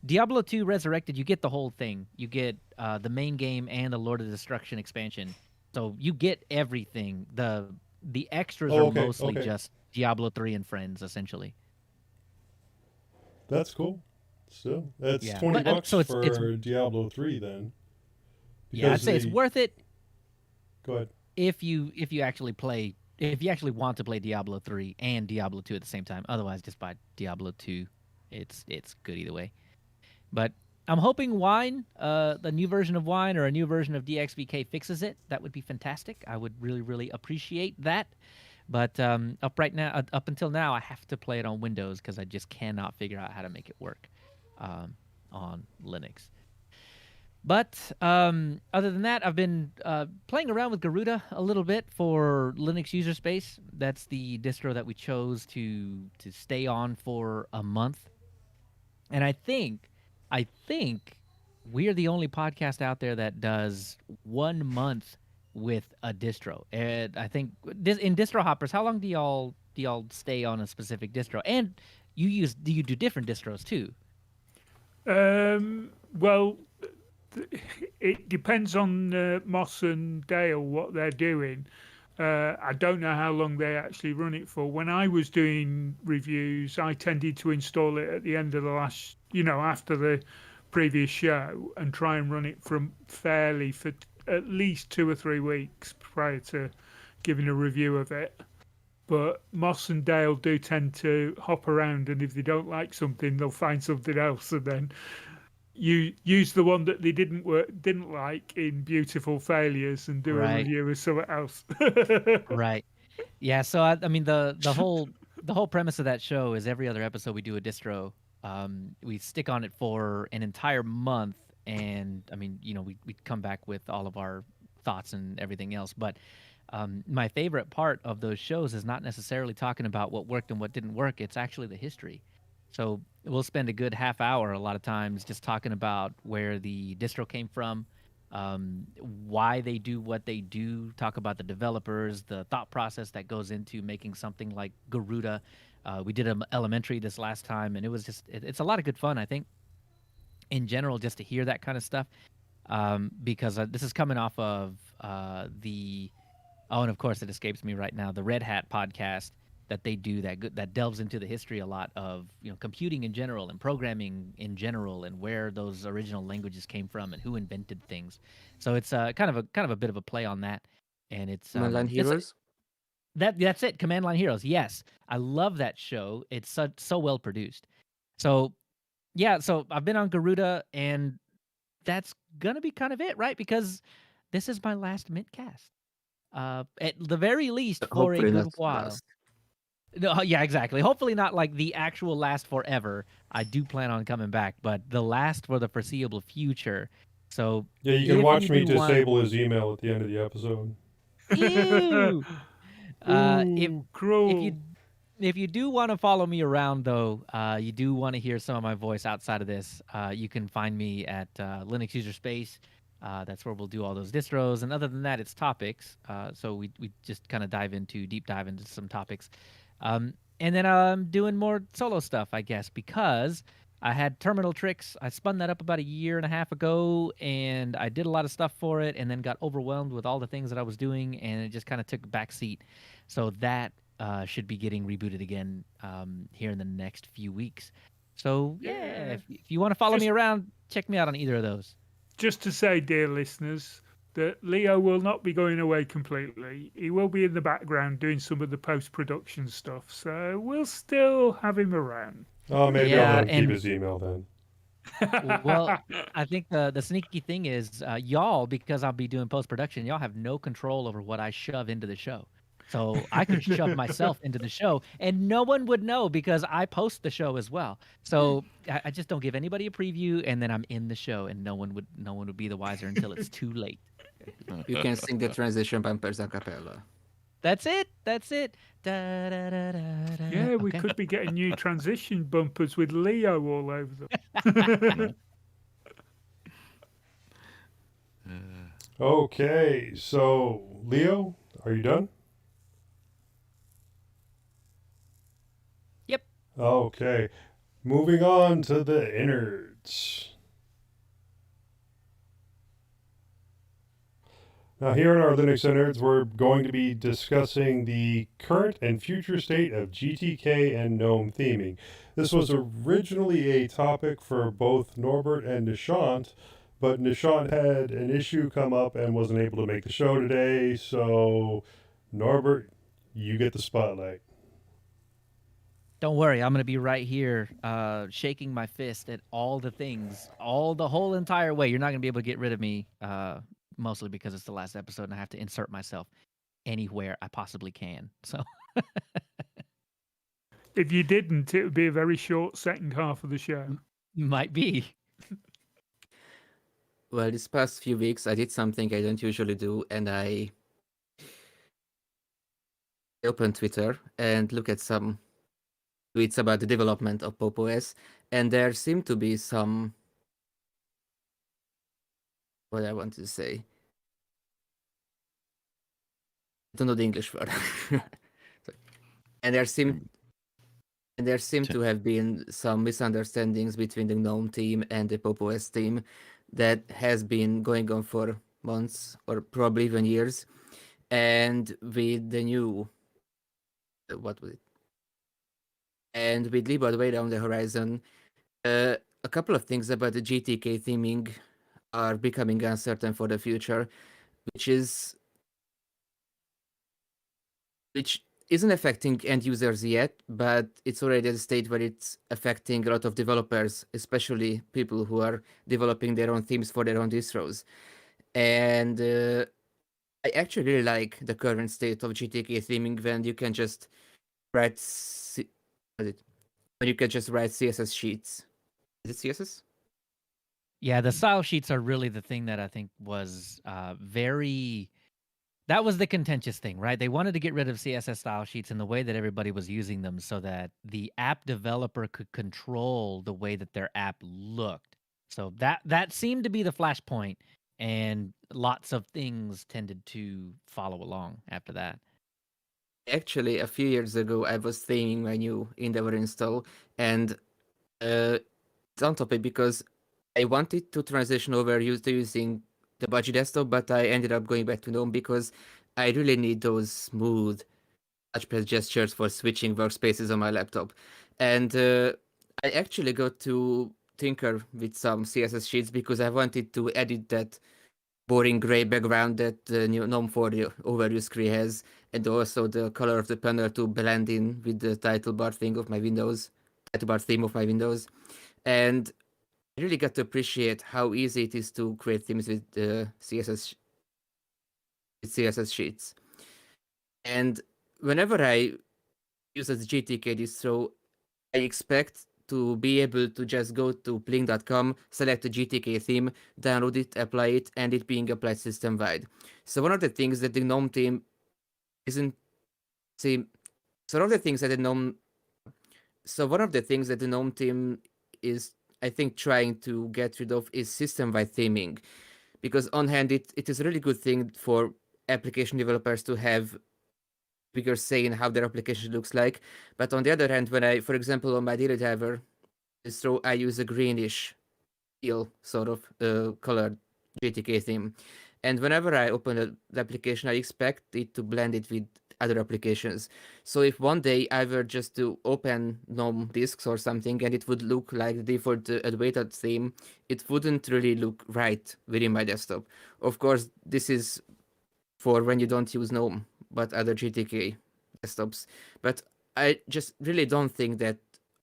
S4: Diablo 2 Resurrected, you get the whole thing. You get the main game and the Lord of Destruction expansion. So you get everything. The extras are mostly just Diablo 3 and friends, essentially.
S1: that's cool. Still, that's
S4: Yeah.
S1: $20
S4: But, so
S1: for
S4: it's
S1: Diablo 3 then.
S4: yeah, I'd
S1: Because
S4: say it's worth it
S1: Go ahead.
S4: if you actually want to play Diablo 3 and Diablo 2 at the same time. Otherwise, just buy Diablo 2. It's good either way. But I'm hoping Wine, the new version of Wine or a new version of DXVK fixes it. That would be fantastic. I would really, really appreciate that. But up until now, I have to play it on Windows because I just cannot figure out how to make it work on Linux. But other than that, I've been playing around with Garuda a little bit for Linux user space. That's the distro that we chose to stay on for a month. And I think we are the only podcast out there that does 1 month with a distro. And I think in Distro Hoppers, how long do y'all stay on a specific distro? And do you do different distros too?
S2: Well, it depends on Moss and Dale what they're doing. I don't know how long they actually run it for. When I was doing reviews, I tended to install it at the end of the last, after the previous show, and try and run it from fairly for at least 2 or 3 weeks prior to giving a review of it. But Moss and Dale do tend to hop around, and if they don't like something, they'll find something else, and then you use the one that they didn't like in Beautiful Failures and do a review of something else.
S4: Right. Yeah. So I mean the whole premise of that show is every other episode we do a distro. We stick on it for an entire month, and I mean we come back with all of our thoughts and everything else. But my favorite part of those shows is not necessarily talking about what worked and what didn't work. It's actually the history. So we'll spend a good half hour a lot of times just talking about where the distro came from, why they do what they do, talk about the developers, the thought process that goes into making something like Garuda. We did an elementary this last time, and it was just, it's a lot of good fun, I think, in general, just to hear that kind of stuff. Because this is coming off of and of course it escapes me right now, the Red Hat podcast that they do that delves into the history a lot of computing in general and programming in general and where those original languages came from and who invented things. So it's kind of a bit of a play on that, and it's
S5: Command Line Heroes.
S4: that's it. Command Line Heroes. Yes, I love that show. It's so well produced. So yeah, so I've been on Garuda, and that's gonna be kind of it, right? Because this is my last mintCast. At the very least, for a
S5: Hopefully
S4: good
S5: not
S4: while.
S5: last.
S4: No, yeah, exactly. Hopefully not like the actual last forever. I do plan on coming back, but the last for the foreseeable future. So
S1: Yeah, you can
S4: if
S1: watch me
S4: do want-
S1: disable his email at the end of the episode.
S4: Ew.
S2: Ooh, cruel.
S4: If you do want to follow me around, though, you do want to hear some of my voice outside of this, you can find me at Linux User Space. That's where we'll do all those distros. And other than that, it's topics. So we just kind of deep dive into some topics. And then I'm doing more solo stuff, I guess, because I had Terminal Tricks. I spun that up about 1.5 years ago, and I did a lot of stuff for it, and then got overwhelmed with all the things that I was doing, and it just kind of took a back seat. So that should be getting rebooted again here in the next few weeks. So yeah, if you want to follow me around, check me out on either of those.
S2: Just to say, dear listeners, that Leo will not be going away completely. He will be in the background doing some of the post-production stuff, so we'll still have him around.
S1: Oh, maybe
S4: Yeah,
S1: I'll let him keep
S4: and-
S1: his email then.
S4: Well, I think the sneaky thing is y'all, because I'll be doing post-production, y'all have no control over what I shove into the show. So I could shove myself into the show, and no one would know because I post the show as well. So I just don't give anybody a preview, and then I'm in the show, and no one would be the wiser until it's too late.
S5: You can sing the transition bumpers a cappella.
S4: That's it. Da, da, da, da, da.
S2: Yeah, we
S4: Okay.
S2: could be getting new transition bumpers with Leo all over them.
S1: Okay, so Leo, are you done?
S4: Yep.
S1: Okay, moving on to the innards. Now, here in our Linux innards, we're going to be discussing the current and future state of GTK and GNOME theming. This was originally a topic for both Norbert and Nishant, but Nishant had an issue come up and wasn't able to make the show today, so Norbert, you get the spotlight.
S4: Don't worry, I'm gonna be right here, shaking my fist at all the things, the whole entire way. You're not gonna be able to get rid of me, mostly because it's the last episode and I have to insert myself anywhere I possibly can. So
S2: If you didn't, it would be a very short second half of the show.
S4: might be.
S5: Well, this past few weeks, I did something I don't usually do, and I opened Twitter and look at some tweets about the development of Pop OS, and there seemed to be some, what I want to say, I don't know the English word. and there seemed to have been some misunderstandings between the GNOME team and the Pop OS team that has been going on for months or probably even years. And with the new, what was it? And with Libra way down the horizon, a couple of things about the GTK theming are becoming uncertain for the future, which isn't affecting end users yet, but it's already at a state where it's affecting a lot of developers, especially people who are developing their own themes for their own distros. And I actually really like the current state of GTK theming when you can just write CSS sheets. Is it CSS?
S4: Yeah, the style sheets are really the thing that I think was that was the contentious thing, right? They wanted to get rid of CSS style sheets in the way that everybody was using them so that the app developer could control the way that their app looked. So that seemed to be the flashpoint and lots of things tended to follow along after that.
S5: Actually, a few years ago, I was theming my new Endeavor install, and it's on topic because I wanted to transition over to using the budget desktop, but I ended up going back to GNOME because I really need those smooth touchpad gestures for switching workspaces on my laptop. And I actually got to tinker with some CSS sheets because I wanted to edit that boring gray background that the new GNOME 4 overview screen has, and also the color of the panel to blend in with the title bar thing of my Windows, title bar theme of my Windows. And I really got to appreciate how easy it is to create themes with CSS sheets. And whenever I use a GTK distro, I expect to be able to just go to blink.com, select the GTK theme, download it, apply it, and it being applied system-wide. So one of the things that the GNOME team isn't see. So one of the things that the GNOME. So one of the things that the GNOME team is, I think, trying to get rid of is system-wide theming, because on hand it is a really good thing for application developers to have bigger say in how their application looks like. But on the other hand, when I, for example, on my daily driver distro, I use a greenish teal sort of colored GTK theme. And whenever I open the application, I expect it to blend it with other applications. So if one day I were just to open GNOME disks or something and it would look like the default Unedited theme, it wouldn't really look right within my desktop. Of course, this is for when you don't use GNOME, but other GTK desktops. But I just really don't think that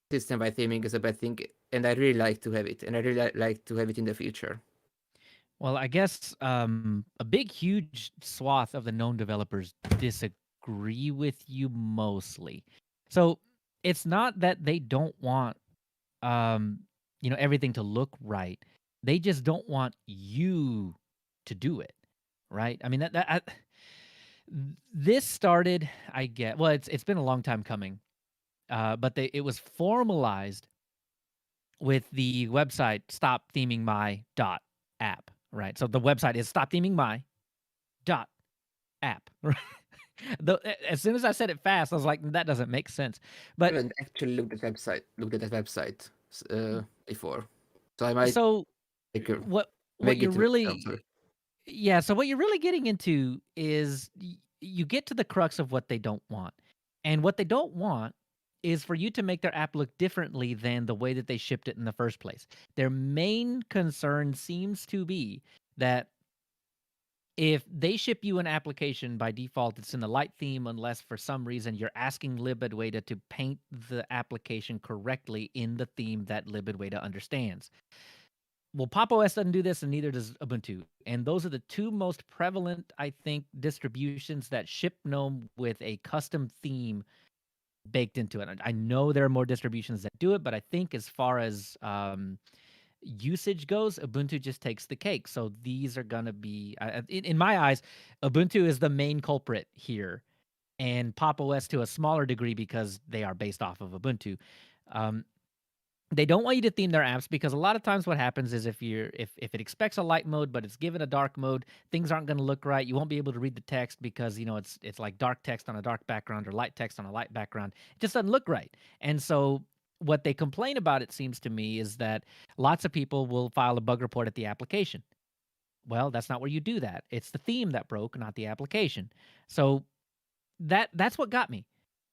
S5: system-wide theming is a bad thing, and I really like to have it, and I really like to have it in the future.
S4: Well, I guess a big, huge swath of the known developers disagree with you mostly. So it's not that they don't want, everything to look right. They just don't want you to do it, right? I mean, this started. I get. Well, it's been a long time coming, but it was formalized with the website Stop Theming My app, right? So the website is Stop Theming My app. Right? As soon as I said it fast, I was like, that doesn't make sense.
S5: I
S4: But
S5: haven't actually looked at that website before, so I might
S4: so
S5: make a,
S4: what
S5: make
S4: you're
S5: it.
S4: really
S5: Sorry.
S4: yeah, so what you're really getting into is you get to the crux of what they don't want. And what they don't want is for you to make their app look differently than the way that they shipped it in the first place. Their main concern seems to be that if they ship you an application by default, it's in the light theme, unless for some reason you're asking libadwaita to paint the application correctly in the theme that libadwaita understands. Well, Pop! OS doesn't do this, and neither does Ubuntu. And those are the two most prevalent, I think, distributions that ship GNOME with a custom theme baked into it. I know there are more distributions that do it, but I think as far as usage goes, Ubuntu just takes the cake. So these are going to be, in my eyes, Ubuntu is the main culprit here, and Pop! OS to a smaller degree because they are based off of Ubuntu. They don't want you to theme their apps because a lot of times what happens is if it expects a light mode but it's given a dark mode, things aren't going to look right. You won't be able to read the text because it's like dark text on a dark background or light text on a light background. It just doesn't look right. And so what they complain about, it seems to me, is that lots of people will file a bug report at the application. Well, that's not where you do that. It's the theme that broke, not the application. So that's what got me.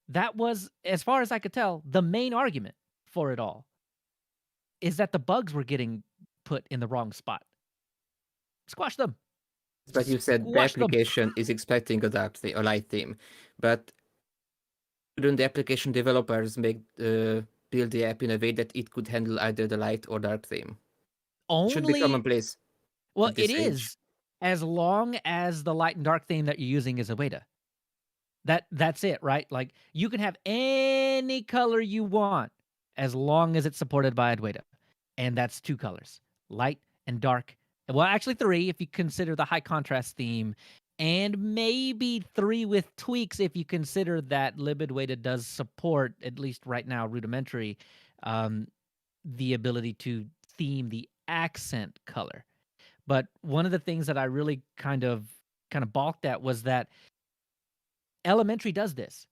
S4: That was, as far as I could tell, the main argument for it all. Is that the bugs were getting put in the wrong spot. Squash them.
S5: But you said the
S4: Squash them.
S5: application is expecting a dark theme, a light theme, but shouldn't the application developers build the app in a way that it could handle either the light or dark theme? It should be
S4: Only,
S5: commonplace.
S4: well,
S5: at this
S4: it
S5: age.
S4: is, as long as the light and dark theme that you're using is Aweda. That's it, right? Like, you can have any color you want as long as it's supported by Adwaita. And that's two colors, light and dark. Well, actually three if you consider the high contrast theme, and maybe three with tweaks if you consider that libadwaita does support, at least right now, rudimentary, the ability to theme the accent color. But one of the things that I really kind of balked at was that Elementary does this,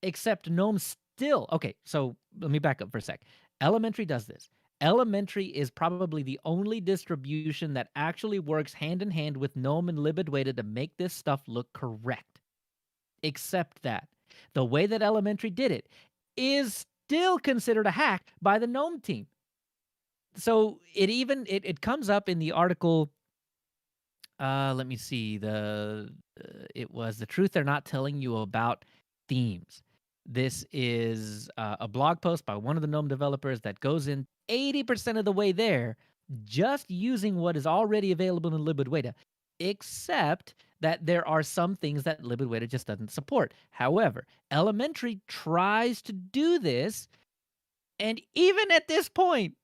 S4: except Gnome still. Okay, so let me back up for a sec. Elementary does this. Elementary is probably the only distribution that actually works hand in hand with Gnome and libadwaita to make this stuff look correct. Except that the way that Elementary did it is still considered a hack by the Gnome team. So it comes up in the article. Let me see. It was The Truth They're Not Telling You About Themes. This is a blog post by one of the Gnome developers that goes in 80% of the way there, just using what is already available in libadwaita, except that there are some things that libadwaita just doesn't support. However, Elementary tries to do this, and even at this point,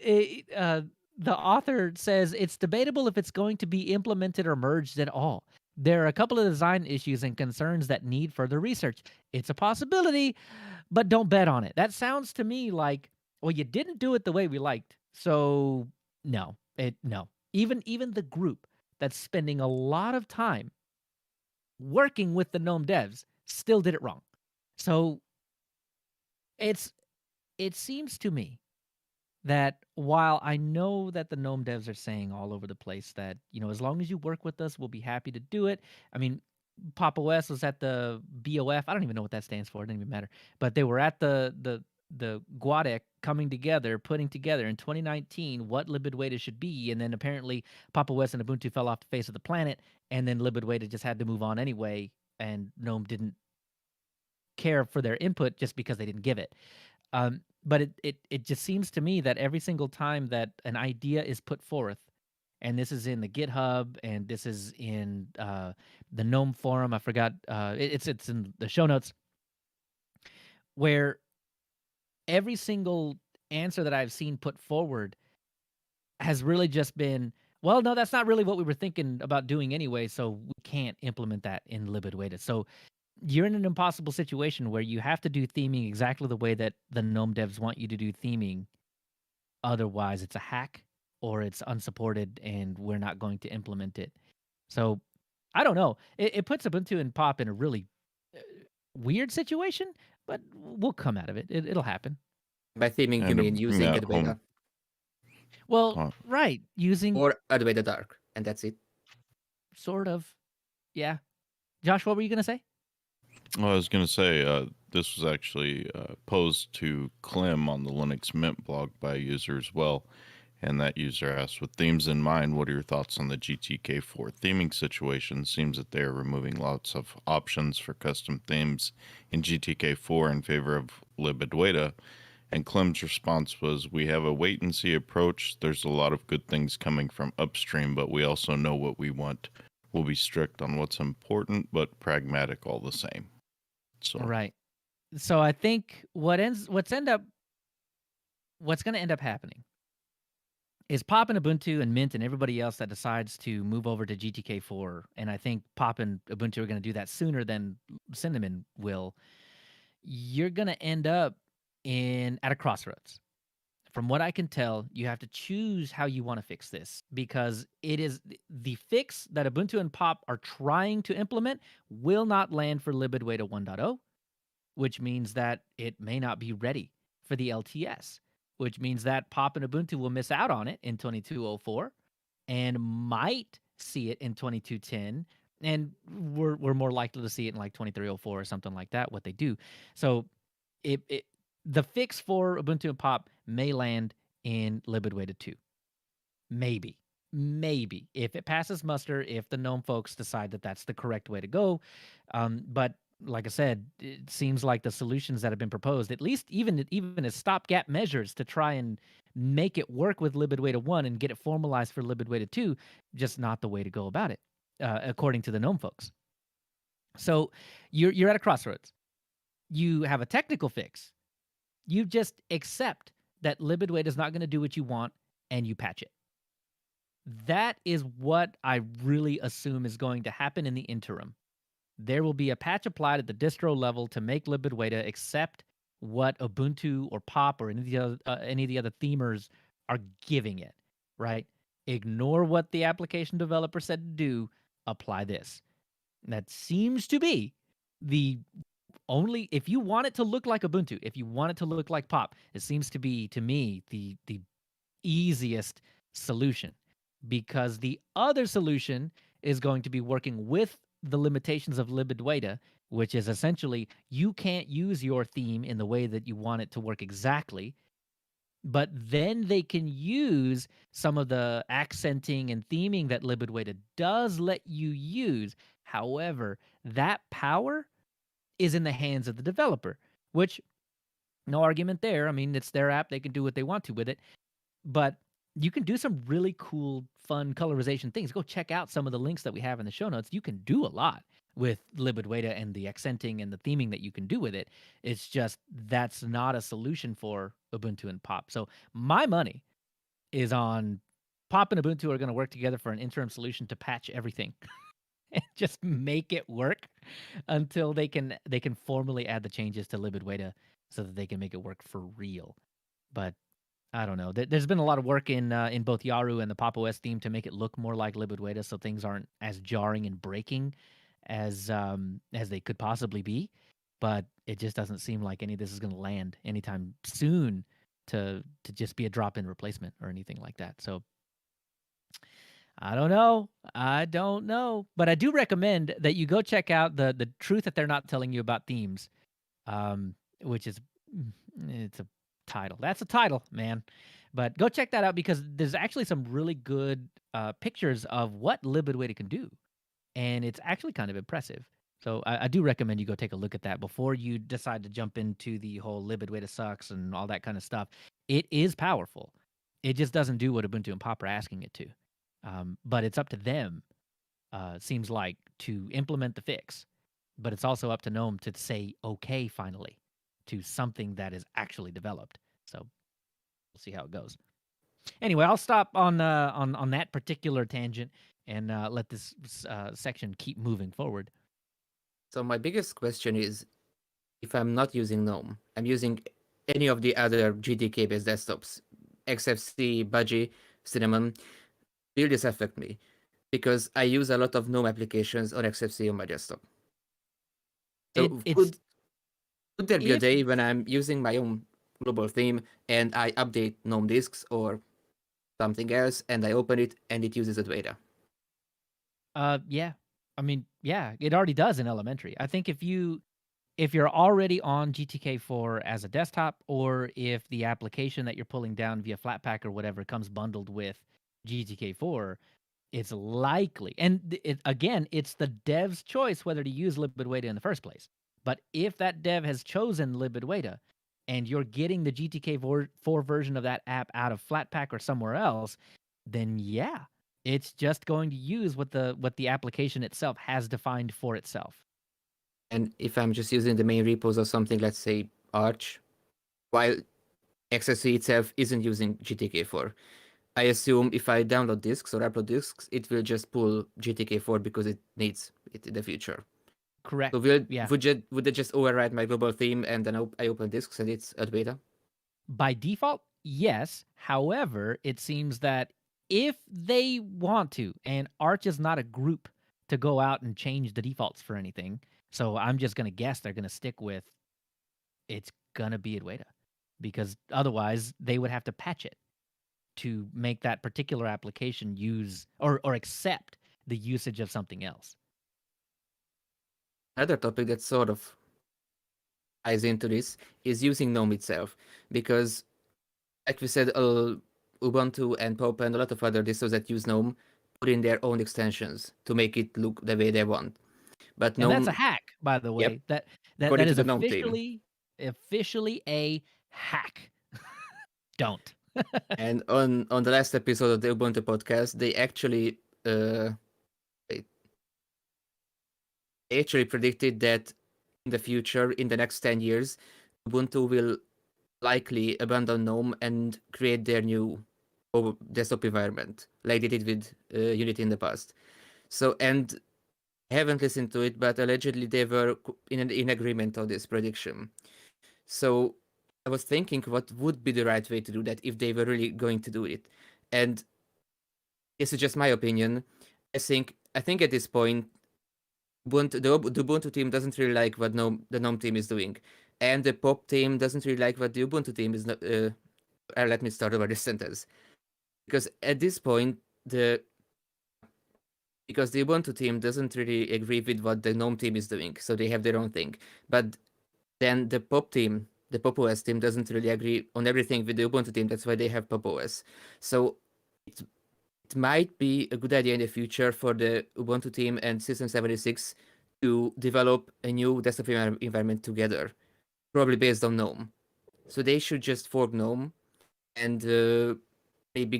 S4: the author says it's debatable if it's going to be implemented or merged at all. There are a couple of design issues and concerns that need further research. It's a possibility, but don't bet on it. That sounds to me like, well, you didn't do it the way we liked, so no. Even the group that's spending a lot of time working with the GNOME devs still did it wrong. So it seems to me that while I know that the GNOME devs are saying all over the place that, as long as you work with us, we'll be happy to do it. I mean, Papa West was at the BOF. I don't even know what that stands for. It doesn't even matter. But they were at the Guadec coming together, putting together in 2019 what libadwaita should be. And then apparently Papa West and Ubuntu fell off the face of the planet. And then libadwaita just had to move on anyway. And GNOME didn't care for their input just because they didn't give it. But it just seems to me that every single time that an idea is put forth, and this is in the GitHub, and this is in the GNOME forum, I forgot, it's in the show notes, where every single answer that I've seen put forward has really just been, well, no, that's not really what we were thinking about doing anyway, so we can't implement that in libadwaita. So you're in an impossible situation where you have to do theming exactly the way that the GNOME devs want you to do theming. Otherwise, it's a hack or it's unsupported and we're not going to implement it. So I don't know. It puts Ubuntu and Pop in a really weird situation, but we'll come out of it. It'll happen.
S5: By theming, you
S3: And
S5: mean using
S3: at
S5: Adwaita
S3: home.
S4: Well, right. Using
S5: or Adwaita Dark, and that's it.
S4: sort of. Yeah. Josh, what were you going to say?
S3: Well, I was going to say, this was actually posed to Clem on the Linux Mint blog by a user as well. And that user asked, with themes in mind, what are your thoughts on the GTK4 theming situation? Seems that they are removing lots of options for custom themes in GTK4 in favor of libadwaita. And Clem's response was, we have a wait-and-see approach. There's a lot of good things coming from upstream, but we also know what we want. We'll be strict on what's important, but pragmatic all the same. So
S4: Right. So I think what's going to end up happening is Pop and Ubuntu and Mint and everybody else that decides to move over to GTK4, and I think Pop and Ubuntu are going to do that sooner than Cinnamon will. You're going to end up at a crossroads. From what I can tell, you have to choose how you want to fix this, because it is the fix that Ubuntu and Pop are trying to implement will not land for libadwaita 1.0, which means that it may not be ready for the LTS, which means that Pop and Ubuntu will miss out on it in 22.04 and might see it in 22.10, and we're more likely to see it in like 23.04 or something like that, what they do. So the fix for Ubuntu and Pop may land in libadwaita 2. Maybe. If it passes muster, if the GNOME folks decide that that's the correct way to go. But like I said, it seems like the solutions that have been proposed, at least even as stopgap measures to try and make it work with libadwaita 1 and get it formalized for libadwaita 2, just not the way to go about it, according to the GNOME folks. So you're at a crossroads. You have a technical fix. You just accept that libadwaita is not going to do what you want, and you patch it. That is what I really assume is going to happen in the interim. There will be a patch applied at the distro level to make libadwaita accept what Ubuntu or Pop or any of the other themers are giving it, right? Ignore what the application developer said to do. Apply this. That seems to be the only, if you want it to look like Ubuntu, if you want it to look like Pop, it seems to be, to me, the easiest solution, because the other solution is going to be working with the limitations of libadwaita, which is essentially you can't use your theme in the way that you want it to work exactly, but then they can use some of the accenting and theming that libadwaita does let you use. However, that power is in the hands of the developer, which, no argument there. I mean, it's their app. They can do what they want to with it. But you can do some really cool, fun colorization things. Go check out some of the links that we have in the show notes. You can do a lot with libadwaita and the accenting and the theming that you can do with it. It's just that's not a solution for Ubuntu and Pop. So my money is on Pop and Ubuntu are going to work together for an interim solution to patch everything. And just make it work until they can formally add the changes to libadwaita so that they can make it work for real. But I don't know. There's been a lot of work in both Yaru and the Pop OS theme to make it look more like libadwaita, so things aren't as jarring and breaking as they could possibly be. But it just doesn't seem like any of this is going to land anytime soon to just be a drop-in replacement or anything like that. So I don't know. But I do recommend that you go check out the truth that they're not telling you about themes, which is it's a title. That's a title, man. But go check that out because there's actually some really good pictures of what libadwaita can do, and it's actually kind of impressive. So I do recommend you go take a look at that before you decide to jump into the whole libadwaita sucks and all that kind of stuff. It is powerful. It just doesn't do what Ubuntu and Pop are asking it to. But it's up to them, seems like, to implement the fix. But it's also up to Gnome to say okay finally to something that is actually developed. So we'll see how it goes. Anyway, I'll stop on that particular tangent and let this section keep moving forward.
S5: So my biggest question is, if I'm not using Gnome, I'm using any of the other GTK-based desktops, XFC, Budgie, Cinnamon, will this affect me? Because I use a lot of Gnome applications on XFC on my desktop. So could there be a day when I'm using my own global theme and I update Gnome disks or something else and I open it and it uses Adwaita?
S4: Yeah. I mean, yeah, it already does in elementary. I think if you're already on GTK4 as a desktop, or if the application that you're pulling down via Flatpak or whatever comes bundled with GTK4, it's likely, and again, it's the dev's choice whether to use libadwaita in the first place. But if that dev has chosen libadwaita and you're getting the GTK4 version of that app out of Flatpak or somewhere else, then yeah, it's just going to use what the application itself has defined for itself.
S5: And if I'm just using the main repos or something, let's say Arch, while XFC itself isn't using GTK4, I assume if I download disks or upload disks, it will just pull GTK4 because it needs it in the future.
S4: Correct.
S5: So would it just override my global theme and then I open disks and it's Adwaita?
S4: By default, yes. However, it seems that if they want to, and Arch is not a group to go out and change the defaults for anything, so I'm just going to guess they're going to stick with it's going to be Adwaita, because otherwise they would have to patch it to make that particular application use or accept the usage of something else.
S5: Another topic that sort of ties into this is using Gnome itself, because like we said, Ubuntu and Pop and a lot of other distros that use Gnome put in their own extensions to make it look the way they want. But
S4: And
S5: Gnome,
S4: that's a hack, by the way.
S5: Yep.
S4: That is
S5: to the Gnome team.
S4: officially a hack. Don't.
S5: And on the last episode of the Ubuntu podcast, they actually predicted that in the future, in the next 10 years, Ubuntu will likely abandon Gnome and create their new desktop environment, like they did with Unity in the past. So, and I haven't listened to it, but allegedly they were in agreement on this prediction. So I was thinking what would be the right way to do that if they were really going to do it. And this is just my opinion. I think at this point, the Ubuntu team doesn't really like what the GNOME team is doing, and the Pop team doesn't really like what the Ubuntu team is. Let me start over this sentence, because at this point because the Ubuntu team doesn't really agree with what the GNOME team is doing, so they have their own thing. But then the Pop team, the Pop OS team, doesn't really agree on everything with the Ubuntu team. That's why they have Pop OS. So it might be a good idea in the future for the Ubuntu team and System 76 to develop a new desktop environment together, probably based on GNOME. So they should just fork GNOME and maybe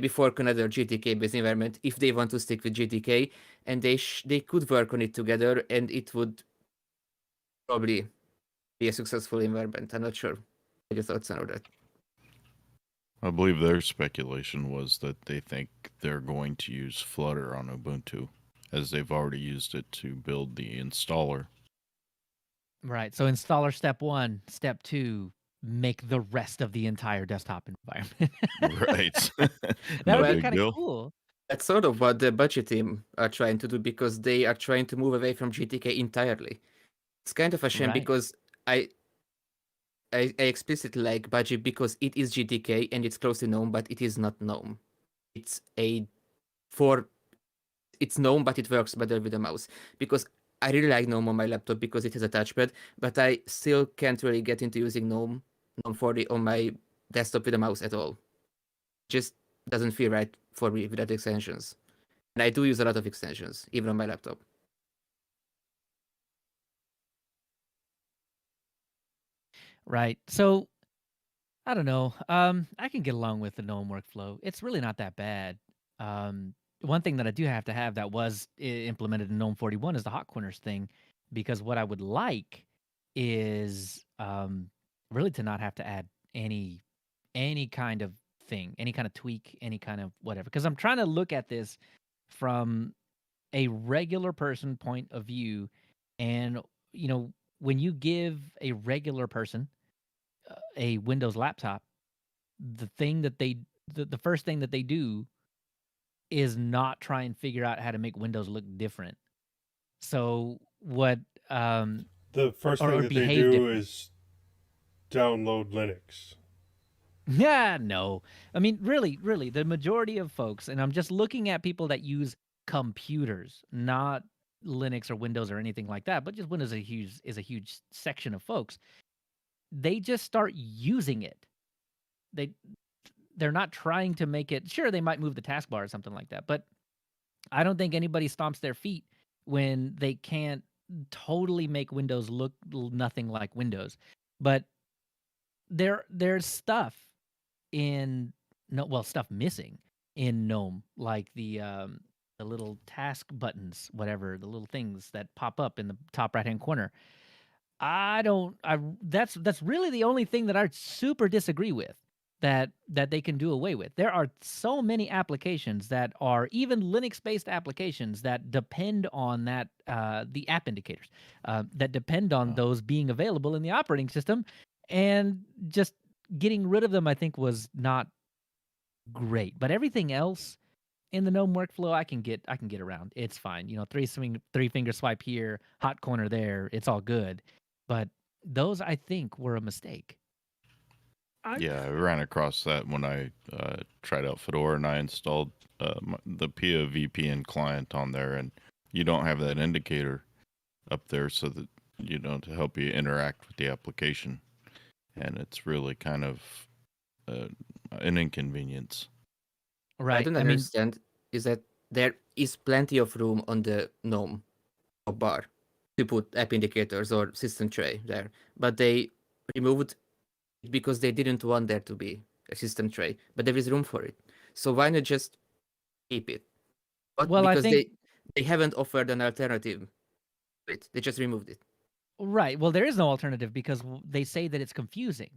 S5: fork another GTK-based environment if they want to stick with GTK, and they could work on it together, and it would probably be a successful environment. I'm not sure. What your thoughts on that?
S3: I believe their speculation was that they think they're going to use Flutter on Ubuntu, as they've already used it to build the installer.
S4: Right. So installer step 1, step 2, make the rest of the entire desktop environment.
S3: Right.
S4: That
S3: No
S4: would be
S3: big
S4: kind of
S3: deal.
S4: cool.
S5: That's sort of what the budget team are trying to do, because they are trying to move away from GTK entirely. It's kind of a shame
S4: Right.
S5: because I explicitly like budget because it is GTK and it's closely known, but it is not GNOME. It's GNOME, but it works better with a mouse. Because I really like GNOME on my laptop because it has a touchpad, but I still can't really get into using GNOME 40 on my desktop with a mouse at all. Just doesn't feel right for me without extensions. And I do use a lot of extensions, even on my laptop.
S4: Right. So I don't know. I can get along with the GNOME workflow. It's really not that bad. One thing that I do have to have that was implemented in GNOME 41 is the hot corners thing, because what I would like is really to not have to add any kind of thing, any kind of tweak, any kind of whatever. Because I'm trying to look at this from a regular person point of view, and when you give a regular person a Windows laptop, the thing that the first thing that they do is not try and figure out how to make Windows look different. So what
S1: The first
S4: or
S1: thing that they
S4: behave
S1: do
S4: different.
S1: is download Linux.
S4: Yeah, no. I mean, really, the majority of folks, and I'm just looking at people that use computers, not Linux or Windows or anything like that, but just Windows is a huge section of folks. They just start using it. They're not trying to make it. Sure, they might move the taskbar or something like that, but I don't think anybody stomps their feet when they can't totally make Windows look nothing like Windows. But there's stuff stuff missing in GNOME, like the little task buttons, whatever, the little things that pop up in the top right-hand corner. That's really the only thing that I super disagree with, that they can do away with. There are so many applications that are even Linux-based applications that depend on that the app indicators that depend on those being available in the operating system, and just getting rid of them, I think, was not great. But everything else in the GNOME workflow, I can get around. It's fine. Three finger swipe here, hot corner there. It's all good. But those, I think, were a mistake.
S3: Yeah, I ran across that when I tried out Fedora, and I installed the PIA VPN client on there, and you don't have that indicator up there so that to help you interact with the application, and it's really kind of an inconvenience.
S4: Right.
S5: I don't understand is that there is plenty of room on the GNOME bar to put app indicators or system tray there, but they removed it because they didn't want there to be a system tray, but there is room for it. So why not just keep it? But
S4: Well,
S5: because
S4: I think
S5: they haven't offered an alternative to it. They just removed it.
S4: right. Well, there is no alternative because they say that it's confusing.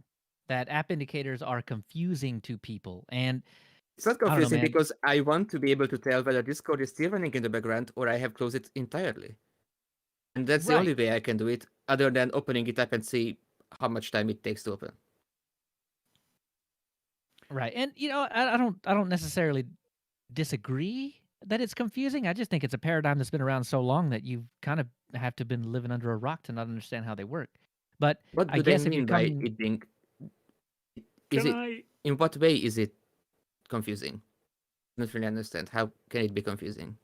S4: That app indicators are confusing to people, and
S5: It's not
S4: I don't know,
S5: confusing
S4: man.
S5: because I want to be able to tell whether this code is still running in the background or I have closed it entirely. And that's the only
S4: Right.
S5: way I can do it, other than opening it up and see how much time it takes to open.
S4: Right. And I don't necessarily disagree that it's confusing. I just think it's a paradigm that's been around so long that you kind of have to been living under a rock to not understand how they work. But
S5: What
S4: I
S5: do they
S4: guess if you're
S5: mean by
S4: coming
S5: it being? Is
S2: Can
S5: it
S2: I?
S5: in what way is it confusing? I don't really understand. How can it be confusing?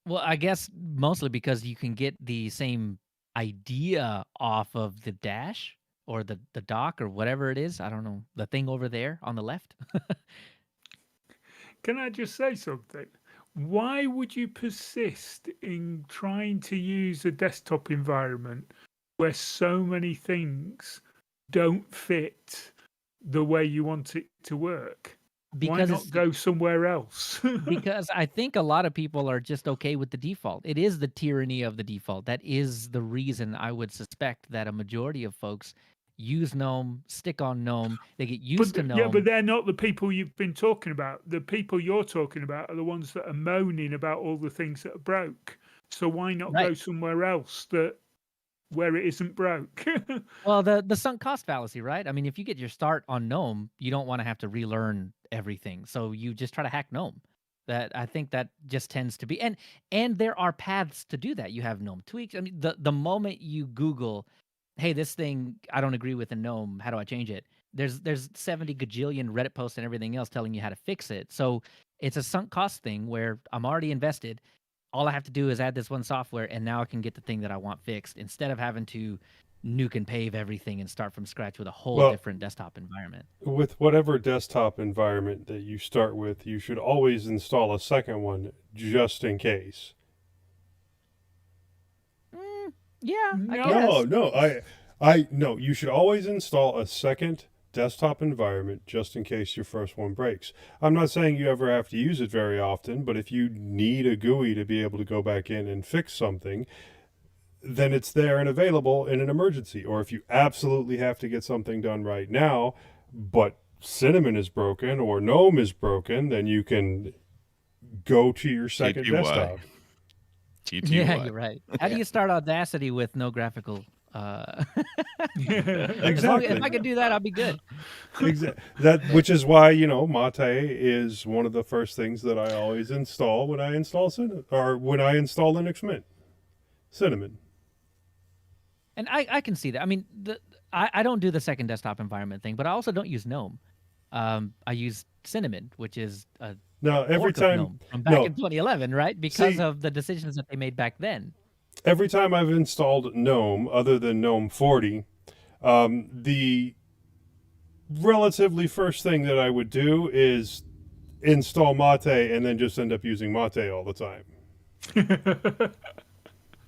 S4: well, I guess mostly because you can get the same idea off of the dash or the dock or whatever it is. I don't know, the thing over there on the left.
S2: Can I just say something? Why would you persist in trying to use a desktop environment where so many things don't fit the way you want it to work? Why
S4: Because
S2: not
S4: it's
S2: go somewhere else?
S4: because I think a lot of people are just okay with the default. It is the tyranny of the default. That is the reason I would suspect that a majority of folks use GNOME, stick on GNOME, they get used to
S2: Yeah, but
S4: GNOME.
S2: they're not the people you've been talking about. The people you're talking about are the ones that are moaning about all the things that are broke. So why not
S4: Right.
S2: go somewhere else where it isn't broke?
S4: Well, the sunk cost fallacy, right? I mean, if you get your start on GNOME, you don't want to have to relearn everything. So you just try to hack GNOME. That I think that just tends to be, and there are paths to do that. You have GNOME tweaks. I mean, the moment you Google, hey, this thing I don't agree with in GNOME, how do I change it? There's 70 gajillion Reddit posts and everything else telling you how to fix it. So it's a sunk cost thing where I'm already invested. All I have to do is add this one software, and now I can get the thing that I want fixed instead of having to nuke and pave everything and start from scratch with a whole
S1: Well,
S4: different desktop environment.
S1: with whatever desktop environment that you start with, you should always install a second one just in case.
S4: Yeah, I
S2: No.
S4: guess.
S1: No, you should always install a second desktop environment just in case your first one breaks. I'm not saying you ever have to use it very often, but if you need a GUI to be able to go back in and fix something, then it's there and available in an emergency. Or if you absolutely have to get something done right now, but Cinnamon is broken or Gnome is broken, then you can go to your second
S3: TTY.
S1: desktop.
S3: TTY.
S4: Yeah, you're right. How do you start Audacity with no graphical?
S1: Exactly.
S4: If I could do that, I'll be good.
S1: Which is why Mate is one of the first things that I always install when I install when I install Linux Mint. Cinnamon.
S4: And I can see that. I mean, I don't do the second desktop environment thing, but I also don't use GNOME. I use Cinnamon, which is a
S1: Now every
S4: fork of
S1: time
S4: GNOME from back in 2011, right? Because
S1: See-
S4: of the decisions that they made back then.
S1: every time I've installed GNOME, other than GNOME 40, the relatively first thing that I would do is install Mate and then just end up using Mate all the time.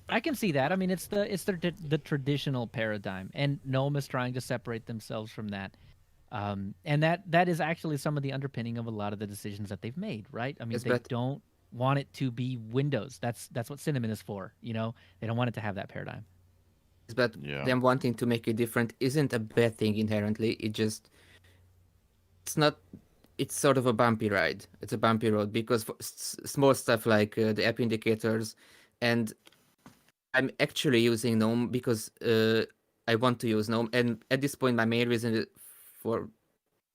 S4: I can see that. I mean, it's the traditional paradigm, and GNOME is trying to separate themselves from that. And that is actually some of the underpinning of a lot of the decisions that they've made, right? I mean,
S5: Yes,
S4: they
S5: but-
S4: don't want it to be Windows. That's what Cinnamon is for. They don't want it to have that paradigm.
S5: But
S3: Yeah.
S5: them wanting to make it different isn't a bad thing inherently. It's not. It's sort of a bumpy ride. It's a bumpy road because for small stuff like the app indicators, and I'm actually using GNOME because I want to use GNOME. And at this point, my main reason for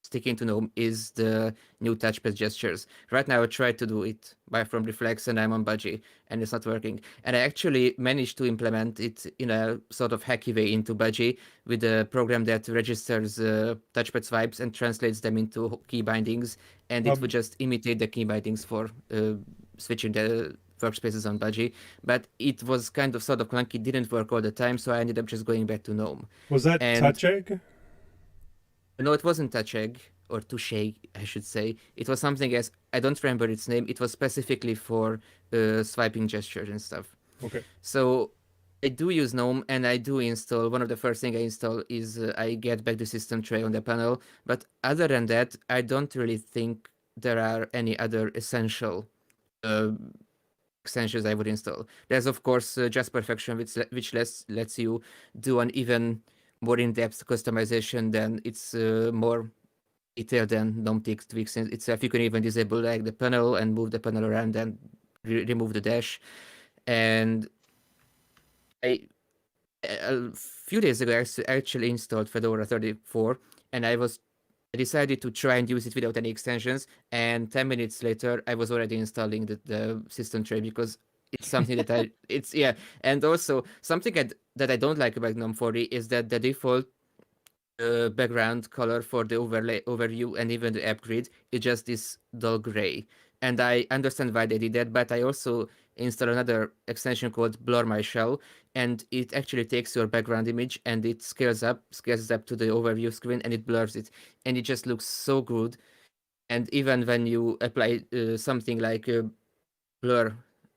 S5: sticking to GNOME is the new touchpad gestures. Right now, I tried to do it from Reflex, and I'm on Budgie, and it's not working. And I actually managed to implement it in a sort of hacky way into Budgie with a program that registers touchpad swipes and translates them into key bindings, and it would just imitate the key bindings for switching the workspaces on Budgie. But it was kind of sort of clunky, didn't work all the time, so I ended up just going back to GNOME.
S1: Was that
S5: And-
S1: Touch Egg?
S5: No, it wasn't Touch Egg, or Touche, I should say. It was something else. I don't remember its name. It was specifically for swiping gestures and stuff.
S1: Okay.
S5: So I do use GNOME, and I do install. One of the first things I install is I get back the system tray on the panel. But other than that, I don't really think there are any other essential extensions I would install. There's, of course, Just Perfection, which lets you do an even more in-depth customization. Then it's more detailed than GNOME tweaks itself. You can even disable like the panel and move the panel around and remove the dash. And a few days ago, I actually installed Fedora 34, and I was I decided to try and use it without any extensions, and 10 minutes later, I was already installing the system tray because it's something that it's yeah. And also something that I don't like about GNOME 40 is that the default background color for the overview and even the app grid is just this dull gray. And I understand why they did that, but I also installed another extension called Blur My Shell, and it actually takes your background image and it scales up to the overview screen and it blurs it, and it just looks so good. And even when you apply something like Blur,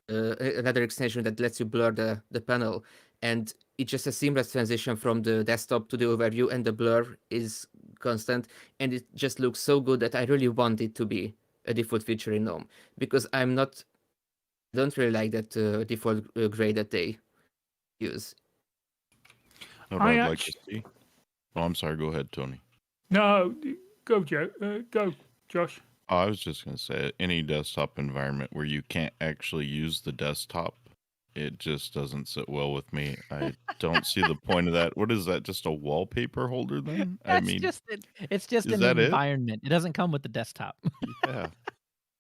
S5: another extension that lets you blur the panel, and it's just a seamless transition from the desktop to the overview, and the blur is constant, and it just looks so good that I really want it to be a default feature in GNOME, because don't really like that default gray that they use.
S3: What I'd like to see. Oh, I'm sorry. Go ahead, Tony.
S2: No, go, Joe. Go, Josh.
S3: Oh, I was just going to say, any desktop environment where you can't actually use the desktop, it just doesn't sit well with me. I don't see the point of that. What is that? Just a wallpaper holder then?
S4: It's just
S3: is
S4: an
S3: that it?
S4: environment. It doesn't come with the desktop.
S3: Yeah.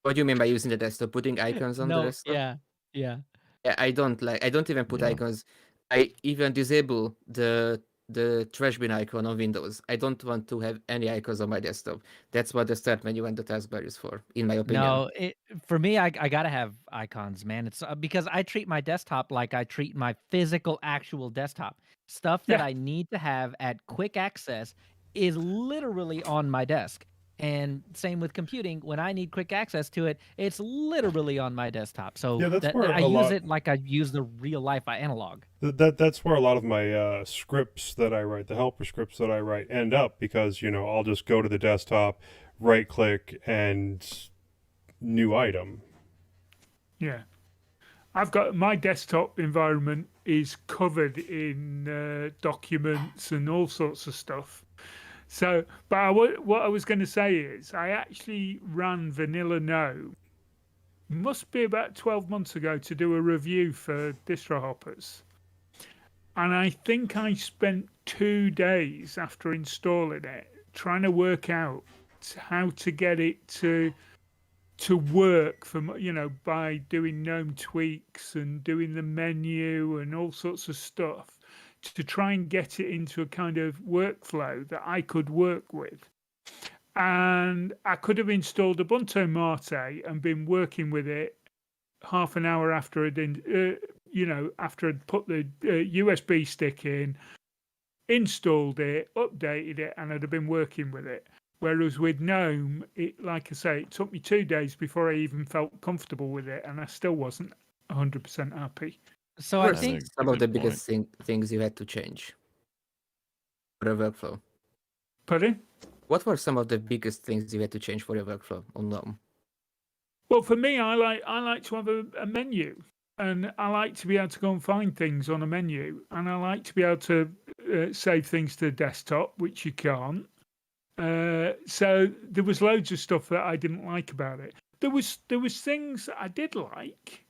S5: What do you mean by using the desktop? Putting icons on the desktop?
S4: Yeah.
S5: Yeah, I don't even put icons. I even disable the trash bin icon on Windows. I don't want to have any icons on my desktop. That's what the start menu and the taskbar is for, in my opinion.
S4: No, for me, I gotta have icons, man. It's because I treat my desktop like I treat my physical, actual desktop. Stuff that I need to have at quick access is literally on my desk. And same with computing. When I need quick access to it, it's literally on my desktop. So I use it like I use the real life analog.
S1: That's where a lot of my scripts that I write, the helper scripts that I write, end up, because I'll just go to the desktop, right click, and new item.
S2: Yeah. I've got my desktop environment is covered in documents and all sorts of stuff. So, but what I was going to say is I actually ran Vanilla Gnome, must be about 12 months ago, to do a review for Distro Hoppers. And I think I spent 2 days after installing it trying to work out how to get it to work for, by doing GNOME tweaks and doing the menu and all sorts of stuff, to try and get it into a kind of workflow that I could work with. And I could have installed Ubuntu Mate and been working with it half an hour after after I'd put the USB stick in, installed it, updated it, and I'd have been working with it. Whereas with GNOME, like I say, it took me 2 days before I even felt comfortable with it, and I still wasn't 100% happy.
S4: So I think
S5: some of the biggest things you had to change for a workflow.
S2: Pardon?
S5: What were some of the biggest things you had to change for your workflow on GNOME?
S2: Well, for me, I like to have a menu, and I like to be able to go and find things on a menu, and I like to be able to save things to the desktop, which you can't. So there was loads of stuff that I didn't like about it. There was things that I did like,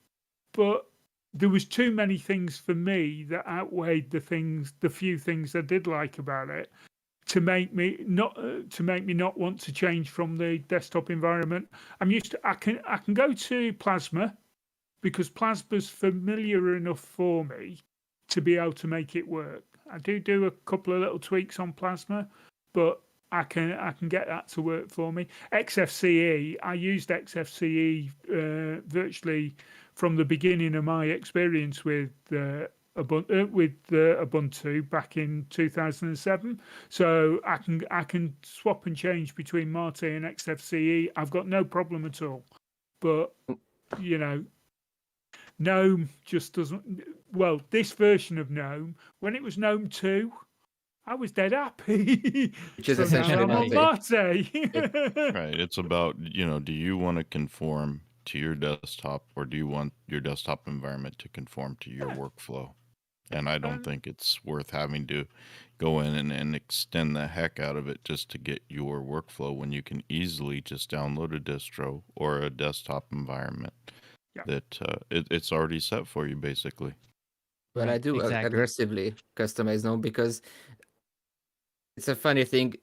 S2: but there was too many things for me that outweighed the few things I did like about it, to make me not want to change from the desktop environment. I can go to Plasma, because Plasma's familiar enough for me to be able to make it work. I do a couple of little tweaks on Plasma, but I can get that to work for me. XFCE, I used XFCE virtually from the beginning of my experience with Ubuntu back in 2007. So I can swap and change between Mate and XFCE. I've got no problem at all. But GNOME just doesn't. Well, this version of GNOME, when it was GNOME 2, I was dead happy.
S5: Which is
S2: So
S5: essentially
S2: now I'm on Mate.
S3: Right. It's about, do you want to conform to your desktop, or do you want your desktop environment to conform to your workflow? And I don't think it's worth having to go in and extend the heck out of it just to get your workflow, when you can easily just download a distro or a desktop environment that it's already set for you, basically.
S5: Well, I do aggressively customize GNOME, because it's a funny thing.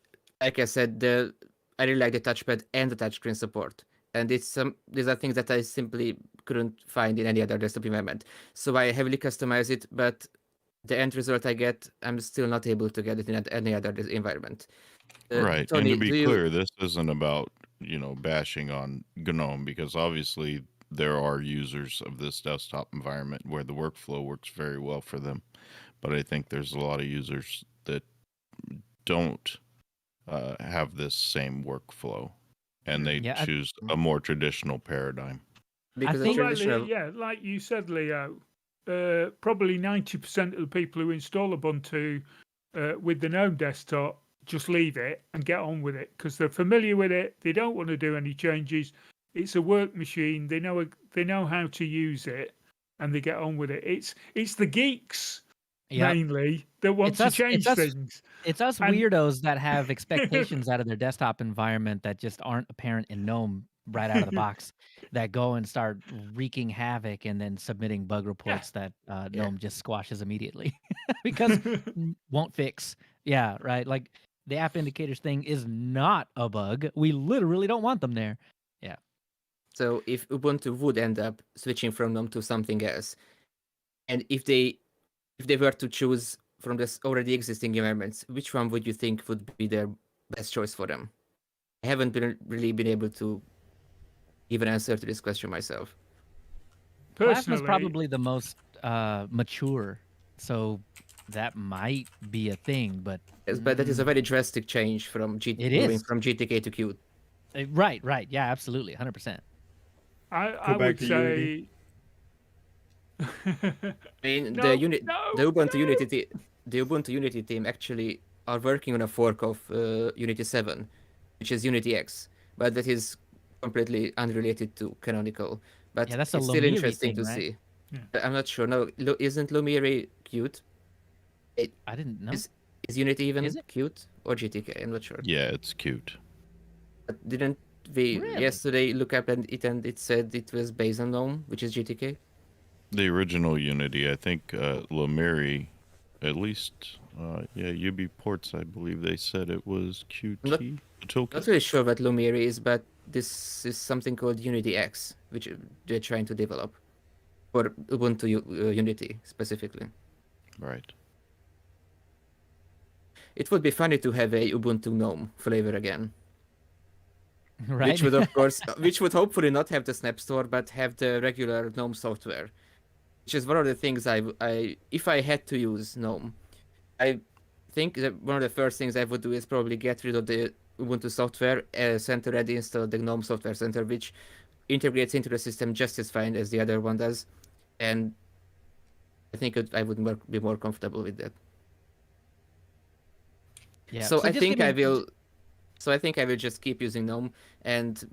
S5: Like I said, the I really like the touchpad and the touchscreen support. And these are things that I simply couldn't find in any other desktop environment. So I heavily customize it, but the end result I get, I'm still not able to get it in any other environment.
S3: Right.
S5: Tony,
S3: And to
S5: do
S3: be
S5: you?
S3: clear, this isn't about, bashing on GNOME, because obviously there are users of this desktop environment where the workflow works very well for them. But I think there's a lot of users that don't have this same workflow, and they
S4: Yeah,
S3: choose a more traditional paradigm.
S5: Because the
S4: think-
S2: Well,
S5: traditional,
S2: yeah, like you said, Leo, probably 90% of the people who install Ubuntu with the GNOME desktop just leave it and get on with it because they're familiar with it. They don't want to do any changes. It's a work machine. They know how to use it, and they get on with it. It's the geeks
S4: yeah.
S2: mainly that want
S4: It's
S2: to
S4: us-
S2: change
S4: it's us-
S2: things.
S4: It's us
S2: And-
S4: weirdos that have expectations out of their desktop environment that just aren't apparent in GNOME right out of the box, that go and start wreaking havoc and then submitting bug reports that GNOME just squashes immediately because won't fix. Yeah, right. Like the app indicators thing is not a bug. We literally don't want them there.
S5: so if Ubuntu would end up switching from GNOME to something else, and if they were to choose from this already existing environments, which one would you think would be their best choice for them? I haven't really been able to give an answer to this question myself.
S4: Plasma's
S2: Personally,
S4: probably the most mature, so that might be a thing. But
S5: Yes, but that is a very drastic change from
S4: It
S5: moving
S4: is.
S5: from GTK to Qt.
S4: Right, yeah, absolutely, 100%.
S2: I
S1: back
S2: would
S1: to
S2: say.
S1: Unity.
S5: I mean,
S2: No,
S5: the
S2: no,
S5: Ubuntu
S2: no.
S5: Unity the Ubuntu Unity team actually are working on a fork of Unity 7, which is Unity X, but that is completely unrelated to Canonical. But
S4: Yeah, that's a
S5: it's still
S4: Lumiri
S5: interesting
S4: thing,
S5: to
S4: right?
S5: see.
S2: Yeah.
S5: I'm not sure. No, isn't Lumiri Qt?
S4: I didn't know.
S5: Is Unity even
S4: Is it?
S5: Qt or GTK? I'm not sure.
S3: Yeah, it's cute.
S5: But didn't we
S4: Really?
S5: yesterday look up and it said it was based on GNOME, which is GTK?
S3: The original Unity, I think Lumiri, at least, UB Ports, I believe they said it was QT.
S5: Not-
S3: the toolkit.
S5: Not really sure what Lumiri is, but this is something called Unity X, which they're trying to develop for Ubuntu Unity specifically.
S3: Right.
S5: It would be funny to have a Ubuntu GNOME flavor again,
S4: Right?
S5: which would of course, which would hopefully not have the Snap Store, but have the regular GNOME software, which is one of the things if I had to use GNOME, I think that one of the first things I would do is probably get rid of the Ubuntu software center and install the GNOME Software Center, which integrates into the system just as fine as the other one does, and I think I would be more comfortable with that.
S4: Yeah.
S5: So I
S4: just
S5: think
S4: give
S5: I
S4: me-
S5: will. So I think I will just keep using GNOME, and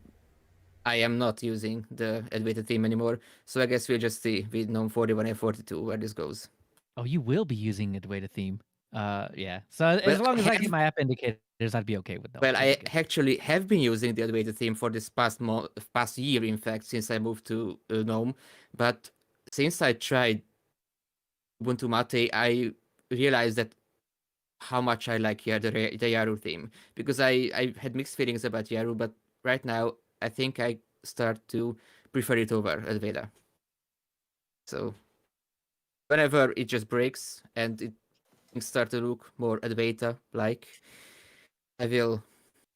S5: I am not using the elevated theme anymore. So I guess we'll just see with GNOME 41 and 42 where this goes.
S4: Oh, you will be using Adwaita theme. Yeah. So as
S5: Well,
S4: long as I
S5: have-
S4: get my app indicators, I'd be okay with those.
S5: Well,
S4: That'd
S5: I
S4: be good.
S5: actually have been using the elevated theme for this past year, in fact, since I moved to GNOME. But since I tried Ubuntu Mate, I realized that how much I like the Yaru theme, because I had mixed feelings about Yaru, but right now I think I start to prefer it over Advaita. So whenever it just breaks and things start to look more Advaita like, I will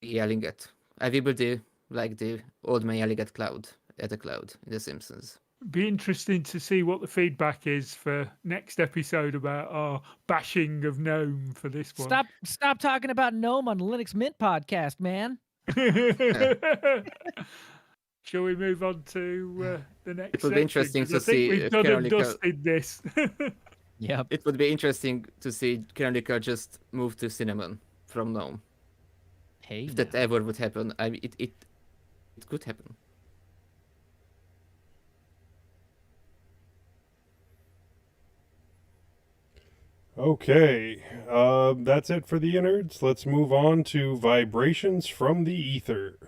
S5: be yelling it. I will be like the old man yelling at the cloud in The Simpsons.
S2: Be interesting to see what the feedback is for next episode about our bashing of GNOME for this one.
S4: Stop talking about GNOME on the Linux Mint podcast, man.
S2: Shall we move on to the next?
S5: It would be
S2: section?
S5: interesting
S2: 'Cause
S5: to
S2: I think
S5: see
S2: we've
S5: if
S2: done and
S5: Canonical-
S2: dusted this.
S4: Yep.
S5: It would be interesting to see Canonical just move to Cinnamon from GNOME.
S4: Hey.
S5: If that
S4: now.
S5: ever would happen, I mean, it could happen.
S1: Okay, that's it for the innards. Let's move on to vibrations from the ether.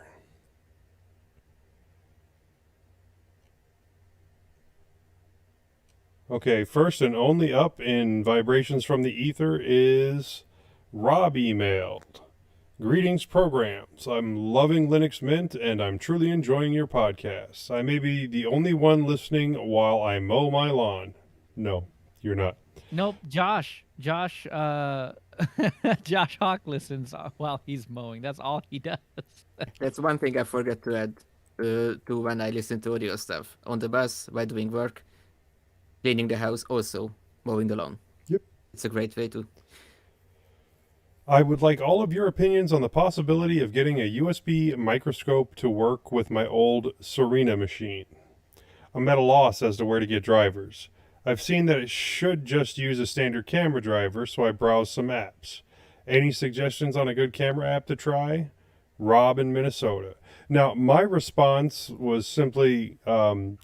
S1: Okay, first and only up in vibrations from the ether is Rob emailed. Greetings, programs. I'm loving Linux Mint, and I'm truly enjoying your podcasts. I may be the only one listening while I mow my lawn. No, you're not.
S4: Nope, Josh, Josh Hawk listens while he's mowing. That's all he does.
S5: That's one thing I forget to add to when I listen to audio stuff. On the bus, while doing work, cleaning the house, also mowing the lawn.
S1: Yep.
S5: It's a great way to.
S1: I would like all of your opinions on the possibility of getting a USB microscope to work with my old Serena machine. I'm at a loss as to where to get drivers. I've seen that it should just use a standard camera driver, so I browsed some apps. Any suggestions on a good camera app to try? Rob in Minnesota. Now, my response was simply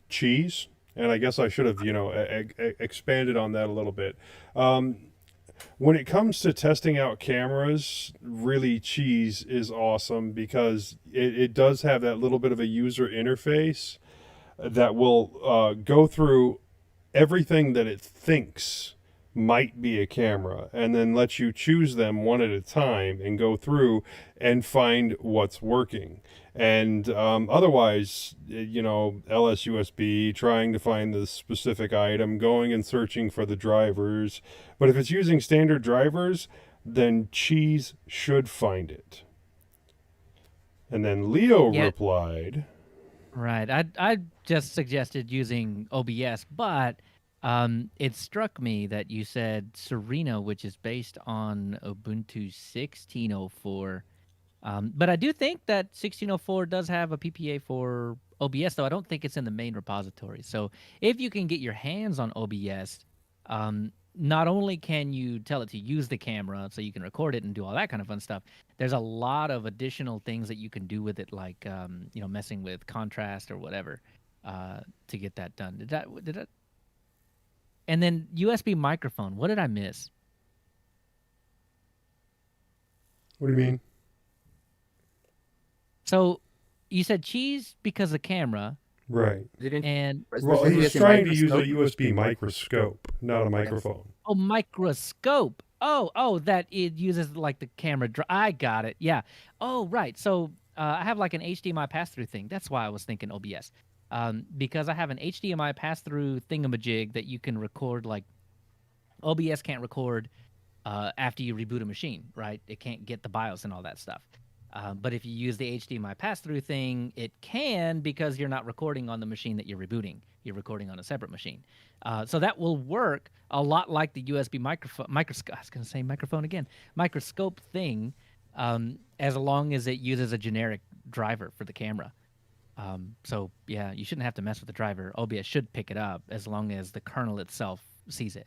S1: cheese, and I guess I should have, expanded on that a little bit. When it comes to testing out cameras, really cheese is awesome because it does have that little bit of a user interface that will go through everything that it thinks might be a camera and then let you choose them one at a time and go through and find what's working. And otherwise, LSUSB, trying to find the specific item, going and searching for the drivers. But if it's using standard drivers, then cheese should find it. And then Leo replied.
S4: Right. I just suggested using OBS, but it struck me that you said Serena, which is based on Ubuntu 16.04. But I do think that 16.04 does have a PPA for OBS, though I don't think it's in the main repository. So if you can get your hands on OBS, not only can you tell it to use the camera so you can record it and do all that kind of fun stuff, there's a lot of additional things that you can do with it, like messing with contrast or whatever to get that done. Did that? And then USB microphone. What did I miss?
S1: What do you mean?
S4: So you said cheese because of camera.
S1: Right.
S4: And
S1: well, he's trying to use a USB microscope, not a microphone.
S4: Oh, microscope. Oh, that it uses like the camera. I got it. Yeah. Oh, right. So I have like an HDMI pass-through thing. That's why I was thinking OBS. Because I have an HDMI pass-through thingamajig that you can record. Like OBS can't record after you reboot a machine, right? It can't get the BIOS and all that stuff. But if you use the HDMI pass-through thing, it can, because you're not recording on the machine that you're rebooting. You're recording on a separate machine. So that will work a lot like the USB microscope. I was going to say microphone again. Microscope thing, as long as it uses a generic driver for the camera. So yeah, you shouldn't have to mess with the driver. OBS should pick it up as long as the kernel itself sees it.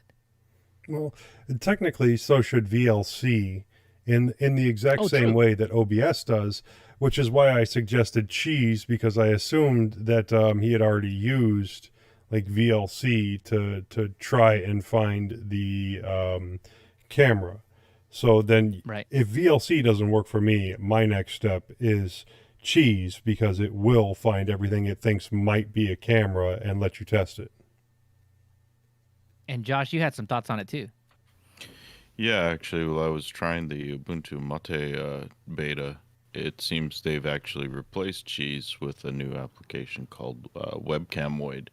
S1: Well, technically, so should VLC in the exact same way that OBS does, which is why I suggested cheese, because I assumed that he had already used like VLC to try and find the camera. So then if VLC doesn't work for me, my next step is cheese, because it will find everything it thinks might be a camera and let you test it.
S4: And Josh, you had some thoughts on it too.
S3: Yeah, actually, while I was trying the Ubuntu Mate beta, it seems they've actually replaced cheese with a new application called Webcamoid.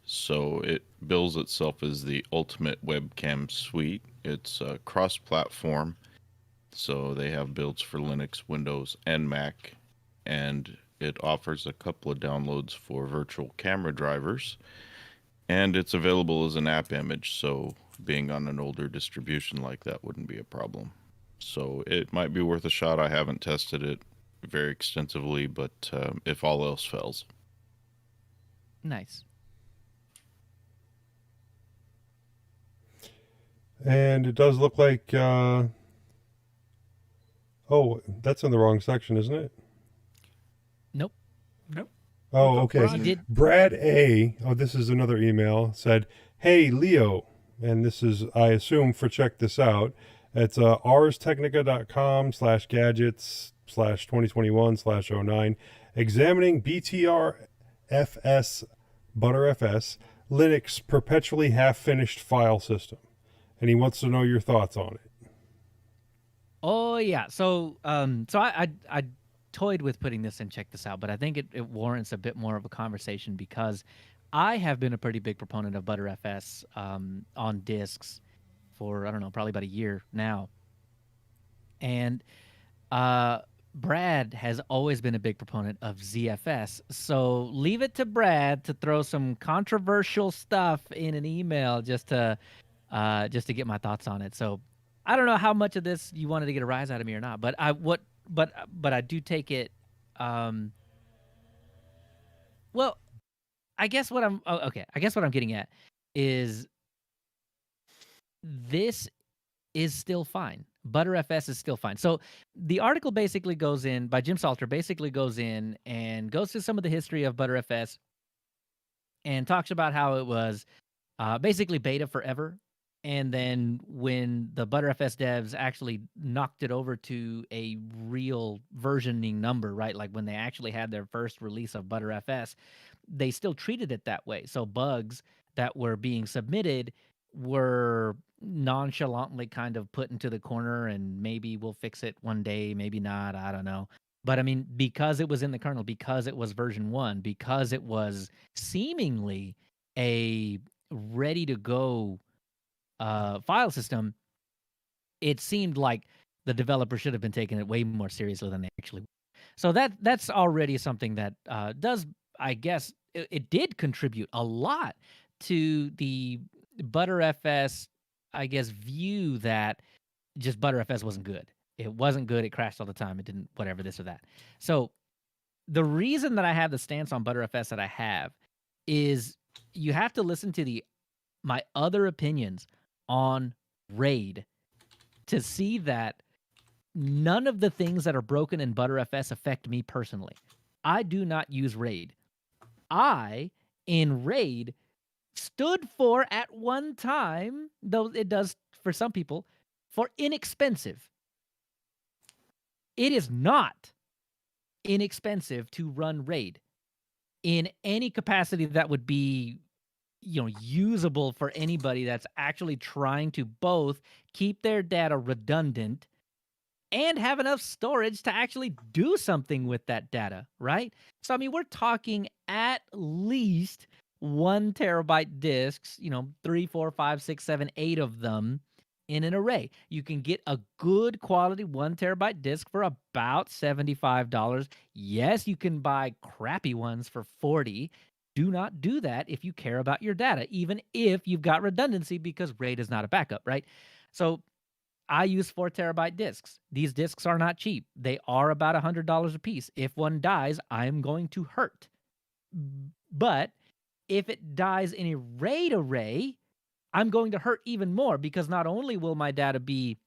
S3: So it bills itself as the ultimate webcam suite. It's cross-platform, so they have builds for Linux, Windows, and Mac, and it offers a couple of downloads for virtual camera drivers, and it's available as an app image, so being on an older distribution like that wouldn't be a problem. So it might be worth a shot. I haven't tested it very extensively, but if all else fails.
S4: Nice.
S1: And it does look like oh, that's in the wrong section, isn't it?
S4: Nope.
S1: Oh, okay. Brad A, this is another email, said, "Hey, Leo," and this is, I assume, for check this out. It's arstechnica.com/gadgets/2021/09, examining BTRFS, ButterFS, Linux perpetually half-finished file system. And he wants to know your thoughts on it.
S4: Oh yeah. So I toyed with putting this in. Check this out, but I think it warrants a bit more of a conversation because I have been a pretty big proponent of ButterFS on disks for I don't know, probably about a year now, and Brad has always been a big proponent of ZFS. So leave it to Brad to throw some controversial stuff in an email just to get my thoughts on it. So I don't know how much of this you wanted to get a rise out of me or not, but I do take it. Well, I guess what I'm okay. I guess what I'm getting at is this is still fine. ButterFS is still fine. So the article basically goes in by Jim Salter, basically goes in and goes through some of the history of ButterFS and talks about how it was basically beta forever. And then when the ButterFS devs actually knocked it over to a real versioning number, right? Like when they actually had their first release of ButterFS, they still treated it that way. So bugs that were being submitted were nonchalantly kind of put into the corner and maybe we'll fix it one day, maybe not, I don't know. But I mean, because it was in the kernel, because it was version 1, because it was seemingly a ready to go file system, it seemed like the developer should have been taking it way more seriously than they actually were. So that's already something that does, I guess, it did contribute a lot to the ButterFS, I guess, view that just ButterFS wasn't good. It wasn't good. It crashed all the time. It didn't, whatever, this or that. So the reason that I have the stance on ButterFS that I have is you have to listen to my other opinions on RAID to see that none of the things that are broken in ButterFS affect me personally. I do not use RAID. I, in RAID, stood for at one time, though it does for some people, for inexpensive. It is not inexpensive to run RAID in any capacity that would be usable for anybody that's actually trying to both keep their data redundant and have enough storage to actually do something with that data, right? So, I mean, we're talking at least 1 terabyte disks, 3, 4, 5, 6, 7, 8 of them in an array. You can get a good quality 1 terabyte disk for about $75. Yes, you can buy crappy ones for $40. Do not do that if you care about your data, even if you've got redundancy, because RAID is not a backup, right? So I use 4 terabyte disks. These disks are not cheap. They are about $100 a piece. If one dies, I'm going to hurt. But if it dies in a RAID array, I'm going to hurt even more, because not only will my data be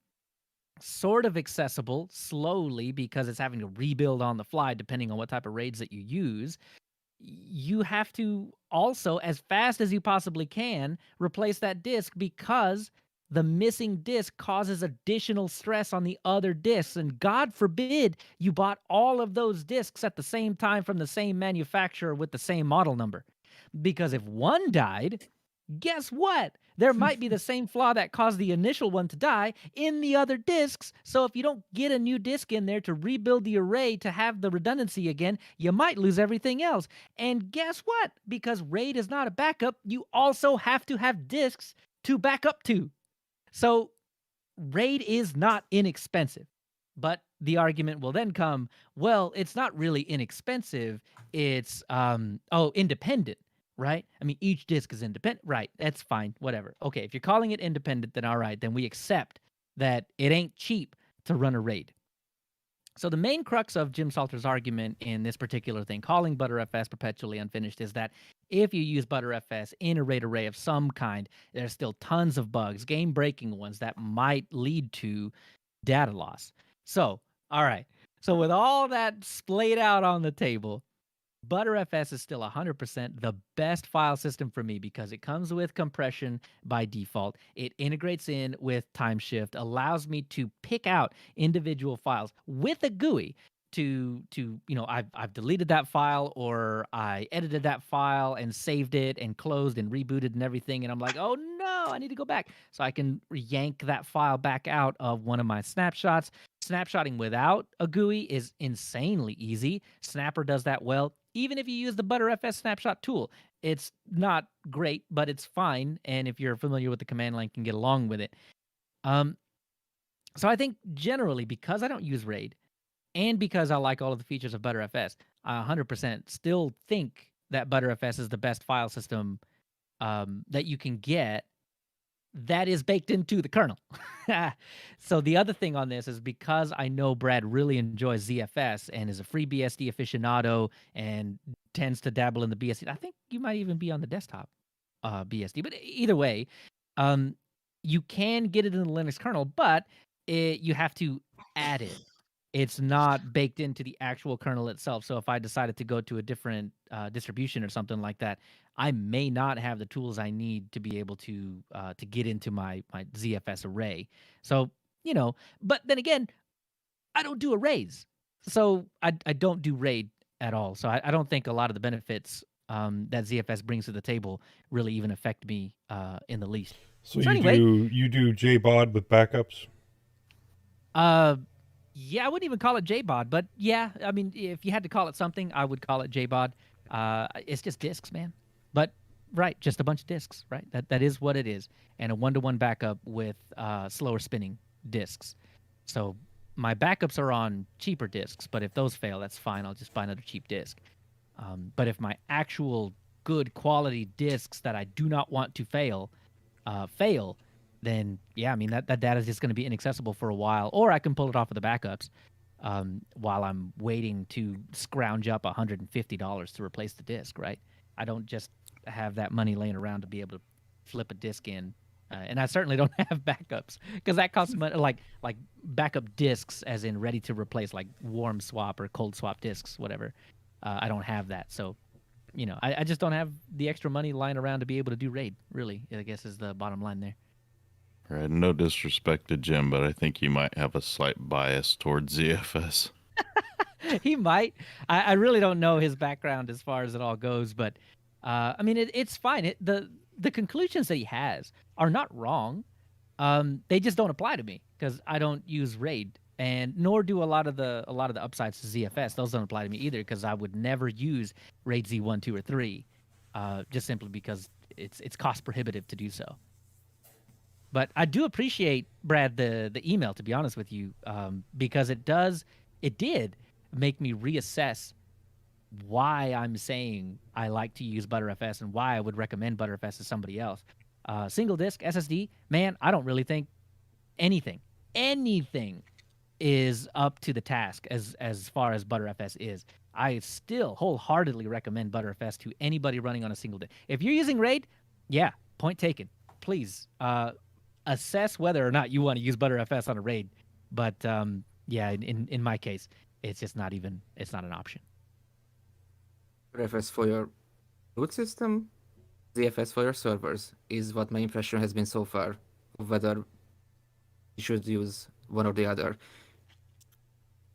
S4: sort of accessible slowly because it's having to rebuild on the fly depending on what type of RAIDs that you use, you have to also, as fast as you possibly can, replace that disk, because the missing disk causes additional stress on the other disks. And God forbid you bought all of those disks at the same time from the same manufacturer with the same model number. Because if one died, guess what? There might be the same flaw that caused the initial one to die in the other disks. So if you don't get a new disk in there to rebuild the array to have the redundancy again, you might lose everything else. And guess what? Because RAID is not a backup, you also have to have disks to back up to. So RAID is not inexpensive. But the argument will then come, well, it's not really inexpensive. It's independent. Right? I mean, each disk is independent. Right. That's fine. Whatever. Okay. If you're calling it independent, then all right. Then we accept that it ain't cheap to run a RAID. So the main crux of Jim Salter's argument in this particular thing, calling ButterFS perpetually unfinished, is that if you use ButterFS in a RAID array of some kind, there's still tons of bugs, game-breaking ones that might lead to data loss. So, all right. So with all that splayed out on the table, ButterFS is still 100% the best file system for me, because it comes with compression by default. It integrates in with Timeshift, allows me to pick out individual files with a GUI. to I've deleted that file, or I edited that file and saved it and closed and rebooted and everything, and I'm like, oh no, I need to go back. So I can yank that file back out of one of my snapshots. Snapshotting without a GUI is insanely easy. Snapper does that well. Even if you use the ButterFS snapshot tool, it's not great, but it's fine. And if you're familiar with the command line, can get along with it. So I think generally, because I don't use RAID, and because I like all of the features of ButterFS, I 100% still think that ButterFS is the best file system that you can get that is baked into the kernel. So the other thing on this is, because I know Brad really enjoys ZFS and is a free BSD aficionado and tends to dabble in the BSD. I think you might even be on the desktop BSD. But either way, you can get it in the Linux kernel, but you have to add it. It's not baked into the actual kernel itself. So if I decided to go to a different distribution or something like that, I may not have the tools I need to be able to get into my ZFS array. So, but then again, I don't do arrays. So I don't do RAID at all. So I don't think a lot of the benefits that ZFS brings to the table really even affect me in the least.
S1: So
S4: So
S1: you
S4: anyway-
S1: you do JBOD with backups?
S4: Yeah, I wouldn't even call it JBOD, but yeah, I mean, if you had to call it something, I would call it JBOD. It's just disks, man. But right, just a bunch of disks, right? That is what it is, and a one-to-one backup with slower spinning disks. So my backups are on cheaper disks, but if those fail, that's fine. I'll just buy another cheap disk. But if my actual good quality disks that I do not want to fail, then yeah, I mean that data is just going to be inaccessible for a while, or I can pull it off of the backups while I'm waiting to scrounge up $150 to replace the disk. Right? I don't just have that money laying around to be able to flip a disk in, and I certainly don't have backups because that costs money. Like backup disks, as in ready to replace, like warm swap or cold swap disks, whatever. I don't have that, so I just don't have the extra money lying around to be able to do RAID. Really, I guess is the bottom line there.
S3: Right, no disrespect to Jim, but I think you might have a slight bias towards ZFS.
S4: He might. I really don't know his background as far as it all goes, but I mean it's fine. The conclusions that he has are not wrong. They just don't apply to me because I don't use RAID, and nor do a lot of the upsides to ZFS. Those don't apply to me either because I would never use RAID Z1, 2, or 3, just simply because it's cost prohibitive to do so. But I do appreciate, Brad, the email, to be honest with you, because it did make me reassess why I'm saying I like to use ButterFS and why I would recommend ButterFS to somebody else. Single disk SSD, man, I don't really think anything is up to the task as far as ButterFS is. I still wholeheartedly recommend ButterFS to anybody running on a single disk. If you're using RAID, yeah, point taken. Please assess whether or not you want to use ButterFS on a RAID. But yeah, in my case, it's just not an option.
S5: ButterFS for your root system, ZFS for your servers is what my impression has been so far of whether you should use one or the other.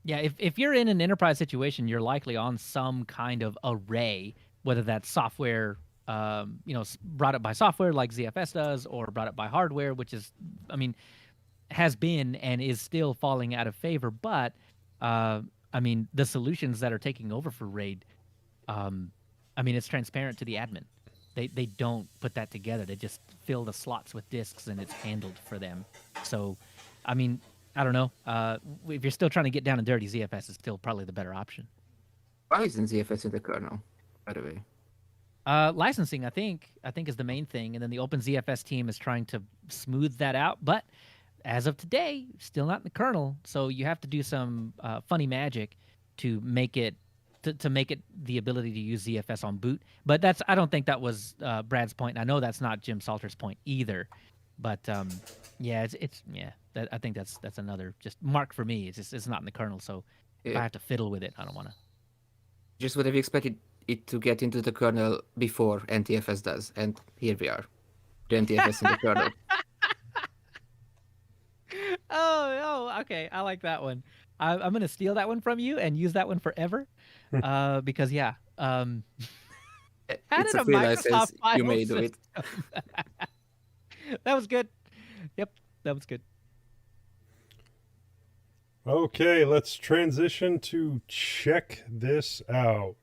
S4: Yeah, if you're in an enterprise situation, you're likely on some kind of array, whether that's software, brought up by software like ZFS does, or brought up by hardware, which is, I mean, has been and is still falling out of favor. But, I mean, the solutions that are taking over for RAID, I mean, it's transparent to the admin. They don't put that together. They just fill the slots with disks and it's handled for them. So, I mean, I don't know. If you're still trying to get down and dirty, ZFS is still probably the better option.
S5: Why isn't ZFS in the kernel, by the way?
S4: Licensing, I think is the main thing, and then the OpenZFS team is trying to smooth that out. But as of today, still not in the kernel. So you have to do some funny magic to make it the ability to use ZFS on boot. But I don't think that was Brad's point. I know that's not Jim Salter's point either. But yeah, I think that's another just mark for me. It's not in the kernel. So if I have to fiddle with it, I don't want to.
S5: Just would have expected it to get into the kernel before NTFS does, and here we are, the NTFS in the kernel.
S4: Oh, okay. I like that one. I'm gonna steal that one from you and use that one forever, because yeah,
S5: It's
S4: added
S5: a
S4: a
S5: free
S4: Microsoft
S5: license.
S4: file
S5: You may do it.
S4: system. That was good. Yep, that was good.
S1: Okay, let's transition to check this out.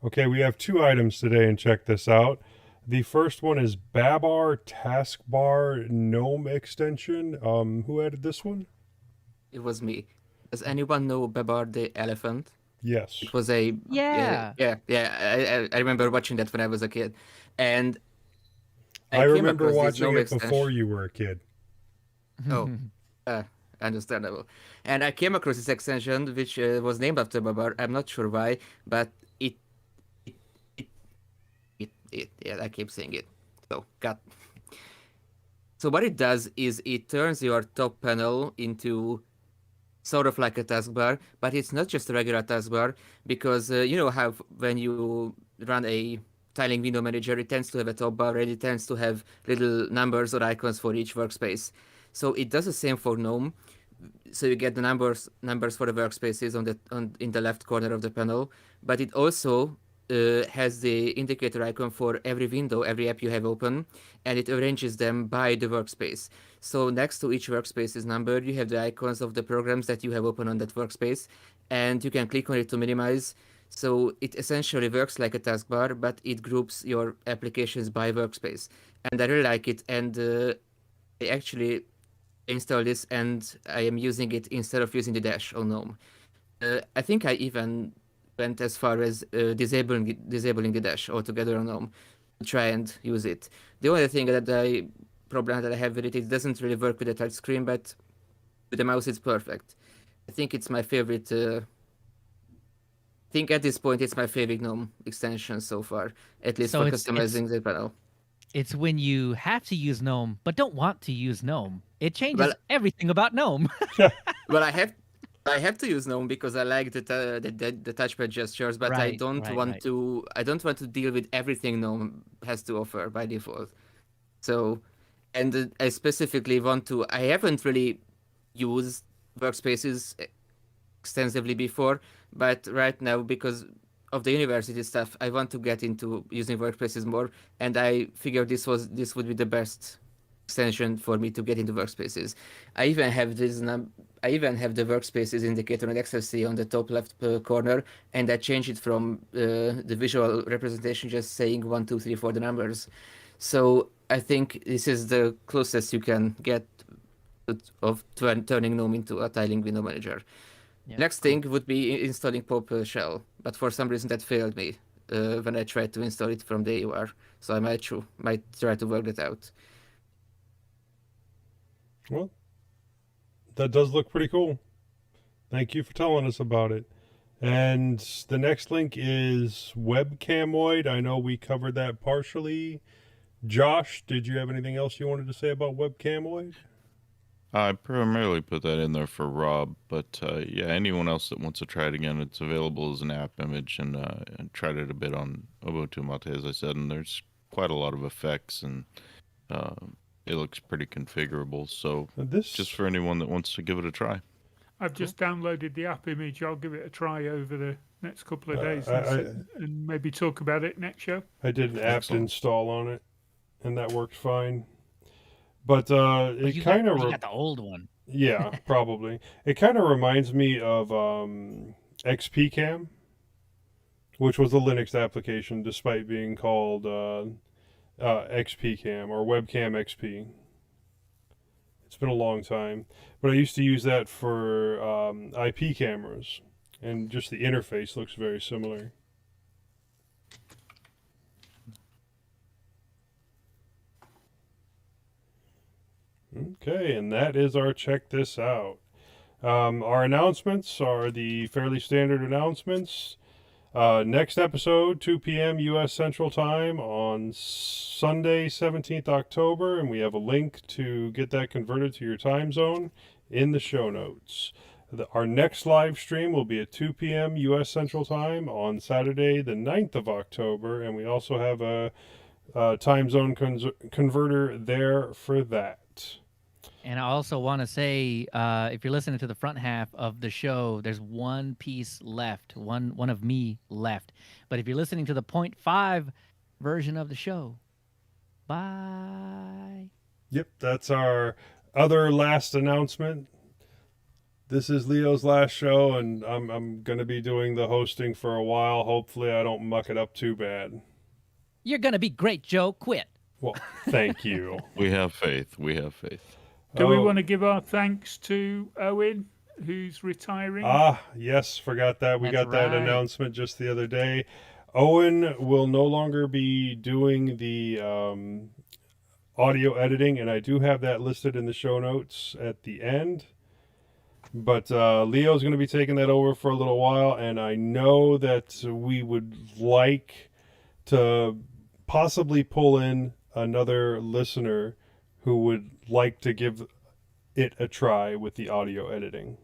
S1: Okay, we have 2 items today, and check this out. The first one is Babar Taskbar Gnome extension. Who added this one?
S5: It was me. Does anyone know Babar the elephant?
S1: Yes.
S5: It was a
S4: Yeah.
S5: I remember watching that when I was a kid, and
S1: I
S5: came
S1: remember
S5: across this
S1: watching
S5: Gnome
S1: it
S5: extension.
S1: before you were a kid.
S5: Oh, understandable. And I came across this extension, which was named after Babar. I'm not sure why, but yeah, I keep saying it. So, got. So what it does is it turns your top panel into sort of like a taskbar, but it's not just a regular taskbar, because you know how when you run a tiling window manager, it tends to have a top bar and it tends to have little numbers or icons for each workspace. So it does the same for Gnome. So you get the numbers for the workspaces in the left corner of the panel, but it also has the indicator icon for every window, every app you have open, and it arranges them by the workspace. So next to each workspace is numbered, you have the icons of the programs that you have open on that workspace, and you can click on it to minimize. So it essentially works like a taskbar, but it groups your applications by workspace. And I really like it, and I actually installed this, and I am using it instead of using the dash on Gnome. I think I even went as far as disabling the dash altogether on Gnome to try and use it. The only thing problem that I have with it doesn't really work with the touch screen, but with the mouse it's perfect. I think it's my favorite. I think at this point it's my favorite Gnome extension so far, at least
S4: So
S5: for
S4: it's-
S5: customizing the panel.
S4: It's when you have to use Gnome but don't want to use Gnome. It changes
S5: Well-
S4: everything about Gnome.
S5: Well, I have to use Gnome because I like the touchpad gestures, but I
S4: Right,
S5: don't
S4: right,
S5: want
S4: right.
S5: to. I don't want to deal with everything Gnome has to offer by default. So, and I specifically want to. I haven't really used workspaces extensively before, but right now, because of the university stuff, I want to get into using workspaces more, and I figured this would be the best extension for me to get into workspaces. I even have I even have the workspaces indicator on XFC on the top left corner, and I change it from the visual representation just saying 1, 2, 3 for the numbers. So I think this is the closest you can get of turning Gnome into a tiling window manager.
S4: Yeah,
S5: Next
S4: cool.
S5: thing would be installing Pop Shell, but for some reason that failed me when I tried to install it from the AUR. So I might try to work that out.
S1: Well, that does look pretty cool. Thank you for telling us about it. And the next link is Webcamoid. I know we covered that partially. Josh, did you have anything else you wanted to say about Webcamoid?
S3: I primarily put that in there for Rob, but yeah, anyone else that wants to try it again, it's available as an app image, and I tried it a bit on Ubuntu Mate, as I said, and there's quite a lot of effects, and it looks pretty configurable. So just for anyone that wants to give it a try.
S2: I've just downloaded the app image. I'll give it a try over the next couple of days and maybe talk about it next show.
S1: I did an apt install on it, and that worked fine. But it kind of...
S4: You got the old one.
S1: Yeah, probably. It kind of reminds me of XPCam, which was a Linux application despite being called XPCam or Webcam XP. It's been a long time. But I used to use that for IP cameras, and just the interface looks very similar. Okay, and that is our check this out. Our announcements are the fairly standard announcements. Next episode, 2 p.m. U.S. Central Time on Sunday, 17th October, and we have a link to get that converted to your time zone in the show notes. Our next live stream will be at 2 p.m. U.S. Central Time on Saturday, the 9th of October, and we also have a time zone converter there for that.
S4: And I also want to say, if you're listening to the front half of the show, there's one piece left, one of me left. But if you're listening to the 0.5 version of the show, bye.
S1: Yep, that's our other last announcement. This is Leo's last show, and I'm going to be doing the hosting for a while. Hopefully I don't muck it up too bad.
S4: You're going to be great, Joe. Quit.
S1: Well, thank you.
S3: We have faith. We have faith.
S2: Do we
S1: Oh,
S2: want to give our thanks to Owen, who's retiring?
S1: yes, forgot that. We
S4: That's
S1: got that
S4: right.
S1: announcement just the other day. Owen will no longer be doing the audio editing, and I do have that listed in the show notes at the end. But Leo's going to be taking that over for a little while, and I know that we would like to possibly pull in another listener who would like to give it a try with the audio editing.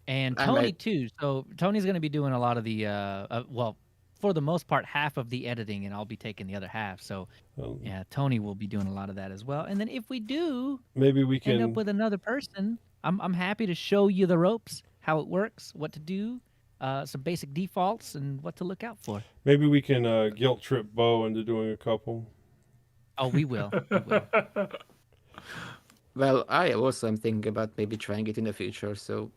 S4: And
S5: I
S4: Tony
S5: might-
S4: too. So Tony's going to be doing a lot of the well, for the most part, half of the editing, and I'll be taking the other half. So
S1: Um,
S4: yeah, Tony will be doing a lot of that as well. And then if we do
S1: Maybe we
S4: end up
S1: can.
S4: with another person, I'm happy to show you the ropes, how it works, what to do, some basic defaults, and what to look out for.
S1: Maybe we can guilt trip Bo into doing a couple.
S4: Oh, we will. We will.
S5: Well, I also am thinking about maybe trying it in the future. So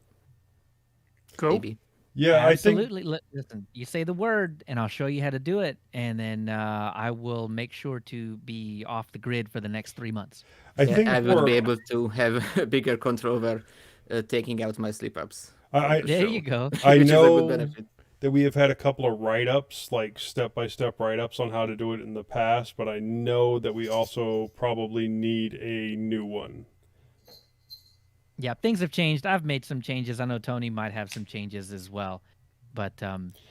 S2: Cool.
S5: maybe.
S1: Yeah, I think.
S4: Absolutely. Listen, you say the word, and I'll show you how to do it, and then I will make sure to be off the grid for the next 3 months.
S1: I think
S5: I will
S1: for-
S5: be able to have a bigger control over taking out my slip-ups.
S1: I
S4: There you go.
S1: I
S5: which is a
S1: know
S5: good benefit.
S1: that we have had a couple of write-ups, like step-by-step write-ups on how to do it in the past, but I know that we also probably need a new one.
S4: Yeah, things have changed. I've made some changes. I know Tony might have some changes as well. But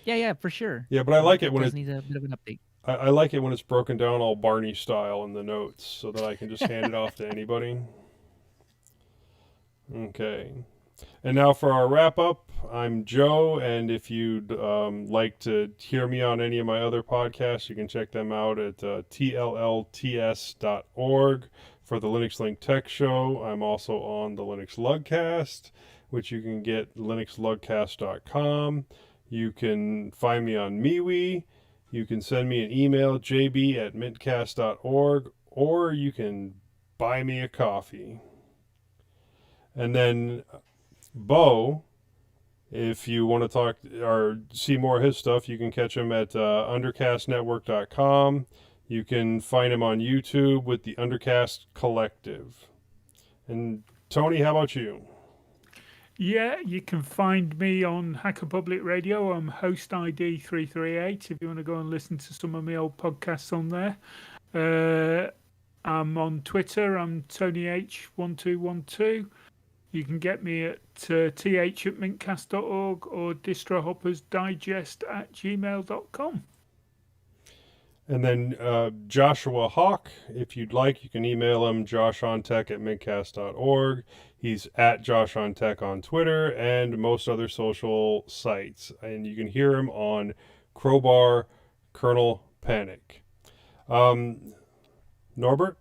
S4: yeah, for sure.
S1: Yeah, but I like it when
S4: does
S1: it
S4: need a bit of an update.
S1: I like it when it's broken down all Barney style in the notes, so that I can just hand it off to anybody. Okay. And now for our wrap up, I'm Joe, and if you'd like to hear me on any of my other podcasts, you can check them out at tllts.org for the Linux Link Tech Show. I'm also on the Linux Lugcast, which you can get at linuxlugcast.com. You can find me on MeWe. You can send me an email, jb@mintcast.org, or you can buy me a coffee. And then Bo, if you want to talk or see more of his stuff, you can catch him at undercastnetwork.com. You can find him on YouTube with the Undercast Collective. And Tony, how about you?
S2: Yeah, you can find me on Hacker Public Radio. I'm host ID 338 if you want to go and listen to some of my old podcasts on there. I'm on Twitter. I'm TonyH1212. You can get me at th@mintcast.org or distrohoppersdigest@gmail.com.
S1: And then Joshua Hawk, if you'd like, you can email him, joshontech@mintcast.org. He's at joshontech on Twitter and most other social sites. And you can hear him on Crowbar Kernel Panic. Norbert?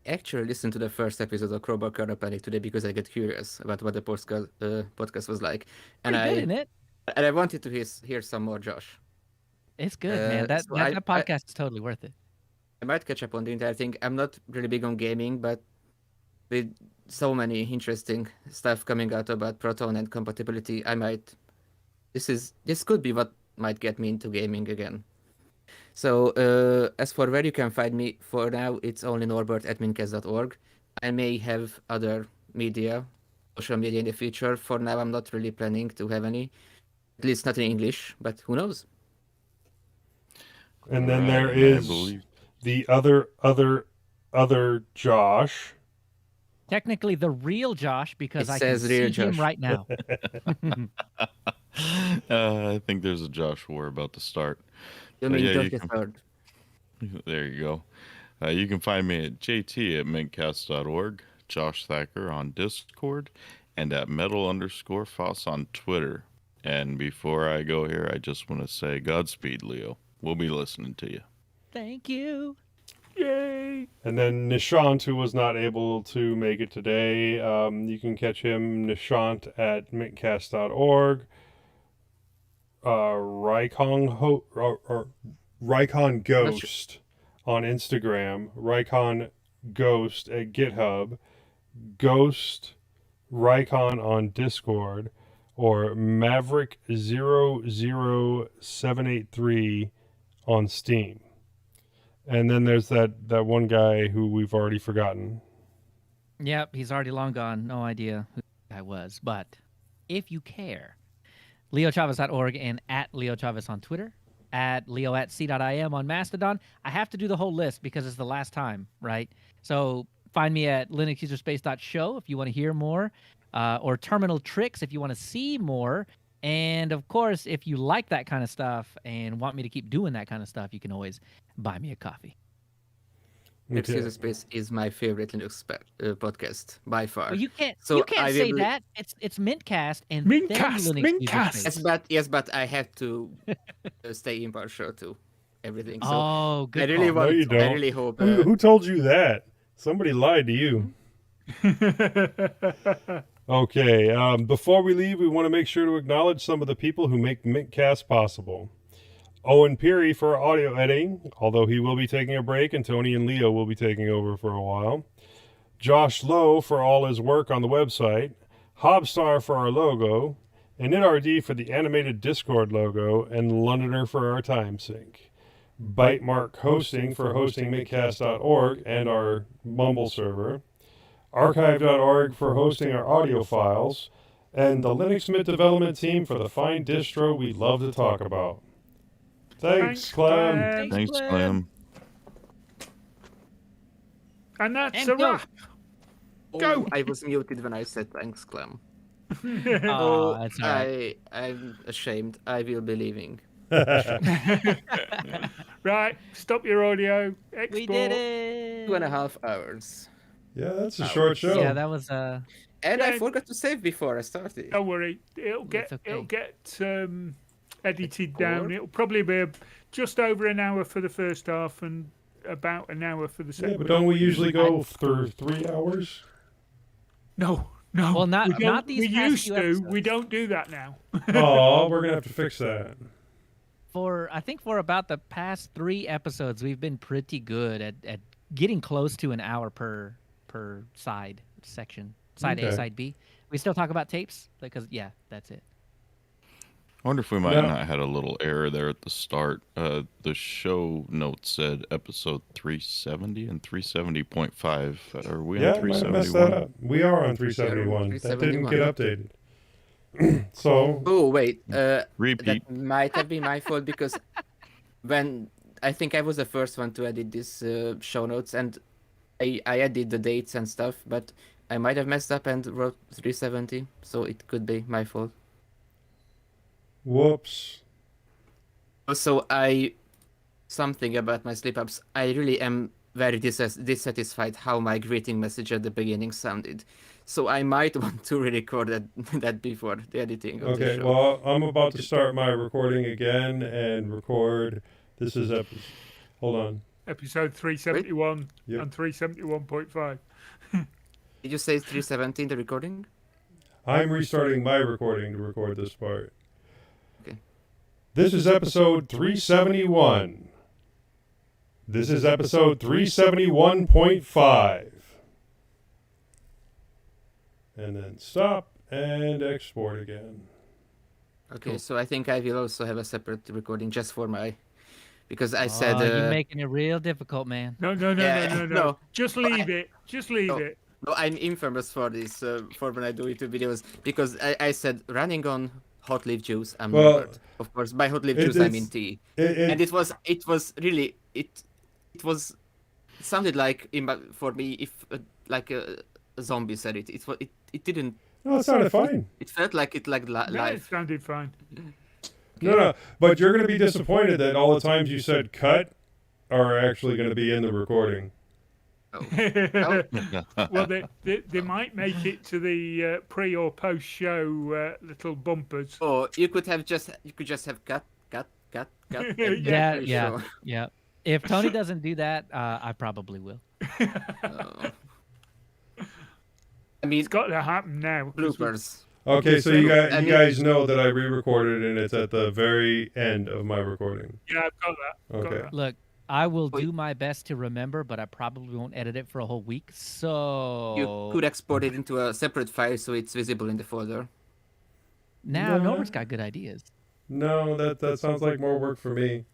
S5: Actually listened to the first episode of Crowbar Kernel Panic today because I get curious about what the podcast was like, and
S4: Pretty good, isn't it?
S5: I wanted to hear some more Josh.
S4: It's good, man. That
S5: so I-
S4: podcast is totally worth it.
S5: I might catch up on the entire thing. I'm not really big on gaming, but with so many interesting stuff coming out about Proton and compatibility, I might. This could be what might get me into gaming again. So as for where you can find me, for now it's only norbert@mintcast.org. I may have other social media in the future. For now, I'm not really planning to have any, at least not in English, but who knows?
S1: And then
S3: Right,
S1: there
S3: and I
S1: is
S3: believe-
S1: the other Josh.
S4: Technically, the real Josh, because
S5: It
S4: I can
S5: says real
S4: see him
S5: Josh.
S4: right now.
S3: I think there's a Josh war about to start.
S5: You
S3: So
S5: mean
S3: yeah, you
S5: 33rd?
S3: There you go. You can find me at jt@mintcast.org, Josh Thacker on Discord, and at metal_foss on Twitter. And before I go here, I just want to say Godspeed, Leo. We'll be listening to you.
S4: Thank you.
S2: Yay!
S1: And then Nishant, who was not able to make it today, you can catch him, Nishant, at mintcast.org. Rycon Ghost on Instagram, Rycon Ghost at GitHub, Ghost Rycon on Discord, or Maverick00783 on Steam. And then there's that one guy who we've already forgotten.
S4: Yep, he's already long gone. No idea who I was. But if you care, leochavez.org and at leochavez on Twitter, at leo@c.im on Mastodon. I have to do the whole list because it's the last time, right? So find me at linuxuserspace.show if you want to hear more, or Terminal Tricks if you want to see more. And of course, if you like that kind of stuff and want me to keep doing that kind of stuff, you can always buy me a coffee.
S5: Linux User Space is my favorite Linux podcast by far.
S4: Well, you can't
S5: So I
S4: say
S5: will-
S4: that. It's mintCast and
S2: Mintcast,
S4: then Linux User
S2: Mintcast.
S4: Space.
S5: Yes, but I have to stay impartial to everything. So
S4: Oh, good.
S5: I really
S4: call.
S1: No, you
S5: I
S1: don't.
S5: really hope.
S1: Who told you that? Somebody lied to you. Okay, before we leave, we want to make sure to acknowledge some of the people who make Mintcast possible. Owen Peary for audio editing, although he will be taking a break, and Tony and Leo will be taking over for a while. Josh Lowe for all his work on the website. Hobstar for our logo. And NitRD for the animated Discord logo, and Londoner for our time sync. Bytemark Hosting for hosting mintcast.org and our Mumble server. Archive.org for hosting our audio files, and the Linux Mint development team for the fine distro we love to talk about. Thanks, Clem.
S3: Thanks, Clem.
S2: And that's
S4: And
S2: a
S4: go.
S2: wrap.
S5: Oh,
S2: Go.
S5: I was muted when I said thanks, Clem.
S4: Oh, that's all right.
S5: I'm ashamed. I will be leaving.
S2: Right, stop your audio. Export.
S4: We did it.
S5: 2.5 hours.
S1: Yeah, that's a short show.
S4: Yeah, that was
S5: And
S2: Yeah.
S5: I forgot to save before I started.
S2: Don't worry, it'll
S4: It's
S2: get
S4: okay.
S2: edited down. It'll probably be just over an hour for the first half and about an hour for the
S1: Yeah,
S2: second.
S1: but don't we usually go through 3 hours?
S2: No.
S4: Well, not-
S2: we don't-
S4: not these
S2: We
S4: past
S2: used
S4: few
S2: to.
S4: episodes.
S2: We don't do that now.
S1: Oh, we're gonna have to fix that.
S4: I think for about the past 3 episodes, we've been pretty good at getting close to an hour per side section. Side A,
S1: Okay.
S4: side B. We still talk about tapes because that's it.
S3: I wonder if we might
S1: No.
S3: not had a little error there at the start. The show notes said episode 370 and 370.5. Are we
S1: Yeah,
S3: on
S1: might have messed that
S3: 371?
S1: up. We are on 371. That didn't get updated. So,
S5: Oh wait,
S3: Repeat.
S5: that might have been my fault because when I think I was the first one to edit this show notes, and I added the dates and stuff, but I might have messed up and wrote 370, so it could be my fault.
S1: whoops.
S5: Also, something about my slip-ups. I really am very dissatisfied how my greeting message at the beginning sounded. So I might want to re-record that before the editing of the
S1: Okay,
S5: show.
S1: well, I'm about to start my recording again and record. This is hold on.
S2: Episode 371
S1: Yep.
S2: and 371.5.
S5: Did you say 370 in the recording?
S1: I'm restarting my recording to record this part.
S5: Okay.
S1: This is episode 371. This is episode 371.5. And then stop and export again.
S5: Okay,
S2: Cool.
S5: so I think I will also have a separate recording just for my... Because I said...
S4: You're making it real difficult, man.
S2: No.
S5: Yeah, no.
S2: Just leave it. Just leave
S5: No.
S2: it.
S5: No, I'm infamous for this, for when I do YouTube videos, because I said running on hot leaf juice, I'm
S1: Well,
S5: not. Of course, by hot leaf
S1: it-
S5: juice, I mean
S1: it's-
S5: tea.
S1: It
S5: And it was really... It sounded like, for me, if like a zombie said it. It didn't...
S1: no, it sounded fine.
S5: It felt like it like
S2: No, it
S5: live.
S2: sounded fine.
S1: No, but you're going to be disappointed that all the times you said cut are actually going to be in the recording.
S2: Well, they might make it to the pre or post show little bumpers.
S5: Or you could just have cut. and
S2: Yeah,
S5: then
S4: Yeah.
S5: show.
S4: If Tony doesn't do that, I probably will.
S5: Uh, I mean,
S2: It's got to happen now. 'cause we-
S5: bloopers.
S1: Okay, so you
S5: I
S1: guys,
S5: mean-
S1: you guys know that I re-recorded and it's at the very end of my recording.
S2: Yeah, I've got that. Got
S1: Okay.
S2: that.
S4: Look, I will
S5: Wait.
S4: do my best to remember, but I probably won't edit it for a whole week. So
S5: You could export it into a separate file so it's visible in the folder.
S4: now
S1: Nah.
S4: Norbert's got good ideas.
S1: No, that sounds like more work for me.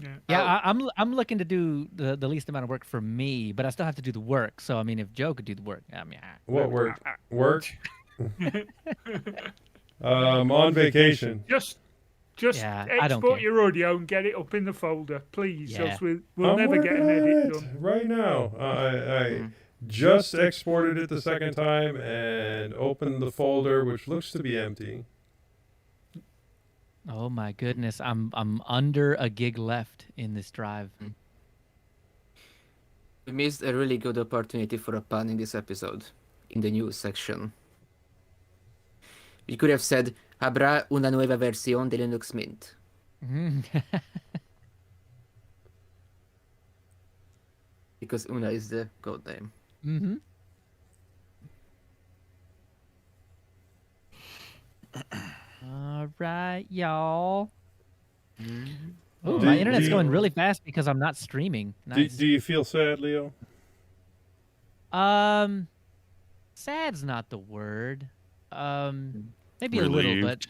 S2: Yeah.
S4: Yeah, I'm looking to do the least amount of work for me, but I still have to do the work. So I mean, if Joe could do the work, I mean,
S1: What work? Work? On vacation.
S2: Just
S4: Yeah, I don't
S2: export
S4: care.
S2: your audio and get it up in the folder, please.
S4: Yeah.
S2: Else we'll
S1: I'm
S2: never get
S1: working
S2: an
S1: on
S2: edit
S1: it
S2: done.
S1: right now. I just exported it the second time and opened the folder, which looks to be empty.
S4: oh my goodness, I'm under a gig left in this drive.
S5: We missed a really good opportunity for a pun in this episode, in the news section. We could have said, habrá una nueva versión de Linux Mint. Because Una is the code name.
S4: Mm-hmm. All right, y'all. Oh,
S1: Do
S4: my
S1: you-
S4: internet's
S1: do you-
S4: going really fast because I'm not streaming. Nice.
S1: Do you feel sad, Leo?
S4: Sad's not the word. Maybe a little, but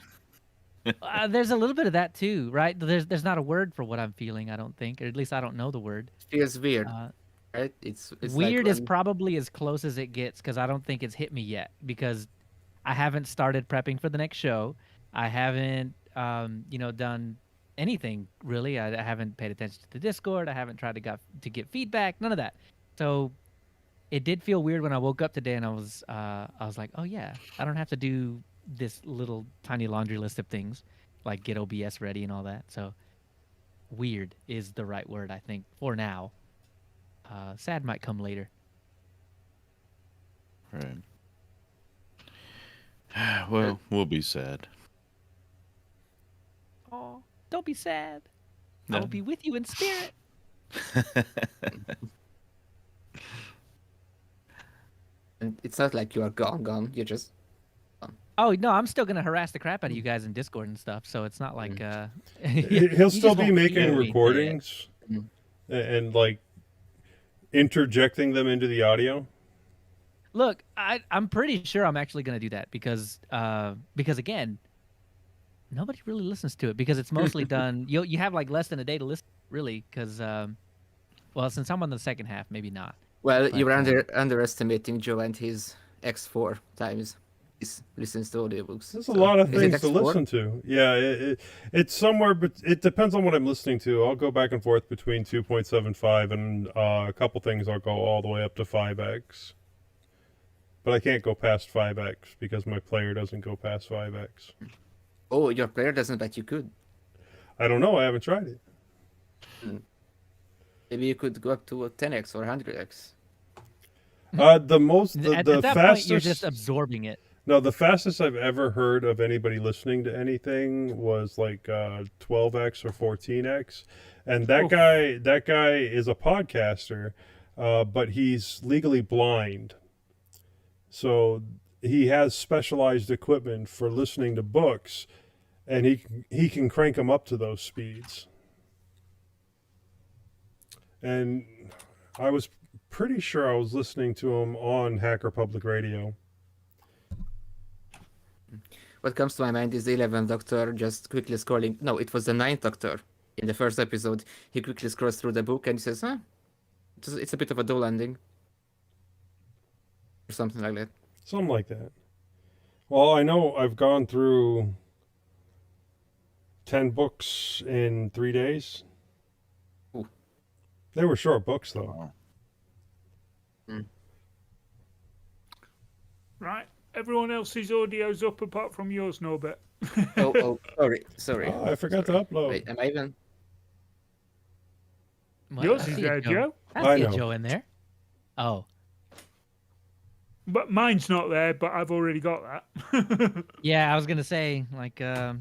S3: Relieved.
S4: there's a little bit of that too, right? There's not a word for what I'm feeling. I don't think, or at least I don't know the word.
S5: Feels weird,
S4: Uh,
S5: right? It's
S4: Weird
S5: like
S4: is probably as close as it gets because I don't think it's hit me yet because I haven't started prepping for the next show. I haven't, done anything really. I haven't paid attention to the Discord. I haven't tried to get feedback. None of that. So it did feel weird when I woke up today and I was like, oh yeah, I don't have to do this little tiny laundry list of things like get OBS ready and all that. So weird is the right word, I think, for now. Sad might come later.
S3: Right. Well, we'll be sad.
S4: Oh, don't be sad. I
S3: No.
S4: will be with you in spirit.
S5: And it's not like you are gone. You're just
S4: Oh no, I'm still gonna harass the crap out of you guys in Discord and stuff. So it's not like
S1: He'll still be making
S4: recording.
S1: recordings
S5: Mm.
S1: and like interjecting them into the audio.
S4: Look, I'm pretty sure I'm actually gonna do that because again, nobody really listens to it because it's mostly done. You have like less than a day to listen, really, because well, since I'm on the second half, maybe not.
S5: well, you're
S4: But,
S5: underestimating Joe and his X4 times. He listens to audiobooks.
S1: There's a
S5: So,
S1: lot of
S5: is it
S1: things to
S5: X4?
S1: listen to. Yeah, it's somewhere, but it depends on what I'm listening to. I'll go back and forth between 2.75 and a couple things. I'll go all the way up to 5x, but I can't go past 5x because my player doesn't go past 5x.
S5: Oh, your player doesn't, but you could.
S1: I don't know. I haven't tried it.
S5: Maybe you could go up to a 10x or 100x.
S1: The most, the
S4: At that point,
S1: fastest.
S4: you're just absorbing it.
S1: No, the fastest I've ever heard of anybody listening to anything was like 12x or 14x, and that guy is a podcaster, but he's legally blind, so he has specialized equipment for listening to books, and he can crank them up to those speeds. And I was pretty sure I was listening to him on Hacker Public Radio.
S5: What comes to my mind is the 11th Doctor just quickly scrolling. No, it was the 9th Doctor. In the first episode, he quickly scrolls through the book and he says, it's a bit of a dull ending. Or something like that.
S1: Something like that. Well, I know I've gone through 10 books in 3 days.
S5: Ooh.
S1: They were short books, though.
S2: Right. Everyone else's audio's up apart from yours, Norbert.
S5: Oh, sorry.
S1: Oh, I forgot to upload.
S5: Wait, am I even?
S4: Well,
S2: Yours
S4: I
S2: is
S4: see
S2: there,
S4: a
S2: Joe.
S4: I see
S1: know.
S4: a Joe in there. Oh,
S2: But mine's not there, but I've already got that.
S4: Yeah, I was gonna say, like,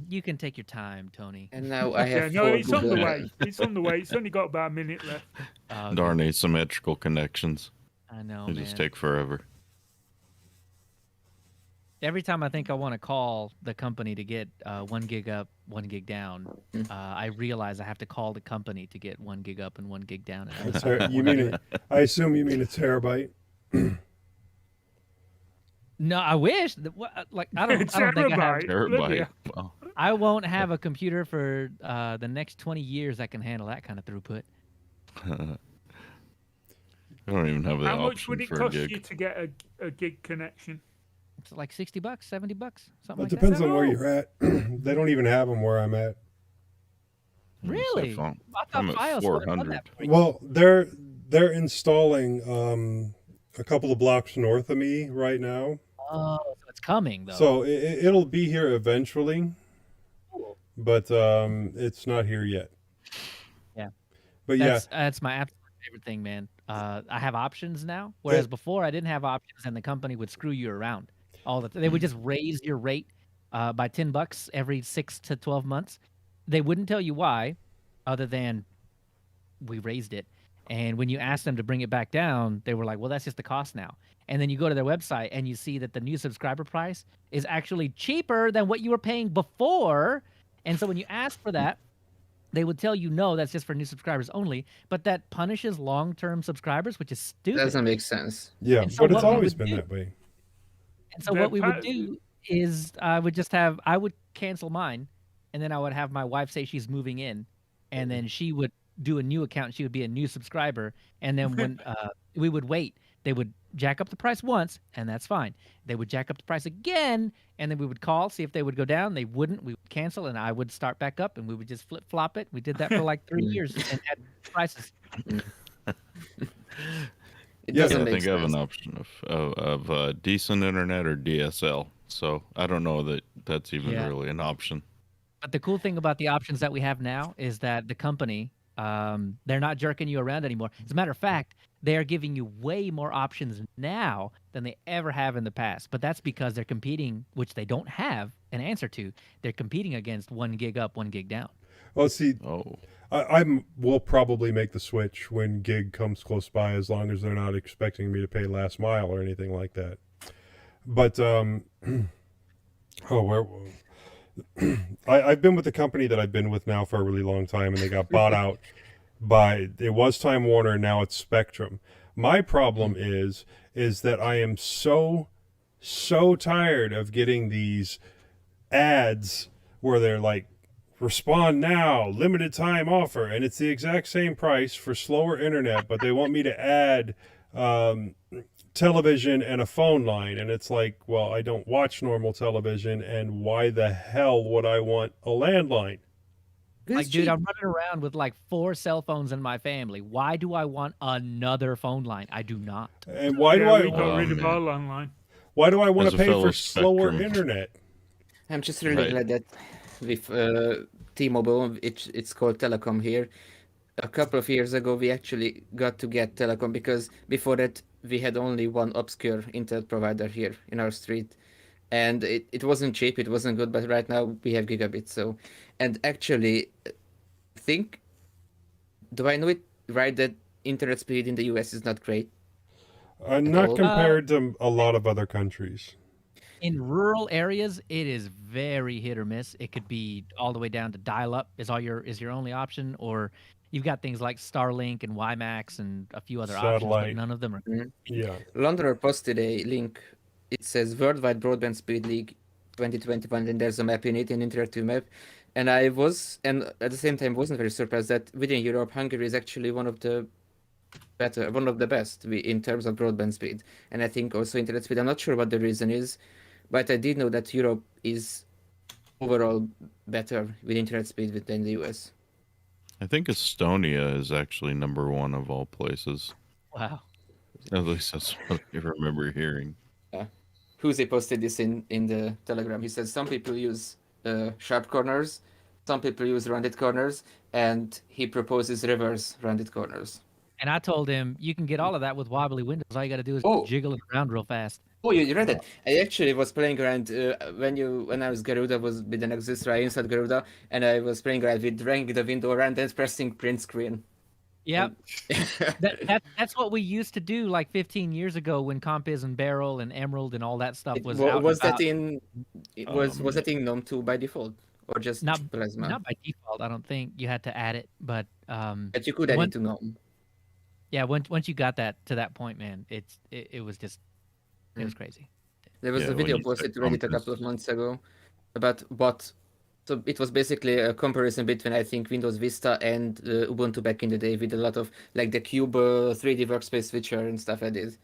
S4: you can take your time, Tony.
S5: And now I have
S2: Yeah, no,
S5: 4
S2: it's on the
S5: Google.
S2: way. It's on the way. It's only got about a minute left.
S4: Oh,
S3: Darn
S4: good.
S3: asymmetrical connections.
S4: I know,
S3: They
S4: man.
S3: just take forever.
S4: Every time I think I want to call the company to get 1 gig up, 1 gig down, I realize I have to call the company to get 1 gig up and 1 gig down. And I just don't
S1: You
S4: wanna
S1: mean
S4: do
S1: it? I assume you mean a terabyte.
S4: No, I wish. Like I don't think I have.
S2: Terabyte. Olivia.
S3: Terabyte. Wow.
S4: I won't have a computer for the next 20 years that can handle that kind of throughput.
S3: I don't even have the
S2: How much
S3: option
S2: would it
S3: for a
S2: cost
S3: gig.
S2: you to get a gig connection?
S4: It's like $60, $70, something
S1: It
S4: like
S1: depends
S4: that.
S1: on where you're at. They don't even have them where I'm at.
S4: Really?
S3: So
S4: I
S3: I'm
S4: thought
S3: at
S4: Fios would have done
S3: 400.
S4: that for you.
S1: Well, they're installing a couple of blocks north of me right now.
S4: Oh, so it's coming though.
S1: So it'll be here eventually,
S4: Cool.
S1: but it's not here yet.
S4: Yeah.
S1: But
S4: That's my absolute favorite thing, man. I have options now, whereas before I didn't have options, and the company would screw you around all the. They would just raise your rate by $10 every 6 to 12 months. They wouldn't tell you why, other than we raised it. And when you asked them to bring it back down, they were like, "Well, that's just the cost now." And then you go to their website and you see that the new subscriber price is actually cheaper than what you were paying before. And so when you ask for that, they would tell you, no, that's just for new subscribers only. But that punishes long-term subscribers, which is stupid.
S5: Doesn't make sense.
S1: yeah,
S4: And so
S1: but it's
S4: what we
S1: always
S4: would
S1: been
S4: do-
S1: that way.
S4: And so
S2: They're
S4: what we would
S2: pa-
S4: do is I would cancel mine, and then I would have my wife say she's moving in, and then she would do a new account. She would be a new subscriber, and then when we would wait, they would jack up the price once, and that's fine. They would jack up the price again, and then we would call, see if they would go down. They wouldn't. We would cancel, and I would start back up, and we would just flip flop it. We did that for like 3 years and had prices.
S5: It
S1: Yeah,
S5: doesn't
S3: I
S5: make
S3: think I have
S5: sense.
S3: an option of decent internet or DSL. So I don't know that that's even
S4: Yeah.
S3: really an option.
S4: But the cool thing about the options that we have now is that the company, they're not jerking you around anymore. As a matter of fact, they are giving you way more options now than they ever have in the past. But that's because they're competing, which they don't have an answer to. They're competing against 1 gig up, 1 gig down.
S1: Well, see,
S3: Oh,
S1: will probably make the switch when gig comes close by, as long as they're not expecting me to pay last mile or anything like that. But I've been with the company that I've been with now for a really long time, and they got bought out by, it was Time Warner, and now it's Spectrum. My problem is that I am so tired of getting these ads where they're like, respond now, limited time offer, and it's the exact same price for slower internet, but they want me to add television and a phone line, and it's like, well, I don't watch normal television, and why the hell would I want a landline?
S4: Like, dude, I'm running around with like 4 cell phones in my family. Why do I want another phone line? I do not.
S1: And why
S2: We
S1: do
S2: got
S3: Oh,
S2: rid of
S3: man.
S2: our landline.
S1: I
S3: As a
S1: pay
S3: fellow
S1: for slower
S3: Spectrum-
S1: internet?
S5: I'm just really
S3: Right.
S5: glad that with T-Mobile, it's called Telecom here. A couple of years ago, we actually got to get Telecom because before that, we had only one obscure internet provider here in our street. And it wasn't cheap, it wasn't good, but right now we have gigabit. So, and actually, I think, do I know it right that internet speed in the US is not great?
S1: Not
S5: all?
S1: compared to a lot of other countries.
S4: In rural areas, it is very hit or miss. It could be all the way down to dial-up is your only option, or you've got things like Starlink and WiMAX and a few other options, but
S1: Satellite.
S4: none of them are.
S1: Yeah.
S5: Londoner posted a link. It says Worldwide Broadband Speed League 2021, and there's a map in it, an interactive map. And I was, and at the same time, wasn't very surprised that within Europe, Hungary is actually one of the best in terms of broadband speed. And I think also internet speed. I'm not sure what the reason is, but I did know that Europe is overall better with internet speed than the US.
S3: I think Estonia is actually number 1 of all places.
S4: Wow.
S3: At least that's what I remember hearing.
S5: Jose posted this in the Telegram. He says some people use sharp corners, some people use rounded corners, and he proposes reverse rounded corners.
S4: And I told him you can get all of that with wobbly windows. All you got to do is
S5: Oh.
S4: jiggle it around real fast.
S5: Oh, you read it. I actually was playing around when I was Garuda was with an Existra, I installed Garuda, and I was playing around with dragging the window around and pressing print screen.
S4: Yep. That's what we used to do like 15 years ago when Compiz and Barrel and Emerald and all that stuff was out.
S5: Was
S4: and
S5: that
S4: about.
S5: was that in GNOME 2 by default or just
S4: Not
S5: Plasma?
S4: not by default. I don't think you had to add it, but
S5: But you could add it to GNOME.
S4: yeah, once you got that to that point, man, it was just it was crazy.
S5: There was
S3: Yeah,
S5: a
S3: when
S5: video
S3: you
S5: posted to
S3: said
S5: Reddit a couple of months ago about what. So it was basically a comparison between, I think, Windows Vista and Ubuntu back in the day, with a lot of like the Cube 3D workspace switcher and stuff added.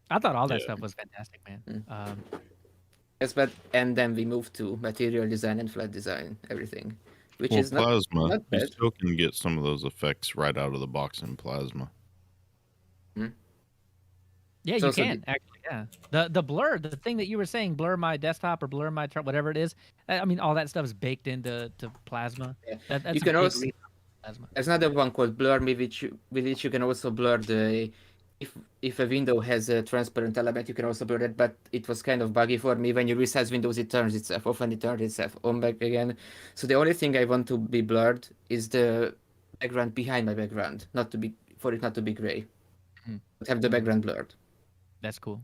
S4: I thought all that
S3: Yeah.
S4: stuff was fantastic, man.
S5: Yes, but and then we moved to material design and flat design, everything, which
S3: Well,
S5: is not
S3: Plasma, you
S5: bad.
S3: still can get some of those effects right out of the box in Plasma.
S4: Yeah,
S5: It's
S4: you
S5: also
S4: can actually. Yeah, the blur, the thing that you were saying, blur my desktop or blur my whatever it is. I mean, all that stuff is baked into Plasma.
S5: Yeah.
S4: That's
S5: You
S4: a
S5: can
S4: big
S5: also-
S4: reason for Plasma.
S5: There's another one called Blur Me, with which you can also blur the if a window has a transparent element, you can also blur it. But it was kind of buggy for me. When you resize Windows, it turns itself off and it turns itself on back again. So the only thing I want to be blurred is the background behind my background, not to be gray,
S4: Mhm.
S5: but have the background blurred.
S4: That's cool.